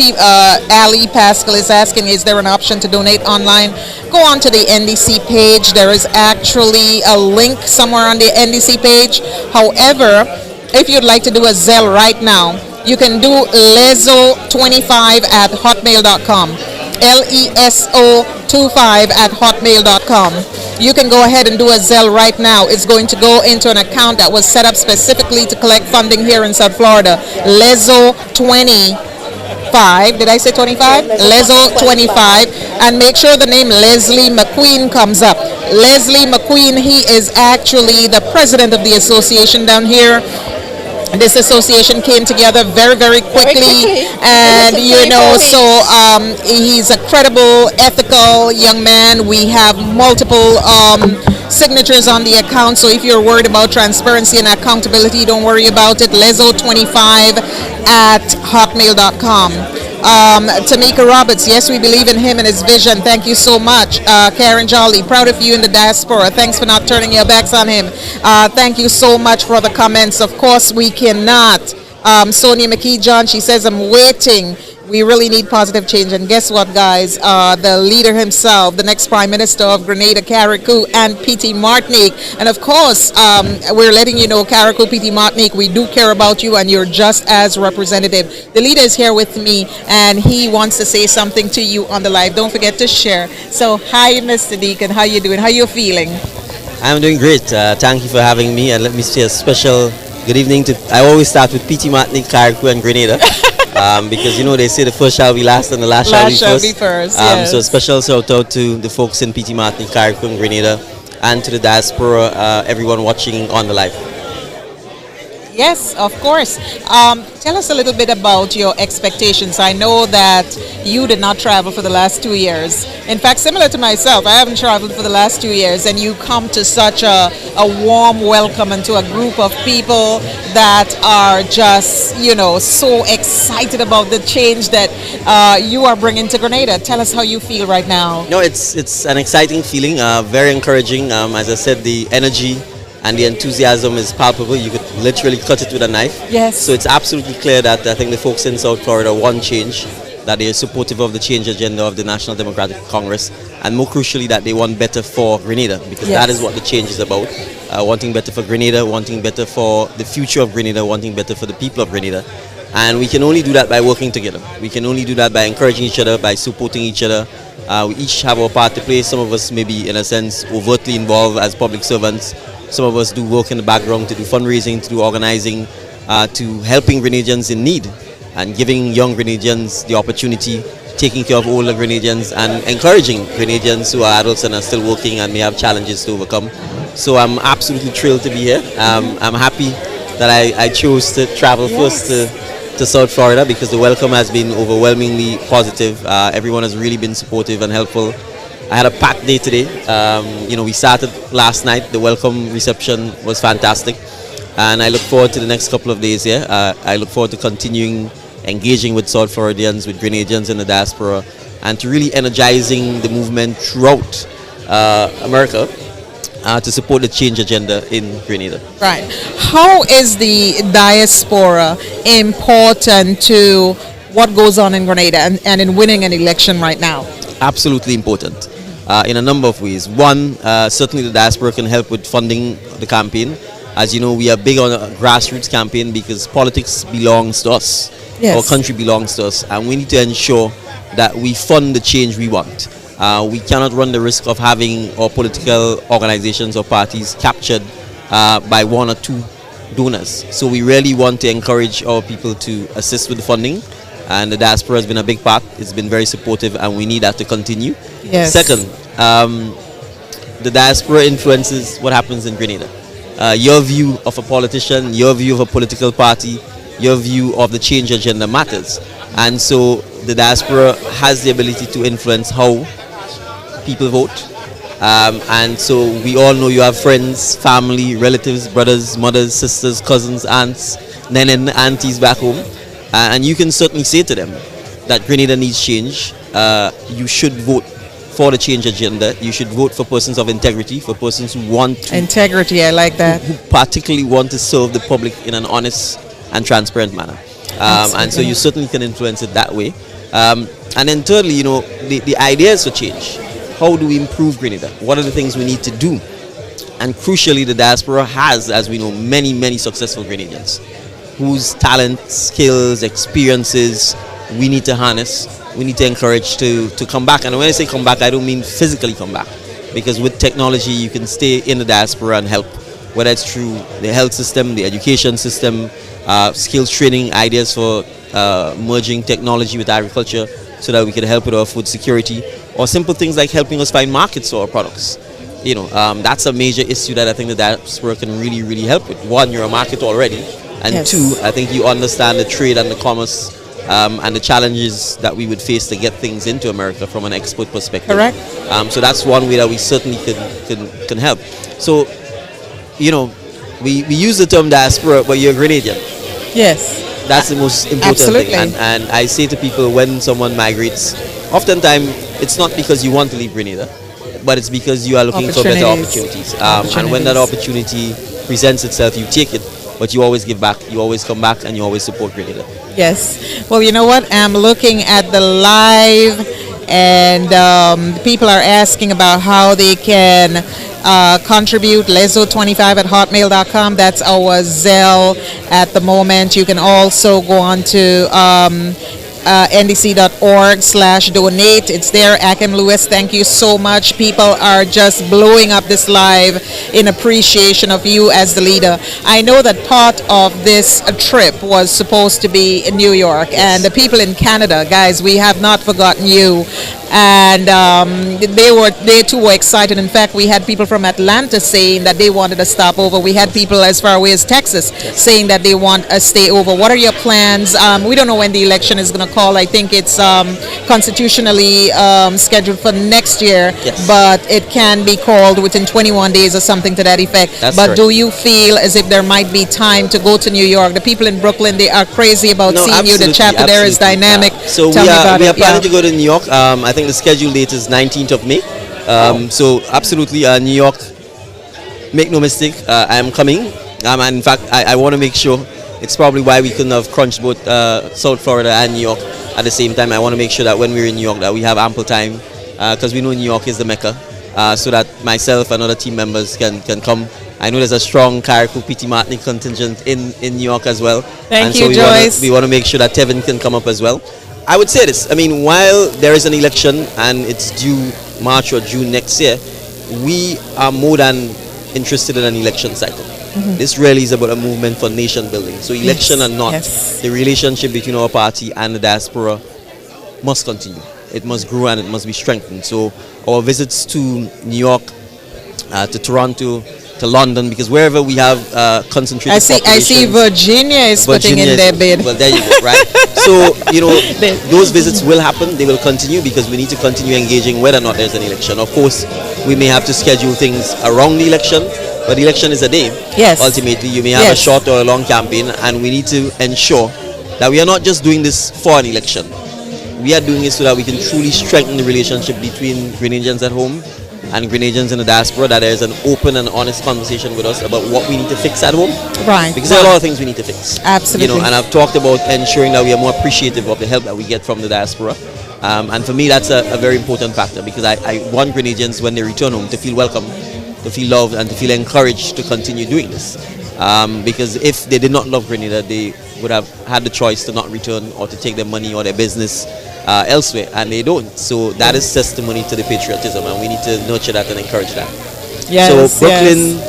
Ali Pascal is asking, is there an option to donate online? Go on to the NDC page. There is actually a link somewhere on the NDC page. However, if you'd like to do a Zelle right now, you can do lezo25@hotmail.com. leso25@hotmail.com. You can go ahead and do a Zelle right now. It's going to go into an account that was set up specifically to collect funding here in South Florida. Leso25. Did I say 25? Leso25. And make sure the name Leslie McQueen comes up. Leslie McQueen, he is actually the president of the association down here. This association came together very, very quickly, and he's a credible, ethical young man. We have multiple signatures on the account, so if you're worried about transparency and accountability, don't worry about it. Leso25@hotmail.com. Tamika Roberts, yes, we believe in him and his vision. Thank you so much. Karen Jolly, proud of you in the diaspora. Thanks for not turning your backs on him. Thank you so much for the comments. Of course, we cannot. Sonia McKee John, she says, I'm waiting. We really need positive change. And guess what, guys? The leader himself, the next Prime Minister of Grenada, Carriacou, and P.T. Martinique. And of course, we're letting you know, Carriacou, P.T. Martinique, we do care about you, and you're just as representative. The leader is here with me, and he wants to say something to you on the live. Don't forget to share. So, hi, Mr. Deacon. How you doing? How you feeling? I'm doing great. Thank you for having me, and let me say a special good evening to. I always start with P.T. Martinique, Carriacou, and Grenada. Because they say the first shall be last and the last shall be first. Yes. So a special shout out to the folks in P.T. Martinique, Carriacou, and Grenada, and to the diaspora, everyone watching on the live. Yes, of course. Tell us a little bit about your expectations. I know that you did not travel for the last 2 years. In fact, similar to myself, I haven't traveled for the last 2 years, and you come to such a warm welcome and to a group of people that are just, so excited about the change that you are bringing to Grenada. Tell us how you feel right now. No, it's an exciting feeling, very encouraging. As I said, the energy and the enthusiasm is palpable. You could literally cut it with a knife. Yes. So it's absolutely clear that I think the folks in South Florida want change, that they are supportive of the change agenda of the National Democratic Congress, and more crucially that they want better for Grenada, because that is what the change is about. Wanting better for Grenada, wanting better for the future of Grenada, wanting better for the people of Grenada. And we can only do that by working together. We can only do that by encouraging each other, by supporting each other. We each have our part to play. Some of us may be, in a sense, overtly involved as public servants. Some of us do work in the background to do fundraising, to do organizing, to helping Grenadians in need and giving young Grenadians the opportunity, taking care of older Grenadians, and encouraging Grenadians who are adults and are still working and may have challenges to overcome. So I'm absolutely thrilled to be here. I'm happy that I chose to travel first to South Florida, because the welcome has been overwhelmingly positive. Everyone has really been supportive and helpful. I had a packed day today. We started last night. The welcome reception was fantastic, and I look forward to the next couple of days here. I look forward to continuing engaging with South Floridians, with Grenadians in the diaspora, and to really energizing the movement throughout America to support the change agenda in Grenada. Right. How is the diaspora important to what goes on in Grenada and in winning an election right now? Absolutely important. In a number of ways. One, certainly the diaspora can help with funding the campaign. As you know, we are big on a grassroots campaign because politics belongs to us. Yes. Our country belongs to us, and we need to ensure that we fund the change we want. We cannot run the risk of having our political organizations or parties captured by one or two donors. So we really want to encourage our people to assist with the funding, and the diaspora has been a big part. It's been very supportive, and we need that to continue. Yes. Second, the diaspora influences what happens in Grenada. Your view of a politician, your view of a political party, your view of the change agenda matters. And so the diaspora has the ability to influence how people vote. And so we all know you have friends, family, relatives, brothers, mothers, sisters, cousins, aunts, and aunties back home. And you can certainly say to them that Grenada needs change. You should vote for the change agenda. You should vote for persons of integrity, for persons who want to... Integrity, I like that. Who particularly want to serve the public in an honest and transparent manner. And so you certainly can influence it that way. And then thirdly, the ideas for change. How do we improve Grenada? What are the things we need to do? And crucially, the diaspora has, as we know, many, many successful Grenadians whose talent, skills, experiences we need to harness we need to encourage to come back. And when I say come back, I don't mean physically come back, because with technology you can stay in the diaspora and help, whether it's through the health system, the education system, skills training, ideas for merging technology with agriculture so that we can help with our food security, or simple things like helping us find markets for our products. That's a major issue that I think the diaspora can really, really help with. One, you're a market already, and Yes. two, I think you understand the trade and the commerce and the challenges that we would face to get things into America from an export perspective. Correct. So that's one way that we certainly can help. So, we use the term diaspora, but you're a Grenadian. Yes. That's the most important Absolutely. thing. And I say to people, when someone migrates, oftentimes it's not because you want to leave Grenada, but it's because you are looking for better opportunities. And when that opportunity presents itself, you take it, but you always give back, you always come back, and you always support Grenada. Yes. Well, you know what? I'm looking at the live, and people are asking about how they can contribute. Lezo25@hotmail.com. That's our Zelle at the moment. You can also go on to ndc.org/donate. It's there. Akim Lewis, thank you so much. People are just blowing up this live in appreciation of you as the leader. I know that part of this trip was supposed to be in New York, and the people in Canada, guys, we have not forgotten you. And they too were excited. In fact, we had people from Atlanta saying that they wanted to stop over. We had people as far away as Texas saying that they want a stay over. What are your plans? We don't know when the election is going to call. I think it's constitutionally scheduled for next year, but it can be called within 21 days or something to that effect. That's but correct. do you feel as if there might be time to go to New York? The people in Brooklyn, they are crazy about seeing you. The chapter there is dynamic. So Tell me about we it. are planning to go to New York. I think the scheduled date is 19th of May. So absolutely, New York, make no mistake, I am coming. And in fact, I want to make sure, it's probably why we couldn't have crunched both South Florida and New York at the same time. I want to make sure that when we're in New York that we have ample time, because we know New York is the Mecca, so that myself and other team members can come. I know there's a strong Carriacou PT Martinique contingent in New York as well. Thank you, Joyce. We want to make sure that Tevin can come up as well. I would say this, I mean, while there is an election and it's due March or June next year, we are more than interested in an election cycle. This really is about a movement for nation building. So election or not, the relationship between our party and the diaspora must continue. It must grow and it must be strengthened. So our visits to New York, to Toronto, to London, because wherever we have concentrated I see Virginia is putting in their bid. Well, there you go, right? So, those visits will happen. They will continue because we need to continue engaging whether or not there's an election. Of course, we may have to schedule things around the election, but the election is a day. Yes. Ultimately, you may have a short or a long campaign, and we need to ensure that we are not just doing this for an election. We are doing it so that we can truly strengthen the relationship between Grenadians at home and Grenadians in the diaspora, that there is an open and honest conversation with us about what we need to fix at home. Right. Because there are a lot of things we need to fix. Absolutely. And I've talked about ensuring that we are more appreciative of the help that we get from the diaspora. And for me, that's a very important factor, because I want Grenadians, when they return home, to feel welcome, to feel loved, and to feel encouraged to continue doing this. Because if they did not love Grenada, they would have had the choice to not return or to take their money or their business elsewhere, and they don't. So that is testimony to the patriotism, and we need to nurture that and encourage that. Yes, so Brooklyn,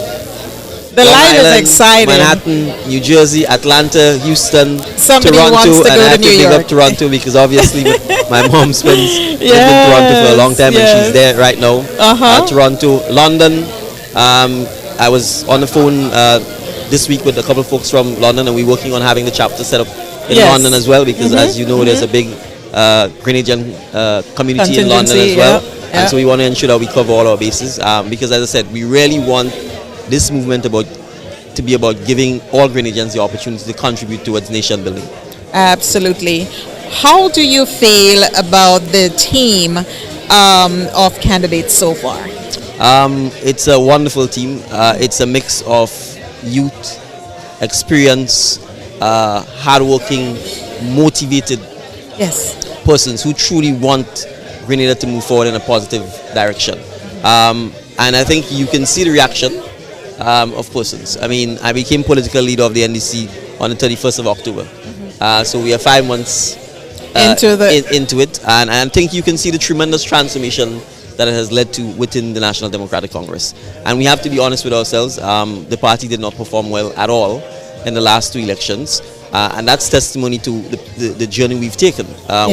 the Long live Island, is exciting. Manhattan, New Jersey, Atlanta, Houston, Somebody Toronto, wants to and go I to have New to big York. up Toronto because obviously my mom spends lived in Toronto for a long time, and she's there right now. Toronto, London. I was on the phone this week with a couple of folks from London, and we're working on having the chapter set up in London as well, because as you know, there's a big Grenadian community in London as well. And so we want to ensure that we cover all our bases, because as I said, we really want this movement to be about giving all Grenadians the opportunity to contribute towards nation building. Absolutely. How do you feel about the team of candidates so far? It's a wonderful team. It's a mix of youth, experience, hardworking, motivated persons who truly want Grenada to move forward in a positive direction. And I think you can see the reaction of persons. I mean, I became political leader of the NDC on the 31st of October. So we are 5 months into it, and I think you can see the tremendous transformation that it has led to within the National Democratic Congress. And we have to be honest with ourselves, the party did not perform well at all in the last 2 elections, and that's testimony to the journey we've taken.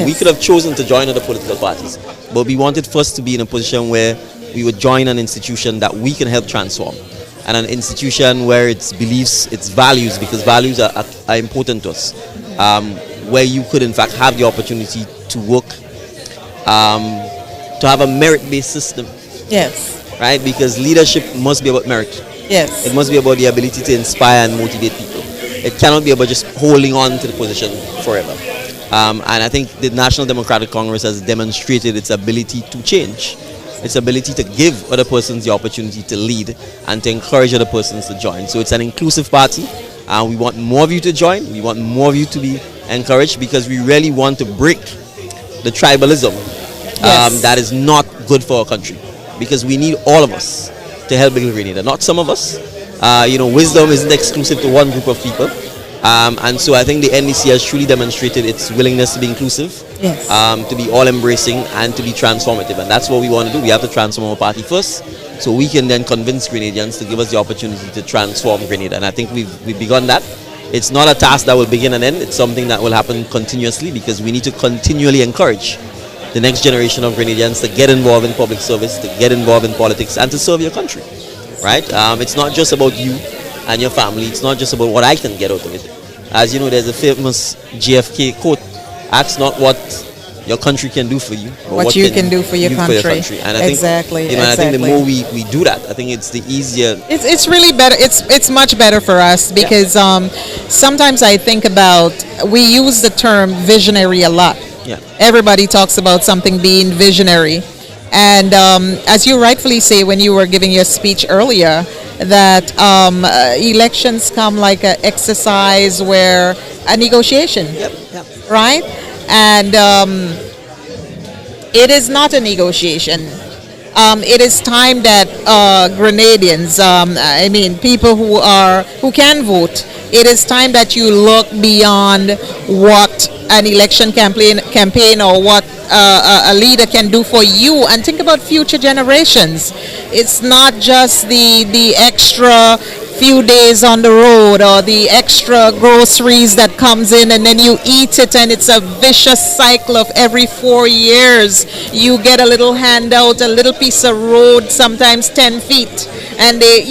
We could have chosen to join other political parties, but we wanted first to be in a position where we would join an institution that we can help transform, and an institution where its beliefs, its values, because values are important to us, where you could in fact have the opportunity to work, to have a merit-based system. Yes. Right? Because leadership must be about merit. Yes. It must be about the ability to inspire and motivate people. It cannot be about just holding on to the position forever. And I think the National Democratic Congress has demonstrated its ability to change, its ability to give other persons the opportunity to lead and to encourage other persons to join. So it's an inclusive party, and we want more of you to join. We want more of you to be encouraged, because we really want to break the tribalism that is not good for our country, because we need all of us to help build Grenada, not some of us. Wisdom isn't exclusive to one group of people, and so I think the NDC has truly demonstrated its willingness to be inclusive, to be all-embracing, and to be transformative, and that's what we want to do. We have to transform our party first, so we can then convince Grenadians to give us the opportunity to transform Grenada, and I think we've begun that. It's not a task that will begin and end. It's something that will happen continuously, because we need to continually encourage the next generation of Grenadians to get involved in public service, to get involved in politics, and to serve your country, right? It's not just about you and your family. It's not just about what I can get out of it. As you know, there's a famous JFK quote, ask not what your country can do for you, but what you can do for your country. And I think, exactly. I think the more we do that, I think it's the easier. It's really better. It's much better for us, because sometimes I think about, we use the term visionary a lot. Yeah. Everybody talks about something being visionary. And as you rightfully say when you were giving your speech earlier, that elections come like an exercise, where a negotiation, right? And it is not a negotiation. It is time that Grenadians, people who can vote, it is time that you look beyond what an election campaign or what a leader can do for you, and think about future generations. It's not just the extra few days on the road, or the extra groceries that comes in and then you eat it, and it's a vicious cycle of every 4 years you get a little handout, a little piece of road, sometimes 10 feet, and they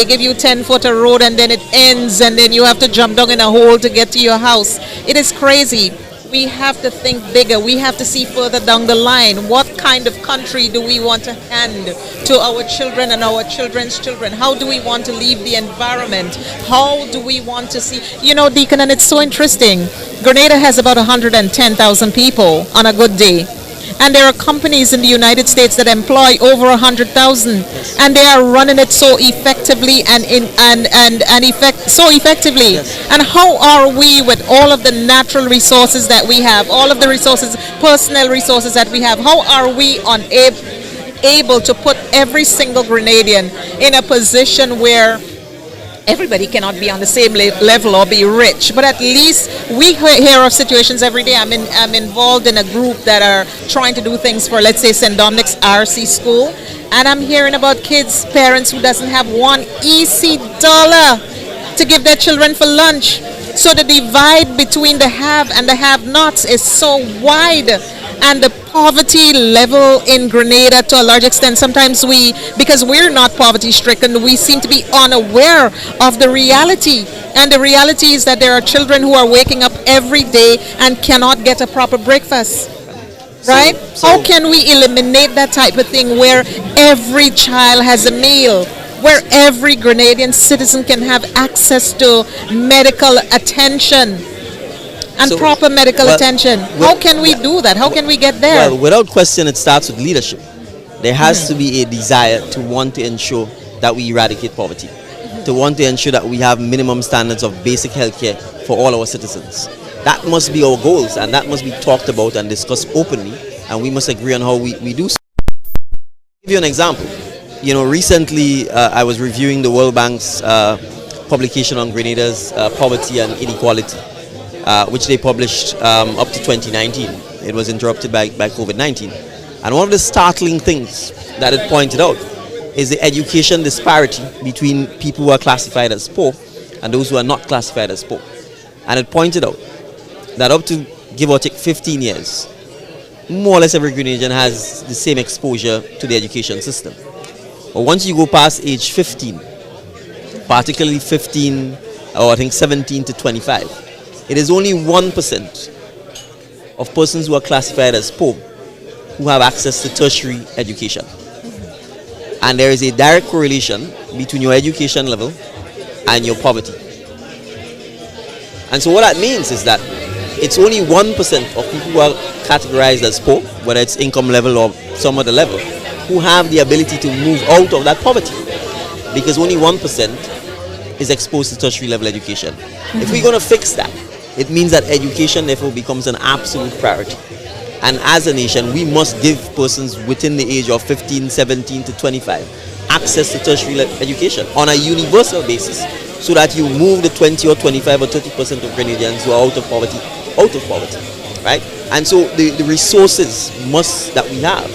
give you 10-foot of road, and then it ends, and then you have to jump down in a hole to get to your house. It is crazy. We have to think bigger. We have to see further down the line. What kind of country do we want to hand to our children and our children's children? How do we want to leave the environment? How do we want to see? Deacon, and it's so interesting. Grenada has about 110,000 people on a good day. And there are companies in the United States that employ over 100,000, and they are running it so effectively so effectively. And how are we, with all of the natural resources that we have, all of the resources, personal resources that we have, how are we able to put every single Grenadian in a position where everybody cannot be on the same level or be rich, but at least we hear of situations every day. I'm involved in a group that are trying to do things for, let's say, St. Dominic's RC school, and I'm hearing about kids, parents who doesn't have $1 EC to give their children for lunch. So the divide between the have and the have-nots is so wide, and the poverty level in Grenada, to a large extent, sometimes because we're not poverty stricken, we seem to be unaware of the reality. And the reality is that there are children who are waking up every day and cannot get a proper breakfast. Right? How can we eliminate that type of thing, where every child has a meal, where every Grenadian citizen can have access to medical attention? And proper medical attention. How can we do that? How can we get there? Well, without question, it starts with leadership. There has to be a desire to want to ensure that we eradicate poverty, to want to ensure that we have minimum standards of basic health care for all our citizens. That must be our goals, and that must be talked about and discussed openly, and we must agree on how we do so. I'll give you an example. Recently I was reviewing the World Bank's publication on Grenada's poverty and inequality. which they published up to 2019. It was interrupted by COVID-19. And one of the startling things that it pointed out is the education disparity between people who are classified as poor and those who are not classified as poor. And it pointed out that up to give or take 15 years, more or less every Grenadian has the same exposure to the education system. But once you go past age 15, particularly 15 or I think 17 to 25, it is only 1% of persons who are classified as poor who have access to tertiary education. And there is a direct correlation between your education level and your poverty. And so what that means is that it's only 1% of people who are categorized as poor, whether it's income level or some other level, who have the ability to move out of that poverty. Because only 1% is exposed to tertiary level education. If we're going to fix that, it means that education therefore becomes an absolute priority. And as a nation, we must give persons within the age of 15, 17 to 25 access to tertiary education on a universal basis, so that you move the 20 or 25 or 30% of Grenadians who are out of poverty, right? And so the resources that we have,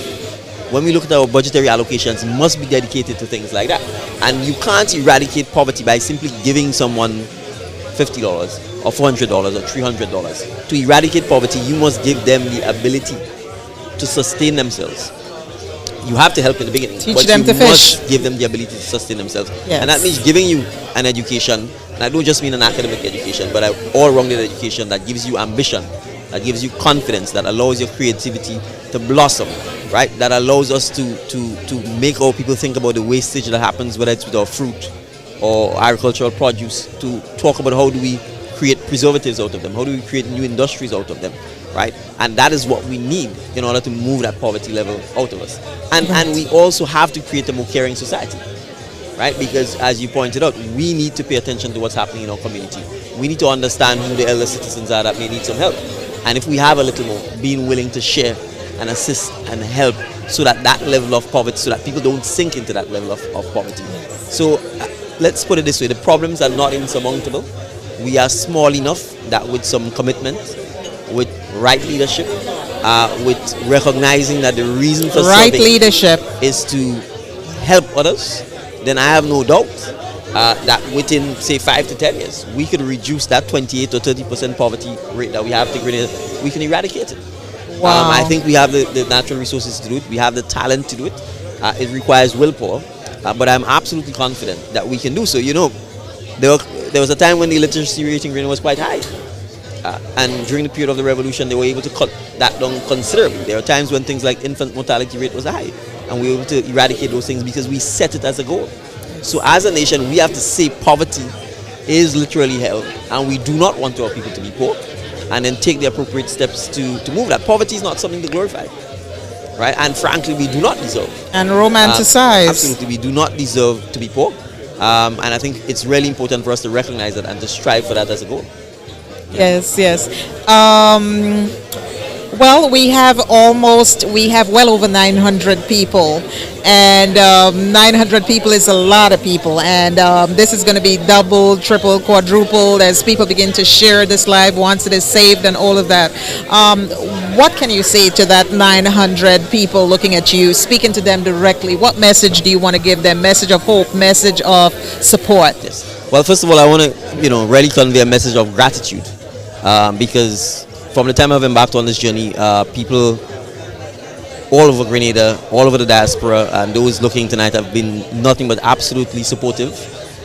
when we look at our budgetary allocations, must be dedicated to things like that. And you can't eradicate poverty by simply giving someone $50 or $400 or $300. To eradicate poverty, you must give them the ability to sustain themselves. You have to help in the beginning, Teach but them you to must fish. give them the ability to sustain themselves. Yes. And that means giving you an education, and I don't just mean an academic education, but an all-rounded education that gives you ambition, that gives you confidence, that allows your creativity to blossom, right? That allows us to make our people think about the wastage that happens, whether it's with our fruit or agricultural produce, to talk about how do we create preservatives out of them, how do we create new industries out of them, right? And that is what we need in order to move that poverty level out of us. And we also have to create a more caring society, right? Because as you pointed out, we need to pay attention to what's happening in our community. We need to understand who the elder citizens are that may need some help. And if we have a little more, being willing to share and assist and help, so that level of poverty, so that people don't sink into that level of poverty. So let's put it this way, the problems are not insurmountable. We are small enough that with some commitment, with right leadership, with recognizing that the reason for right serving leadership is to help others, then I have no doubt that within, say, 5 to 10 years, we could reduce that 28 or 30% poverty rate that we have to Grenada. We can eradicate it. Wow. I think we have the natural resources to do it. We have the talent to do it. It requires willpower, but I'm absolutely confident that we can do so. You know, there was a time when the illiteracy rate in Grenada was quite high. And during the period of the revolution, they were able to cut that down considerably. There are times when things like infant mortality rate was high, and we were able to eradicate those things because we set it as a goal. So as a nation, we have to say poverty is literally hell, and we do not want our people to be poor, and then take the appropriate steps to move that. Poverty is not something to glorify, right? And frankly, we do not deserve. and romanticize. Absolutely, we do not deserve to be poor. And I think it's really important for us to recognize that and to strive for that as a goal. Yes, yes. Well, we have well over 900 people, and 900 people is a lot of people, and this is going to be double, triple, quadrupled as people begin to share this live once it is saved and all of that. What can you say to that 900 people looking at you, speaking to them directly? What message do you want to give them? Message of hope, message of support? Yes. Well, first of all, I want to, really convey a message of gratitude, because from the time I've embarked on this journey, people all over Grenada, all over the diaspora, and those looking tonight have been nothing but absolutely supportive.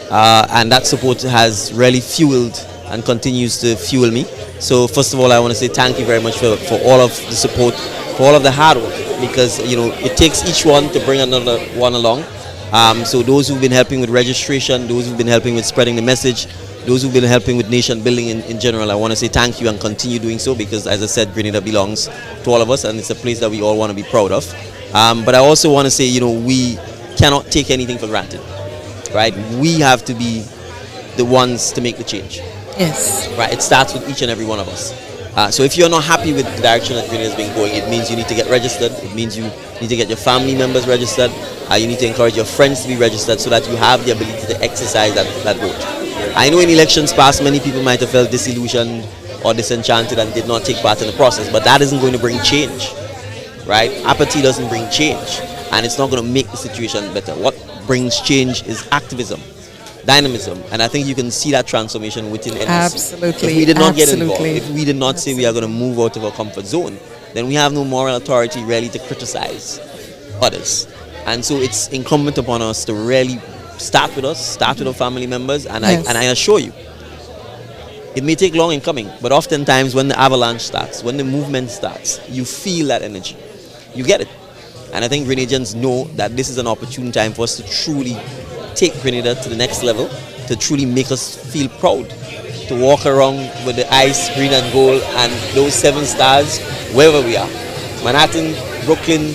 And that support has really fueled and continues to fuel me. So first of all, I want to say thank you very much for all of the support, for all of the hard work, because it takes each one to bring another one along. So those who've been helping with registration, those who've been helping with spreading the message, those who've been helping with nation building in general, I want to say thank you and continue doing so, because as I said, Grenada belongs to all of us, and it's a place that we all want to be proud of. But I also want to say, we cannot take anything for granted, right? We have to be the ones to make the change. Yes. Right, it starts with each and every one of us. So if you're not happy with the direction that Grenada has been going, it means you need to get registered. It means you need to get your family members registered. You need to encourage your friends to be registered so that you have the ability to exercise that vote. I know in elections past, many people might have felt disillusioned, or disenchanted and did not take part in the process. But that isn't going to bring change, right? Apathy doesn't bring change, and it's not going to make the situation better. What brings change is activism, dynamism, and I think you can see that transformation within NDC. Absolutely. If we did not get Absolutely. involved, if we did not say we are going to move out of our comfort zone, then we have no moral authority really to criticize others. And so it's incumbent upon us to really start with us, start with our family members, and Yes. I assure you, it may take long in coming, but oftentimes when the avalanche starts, when the movement starts, you feel that energy. You get it. And I think Grenadians know that this is an opportune time for us to truly take Grenada to the next level, to truly make us feel proud, to walk around with the ice, green and gold, and those 7 stars wherever we are. Manhattan, Brooklyn,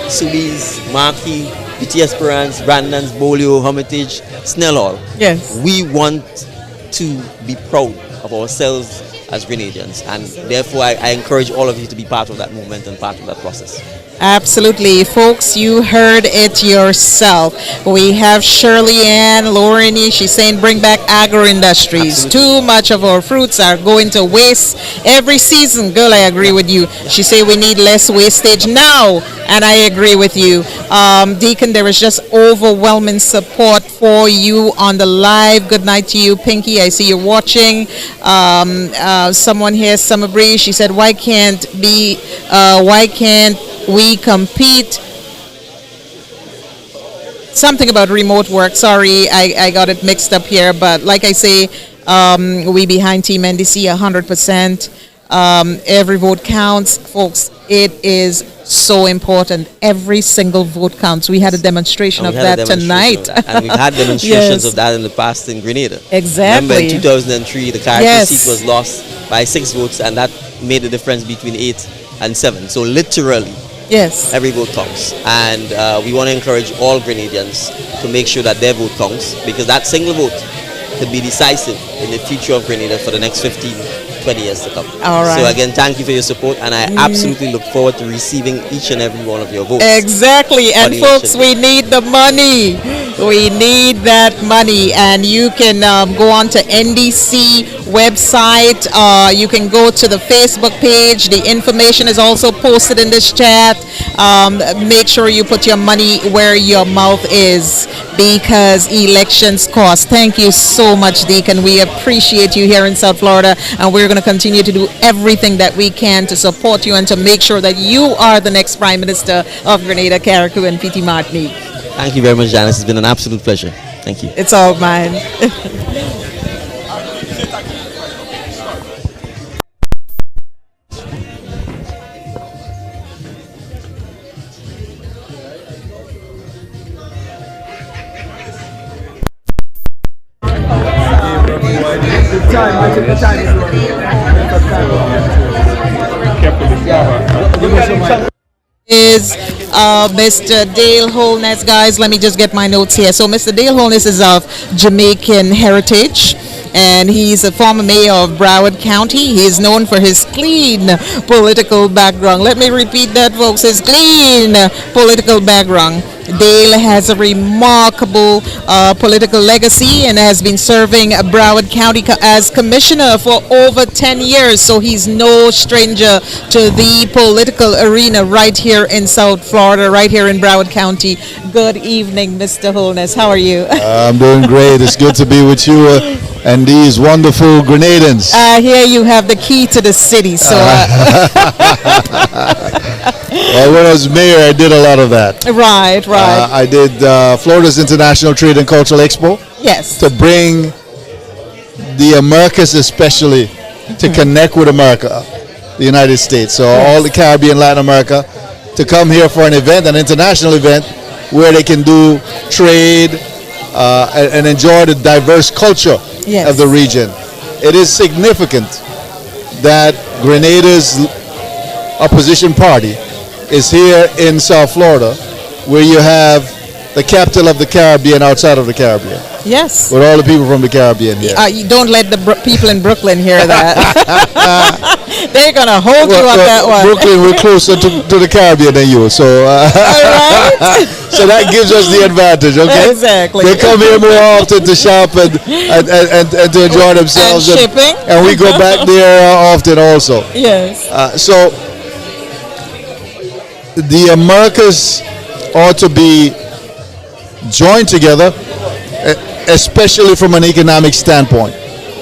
Solis, Marquis, Petit Esperance, Brandon's, Bolio, Hermitage, Snell Hall. Yes. We want to be proud of ourselves as Grenadians, and therefore I encourage all of you to be part of that movement and part of that process. Absolutely, folks, you heard it yourself. We have Shirley Ann Laurini. She's saying bring back agro industries. Too much of our fruits are going to waste every season. Girl, I agree with you. She say we need less wastage now, and I agree with you. Deacon, there is just overwhelming support for you on the live. Good night to you, Pinky. I see you watching. Someone here, Summer Breeze, she said, why can't we compete? Something about remote work. Sorry, I got it mixed up here. But like I say, we behind Team NDC 100%. Every vote counts, folks. It is so important. Every single vote counts. We had a demonstration of that tonight. And we've had demonstrations of that in the past in Grenada. Exactly. Remember in 2003, the character seat was lost by 6 votes, and that made the difference between 8 and 7. So literally, yes, every vote counts. And we want to encourage all Grenadians to make sure that their vote counts, because that single vote could be decisive in the future of Grenada for the next 15, 20 years to come. All right. So again, thank you for your support, and I absolutely look forward to receiving each and every one of your votes. Exactly. And folks, we need the money. We need that money. And you can go on to NDC website. You can go to the Facebook page. The information is also posted in this chat. Make sure you put your money where your mouth is, because elections cost. Thank you so much, Deacon. We appreciate you here in South Florida, and we're going to continue to do everything that we can to support you and to make sure that you are the next Prime Minister of Grenada, Carriacou, and Petite Martinique. Thank you very much, Janice. It's been an absolute pleasure. Thank you. It's all mine. Is Mr. Dale Holness, guys. Let me just get my notes here. So Mr. Dale Holness is of Jamaican heritage, and he's a former mayor of Broward County. He is known for his clean political background. Let me repeat that, folks. His clean political background. Dale has a remarkable political legacy and has been serving Broward County as commissioner for over 10 years. So he's no stranger to the political arena right here in South Florida, right here in Broward County. Good evening, Mr. Holness. How are you? I'm doing great. It's good to be with you and these wonderful Grenadans. Here you have the key to the city. So. Well, when I was mayor, I did a lot of that. Right. I did Florida's International Trade and Cultural Expo. Yes. To bring the Americas especially to connect with America, the United States. So all the Caribbean, Latin America, to come here for an event, an international event, where they can do trade and enjoy the diverse culture of the region. It is significant that Grenada's opposition party is here in South Florida, where you have the capital of the Caribbean outside of the Caribbean. Yes. With all the people from the Caribbean here. You don't let the people in Brooklyn hear that. They're going to hold you on that one. Brooklyn, we're closer to the Caribbean than you. So, right. So that gives us the advantage, okay? Exactly. They come here more often to shop and to enjoy themselves. And shipping. And we go back there often also. Yes. So the Americas ought to be joined together, especially from an economic standpoint.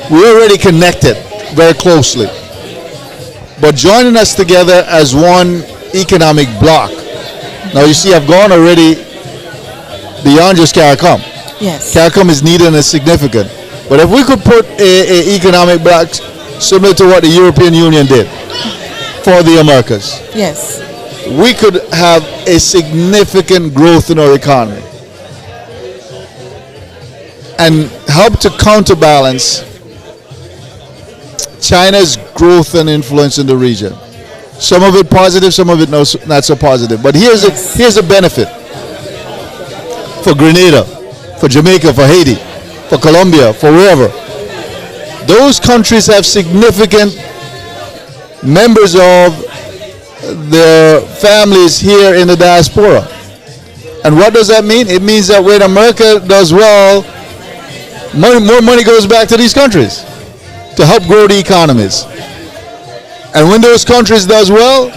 We're already connected very closely. But joining us together as one economic bloc. Now you see, I've gone already beyond just CARICOM. Yes. CARICOM is needed and is significant. But if we could put a economic bloc similar to what the European Union did for the Americas, yes, we could have a significant growth in our economy and help to counterbalance China's growth and influence in the region. Some of it positive, some of it not so positive. But here's a benefit for Grenada, for Jamaica, for Haiti, for Colombia, for wherever. Those countries have significant members of their families here in the diaspora. And what does that mean? It means that when America does well, more money goes back to these countries to help grow the economies. And when those countries does well,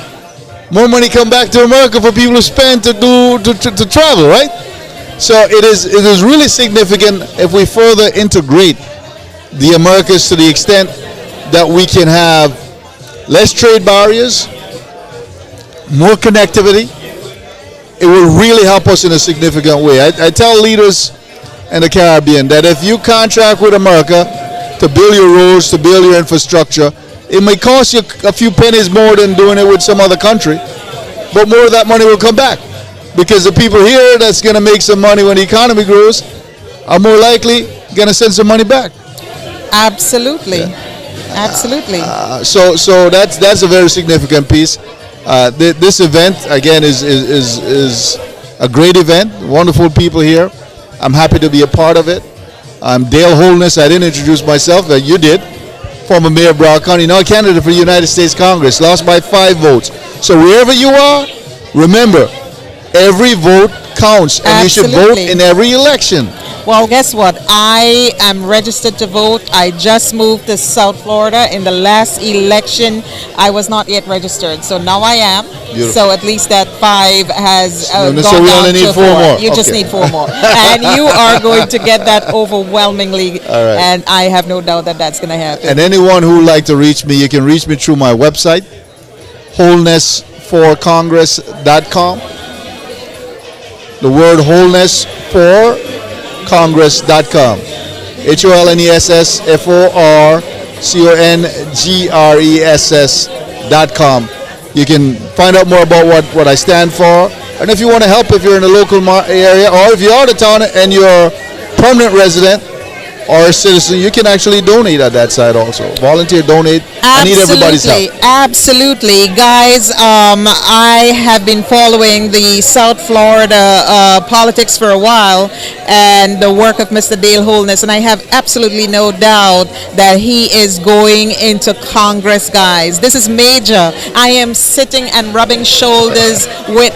more money come back to America for people to spend to travel, right? So it is really significant if we further integrate the Americas to the extent that we can have less trade barriers, more connectivity. It will really help us in a significant way. I tell leaders in the Caribbean that if you contract with America to build your roads, to build your infrastructure, it may cost you a few pennies more than doing it with some other country, but more of that money will come back because the people here that's going to make some money when the economy grows are more likely going to send some money back. Absolutely. Absolutely. So that's a very significant piece. This event again is a great event. Wonderful people here. I'm happy to be a part of it. I'm Dale Holness. I didn't introduce myself, but you did. Former Mayor of Broward County, now candidate for the United States Congress. Lost by 5 votes. So wherever you are, remember, every vote counts, and you should vote in every election. Well, guess what? I am registered to vote. I just moved to South Florida. In the last election, I was not yet registered. So now I am. Beautiful. So at least that 5 has gone so we down only need to 4 more. You just need 4 more. And you are going to get that overwhelmingly. All right. And I have no doubt that that's going to happen. And anyone who would like to reach me, you can reach me through my website, wholenessforcongress.com. The word wholeness for congress.com. HOLNESFORCONGRESS.com. You can find out more about what I stand for. And if you want to help, if you're in a local area, or if you're out of town and you're a permanent resident or a citizen, you can actually donate at that side also. Volunteer, donate. I need everybody's help. Absolutely. Guys, I have been following the South Florida politics for a while and the work of Mr. Dale Holness, and I have absolutely no doubt that he is going into Congress, guys. This is major. I am sitting and rubbing shoulders with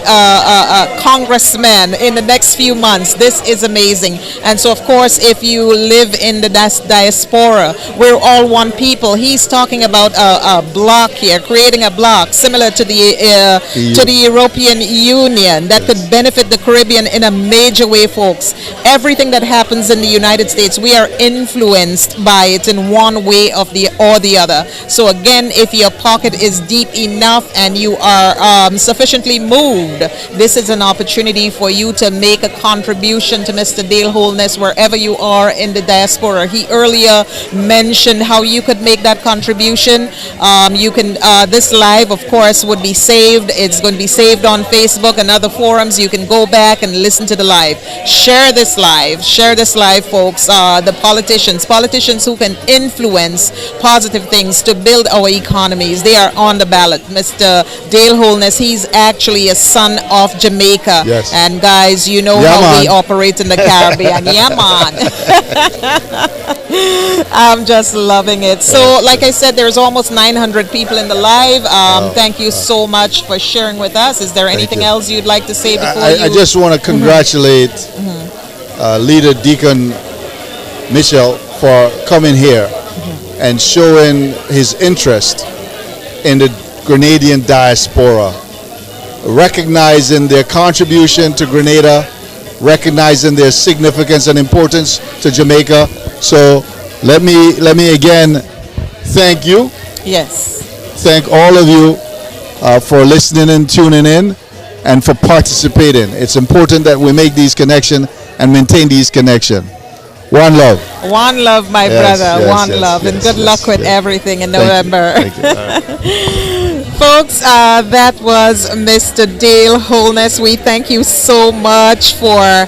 congressmen in the next few months. This is amazing. And so, of course, if you live in the diaspora, we're all one people. He's talking about a bloc here, creating a bloc similar to the European Union that could benefit the Caribbean in a major way, folks. Everything that happens in the United States, we are influenced by it in one way or the other. So again, if your pocket is deep enough and you are sufficiently moved, this is an opportunity for you to make a contribution to Mr. Dale Holness wherever you are in the diaspora. He earlier mentioned how you could make that contribution information. You can this live, of course, would be saved. It's going to be saved on Facebook and other forums. You can go back and listen to the live. Share this live. Share this live, folks. The politicians who can influence positive things to build our economies, they are on the ballot. Mr. Dale Holness, he's actually a son of Jamaica. Yes. And guys, you know how we operate in the Caribbean. Yeah, man. I'm just loving it. So, like I said, there's almost 900 people in the live. Thank you so much for sharing with us. Is there anything else you'd like to say before I just want to congratulate Leader Deacon Mitchell for coming here and showing his interest in the Grenadian diaspora, recognizing their contribution to Grenada, recognizing their significance and importance to Jamaica. So let me again thank you. Yes. Thank all of you for listening and tuning in and for participating. It's important that we make these connections and maintain these connections. One love. One love, my brother. One love. And good luck with everything in November. Thank you. Folks, that was Mr. Dale Holness. We thank you so much for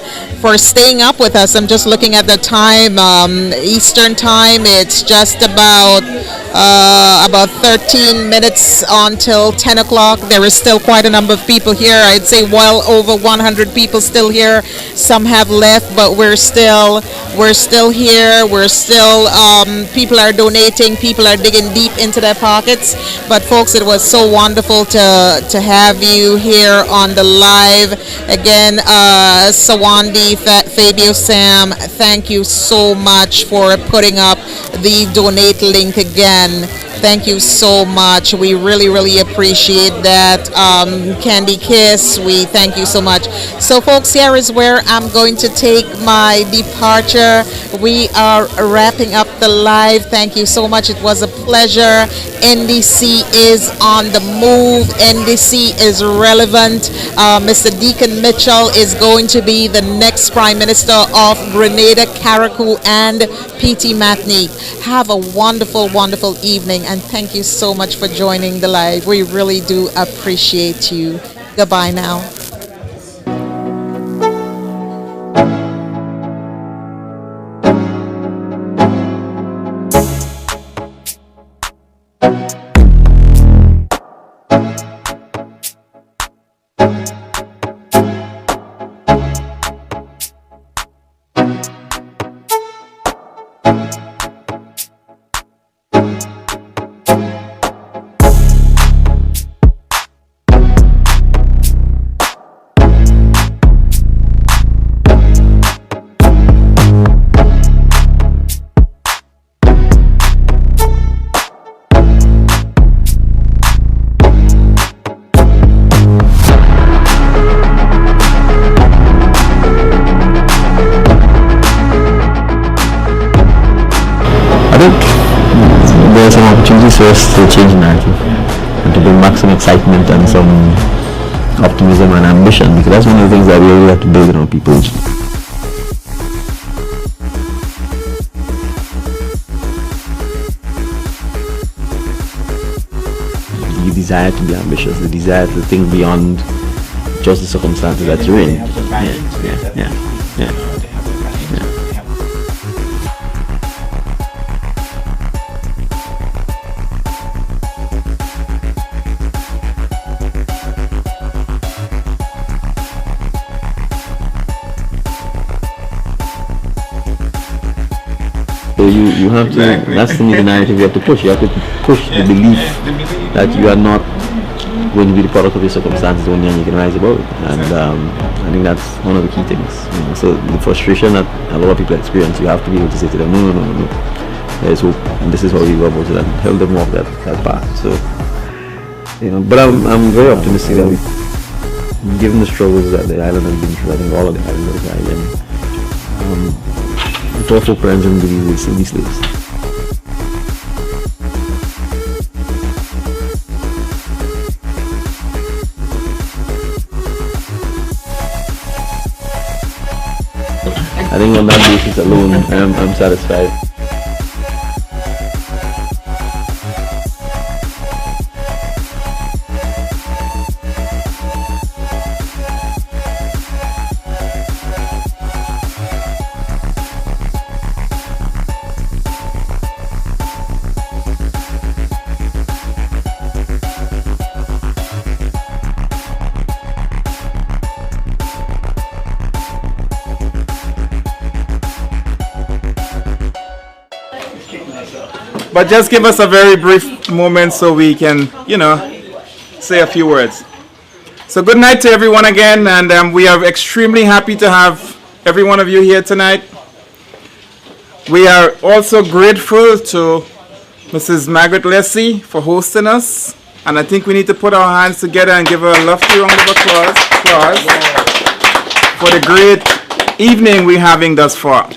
staying up with us. I'm just looking at the time, Eastern time. It's just about 13 minutes until 10 o'clock. There is still quite a number of people here. I'd say well over 100 people still here. Some have left, but we're still here. We're still people are donating. People are digging deep into their pockets. But folks, it was so wonderful to have you here on the live again. Sawandi, Fabio, Sam, thank you so much for putting up the donate link again. Thank you so much. We really appreciate that. Candy Kiss, we thank you so much. So folks, here is where I'm going to take my departure. We are wrapping up the live. Thank you so much. It was a pleasure. NDC is on the move. NDC is relevant. Mr. Deacon Mitchell is going to be the next Prime Minister of Grenada, Carriacou, and PT Martinique. Have a wonderful evening, and thank you so much for joining the live. We really do appreciate you. Goodbye now. For us to change narrative and to bring maximum excitement and some optimism and ambition, because that's one of the things that we really have to build in our people. The desire to be ambitious, the desire to think beyond just the circumstances that you're in. Yeah. So you have to, that's the narrative you have to push. You have to push the belief that you are not going to be the product of your circumstances only, and you can rise above it. And I think that's one of the key things. So the frustration that a lot of people experience, you have to be able to say to them, no. There's hope, and this is how you go about it, and help them walk that path. So, but I'm very optimistic that given the struggles that the island has been through, I think all of the islanders are thoughtful parents and believe will still be slaves. I think on that basis alone, I'm satisfied. But just give us a very brief moment so we can, say a few words. So good night to everyone again, and we are extremely happy to have every one of you here tonight. We are also grateful to Mrs. Margaret Leslie for hosting us, and I think we need to put our hands together and give her a lofty round of applause for the great evening we're having thus far.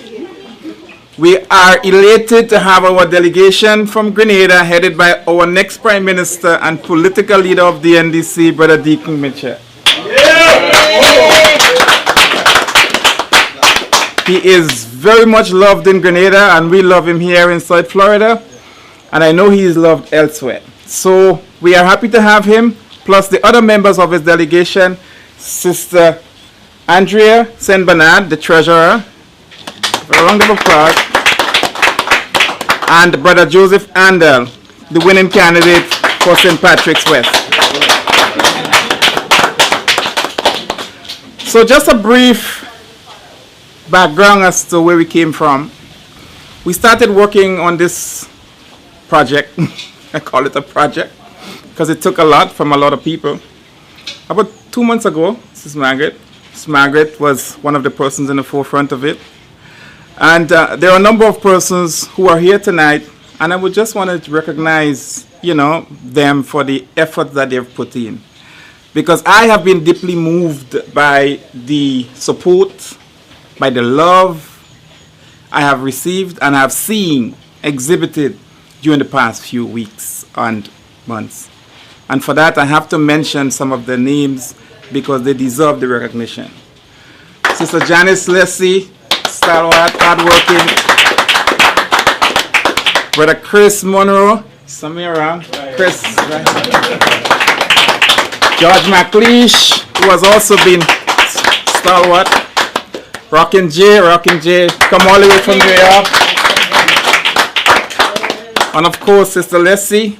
We are elated to have our delegation from Grenada headed by our next Prime Minister and political leader of the NDC, Brother Deacon Mitchell. He is very much loved in Grenada, and we love him here in South Florida, and I know he is loved elsewhere. So we are happy to have him, plus the other members of his delegation, Sister Andrea St. Bernard, the treasurer. A round of applause. And Brother Joseph Andel, the winning candidate for St. Patrick's West. So just a brief background as to where we came from. We started working on this project. I call it a project because it took a lot from a lot of people. About 2 months ago, Mrs. Margaret was one of the persons in the forefront of it. And there are a number of persons who are here tonight, and I would just want to recognize, them for the effort that they've put in. Because I have been deeply moved by the support, by the love I have received and have seen exhibited during the past few weeks and months. And for that, I have to mention some of the names because they deserve the recognition. Sister Janice Leslie, stalwart, hardworking. Brother Chris Monroe, somewhere around. Chris, right? George McLeish, who has also been stalwart. Rockin' J, come all the way from New York. And of course, Sister Leslie.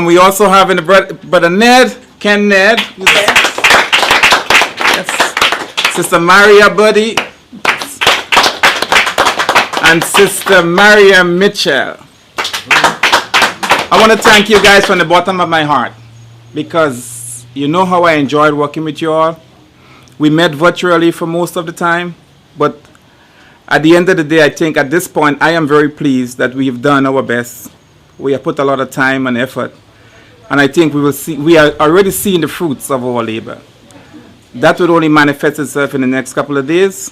We also have in the brother Ned, Ken Ned. Yes. Sister Maria Buddy. And Sister Maria Mitchell. I want to thank you guys from the bottom of my heart because you know how I enjoyed working with you all. We met virtually for most of the time, but at the end of the day, I think at this point, I am very pleased that we have done our best. We have put a lot of time and effort, and I think we are already seeing the fruits of our labor. That would only manifest itself in the next couple of days,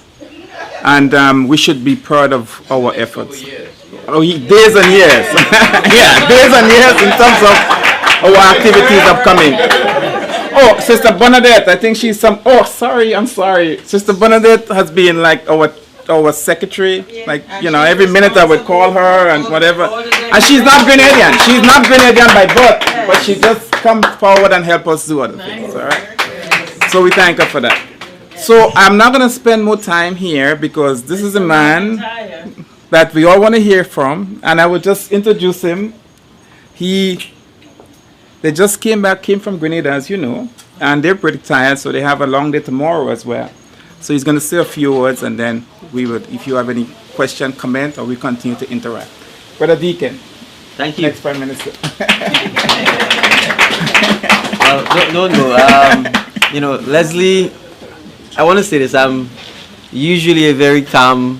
and we should be proud of our efforts. Days and years. Yeah, days and years in terms of our activities upcoming. Oh, Sister Bernadette, I think she's I'm sorry. Sister Bernadette has been like our secretary. Like, every minute I would call her and whatever. And she's not Grenadian. She's not Grenadian by birth, but she just comes forward and help us do other things, all right? So we thank her for that. So I'm not going to spend more time here because this is a man that we all want to hear from, and I will just introduce him. They just came from Grenada, as you know, and they're pretty tired, so they have a long day tomorrow as well. So he's going to say a few words, and then we would, if you have any question, comment, or we continue to interact. Brother Deacon. Thank you. Next Prime Minister. Don't go. Leslie, I want to say this. I'm usually a very calm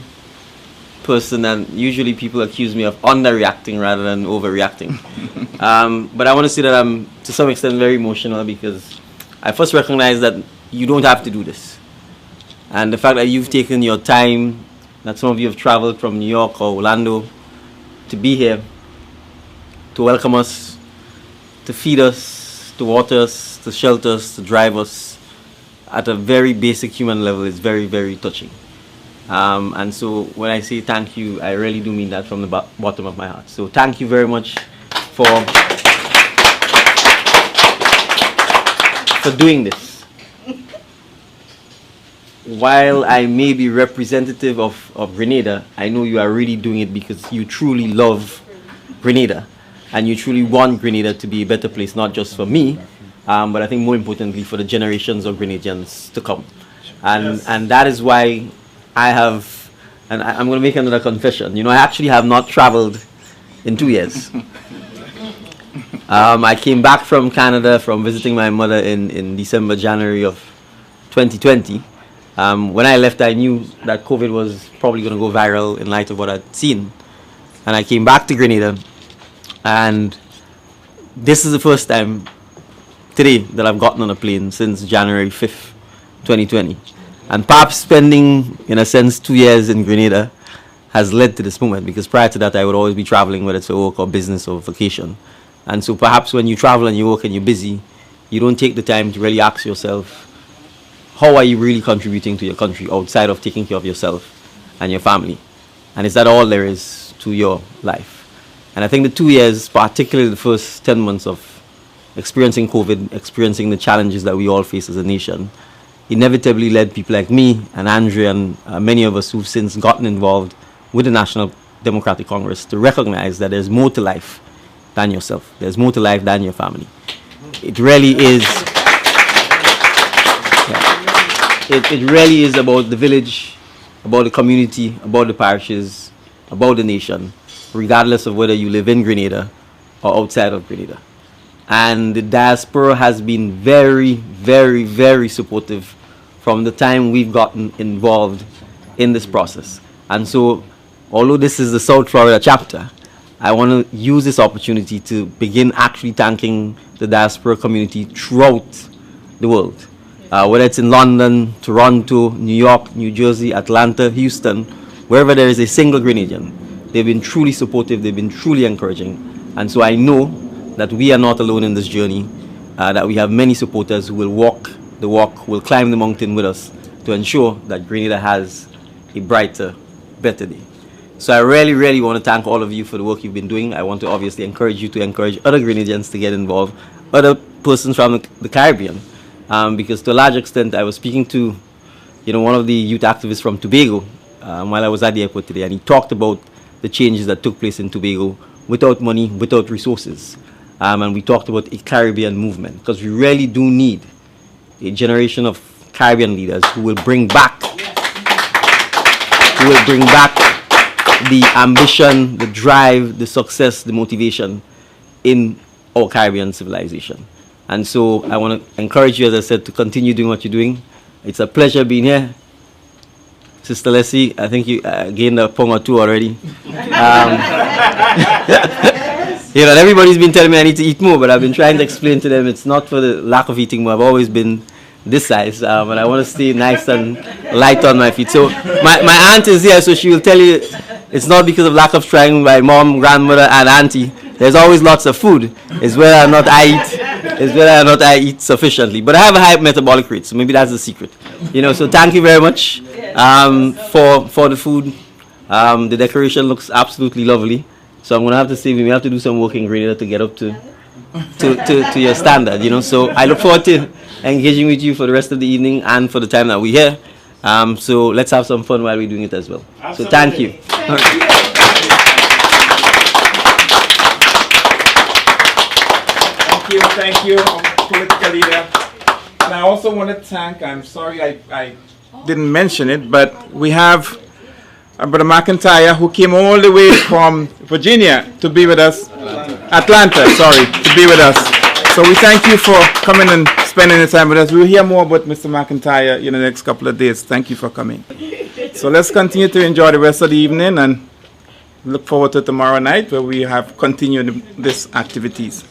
person, and usually people accuse me of underreacting rather than overreacting. But I want to say that I'm to some extent very emotional because I first recognize that you don't have to do this. And the fact that you've taken your time, that some of you have traveled from New York or Orlando to be here, to welcome us, to feed us, to water us, to shelter us, to drive us at a very basic human level is very, very touching. And so when I say thank you, I really do mean that from the bottom of my heart. So thank you very much for doing this. While I may be representative of Grenada, I know you are really doing it because you truly love Grenada and you truly want Grenada to be a better place, not just for me, but I think more importantly for the generations of Grenadians to come. And that is why I have, and I'm going to make another confession. I actually have not traveled in 2 years. I came back from Canada from visiting my mother in December, January of 2020. When I left, I knew that COVID was probably going to go viral in light of what I'd seen. And I came back to Grenada, and this is the first time today that I've gotten on a plane since January 5th, 2020. And perhaps spending, in a sense, 2 years in Grenada has led to this moment, because prior to that I would always be traveling, whether it's for work or business or vacation. And so perhaps when you travel and you work and you're busy, you don't take the time to really ask yourself, how are you really contributing to your country outside of taking care of yourself and your family? And is that all there is to your life? And I think the 2 years, particularly the first 10 months of experiencing COVID, experiencing the challenges that we all face as a nation, inevitably led people like me and Andre and many of us who've since gotten involved with the National Democratic Congress to recognize that there's more to life than yourself. There's more to life than your family. It really is. It really is about the village, about the community, about the parishes, about the nation, regardless of whether you live in Grenada or outside of Grenada. And the diaspora has been very, very, very supportive from the time we've gotten involved in this process. And so, although this is the South Florida chapter, I want to use this opportunity to begin actually thanking the diaspora community throughout the world. Whether it's in London, Toronto, New York, New Jersey, Atlanta, Houston, wherever there is a single Grenadian, they've been truly supportive, they've been truly encouraging. And so I know that we are not alone in this journey, that we have many supporters who will walk the walk, will climb the mountain with us to ensure that Grenada has a brighter, better day. So I really, really want to thank all of you for the work you've been doing. I want to obviously encourage you to encourage other Grenadians to get involved, other persons from the Caribbean, because to a large extent I was speaking to one of the youth activists from Tobago while I was at the airport today, and he talked about the changes that took place in Tobago without money, without resources. And we talked about a Caribbean movement, because we really do need a generation of Caribbean leaders who will bring back the ambition, the drive, the success, the motivation in our Caribbean civilization. And so I want to encourage you, as I said, to continue doing what you're doing. It's a pleasure being here. Sister Leslie, I think you gained a pound or two already. Everybody's been telling me I need to eat more, but I've been trying to explain to them it's not for the lack of eating more. I've always been this size, and I want to stay nice and light on my feet. So my aunt is here, so she will tell you it's not because of lack of trying. My mom, grandmother, and auntie, there's always lots of food. It's whether or not I eat sufficiently. But I have a high metabolic rate, so maybe that's the secret. So thank you very much for the food. The decoration looks absolutely lovely. So I'm gonna have to say we have to do some work in Grenada to get up to your standard. So I look forward to engaging with you for the rest of the evening and for the time that we're here. So let's have some fun while we're doing it as well. Absolutely. So thank you. Thank you, political leader. And I also want to thank, I'm sorry I didn't mention it, but we have Brother McIntyre, who came all the way from Virginia to be with us, Atlanta, to be with us. So we thank you for coming and spending the time with us. We'll hear more about Mr. McIntyre in the next couple of days. Thank you for coming. So let's continue to enjoy the rest of the evening and look forward to tomorrow night, where we have continued these activities.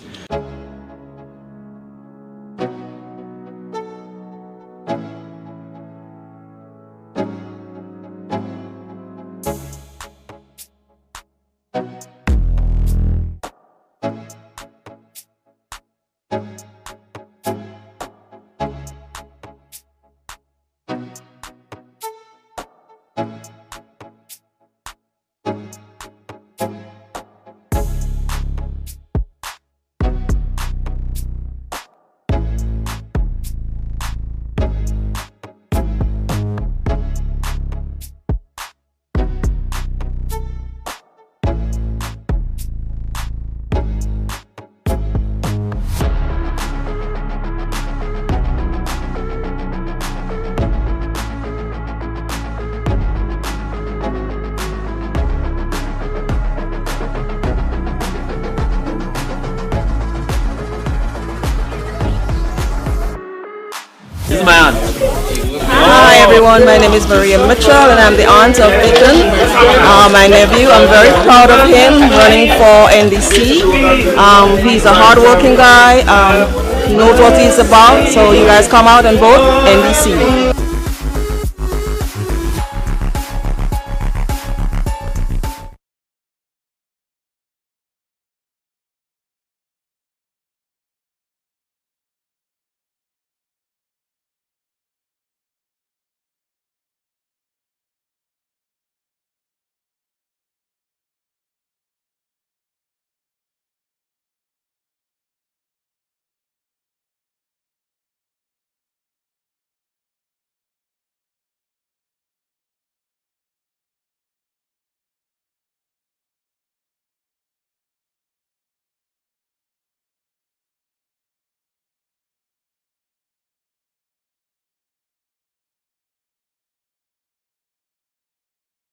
everyone. My name is Maria Mitchell, and I'm the aunt of Ethan, my nephew. I'm very proud of him running for NDC. He's a hardworking guy, knows what he's about. So you guys come out and vote NDC.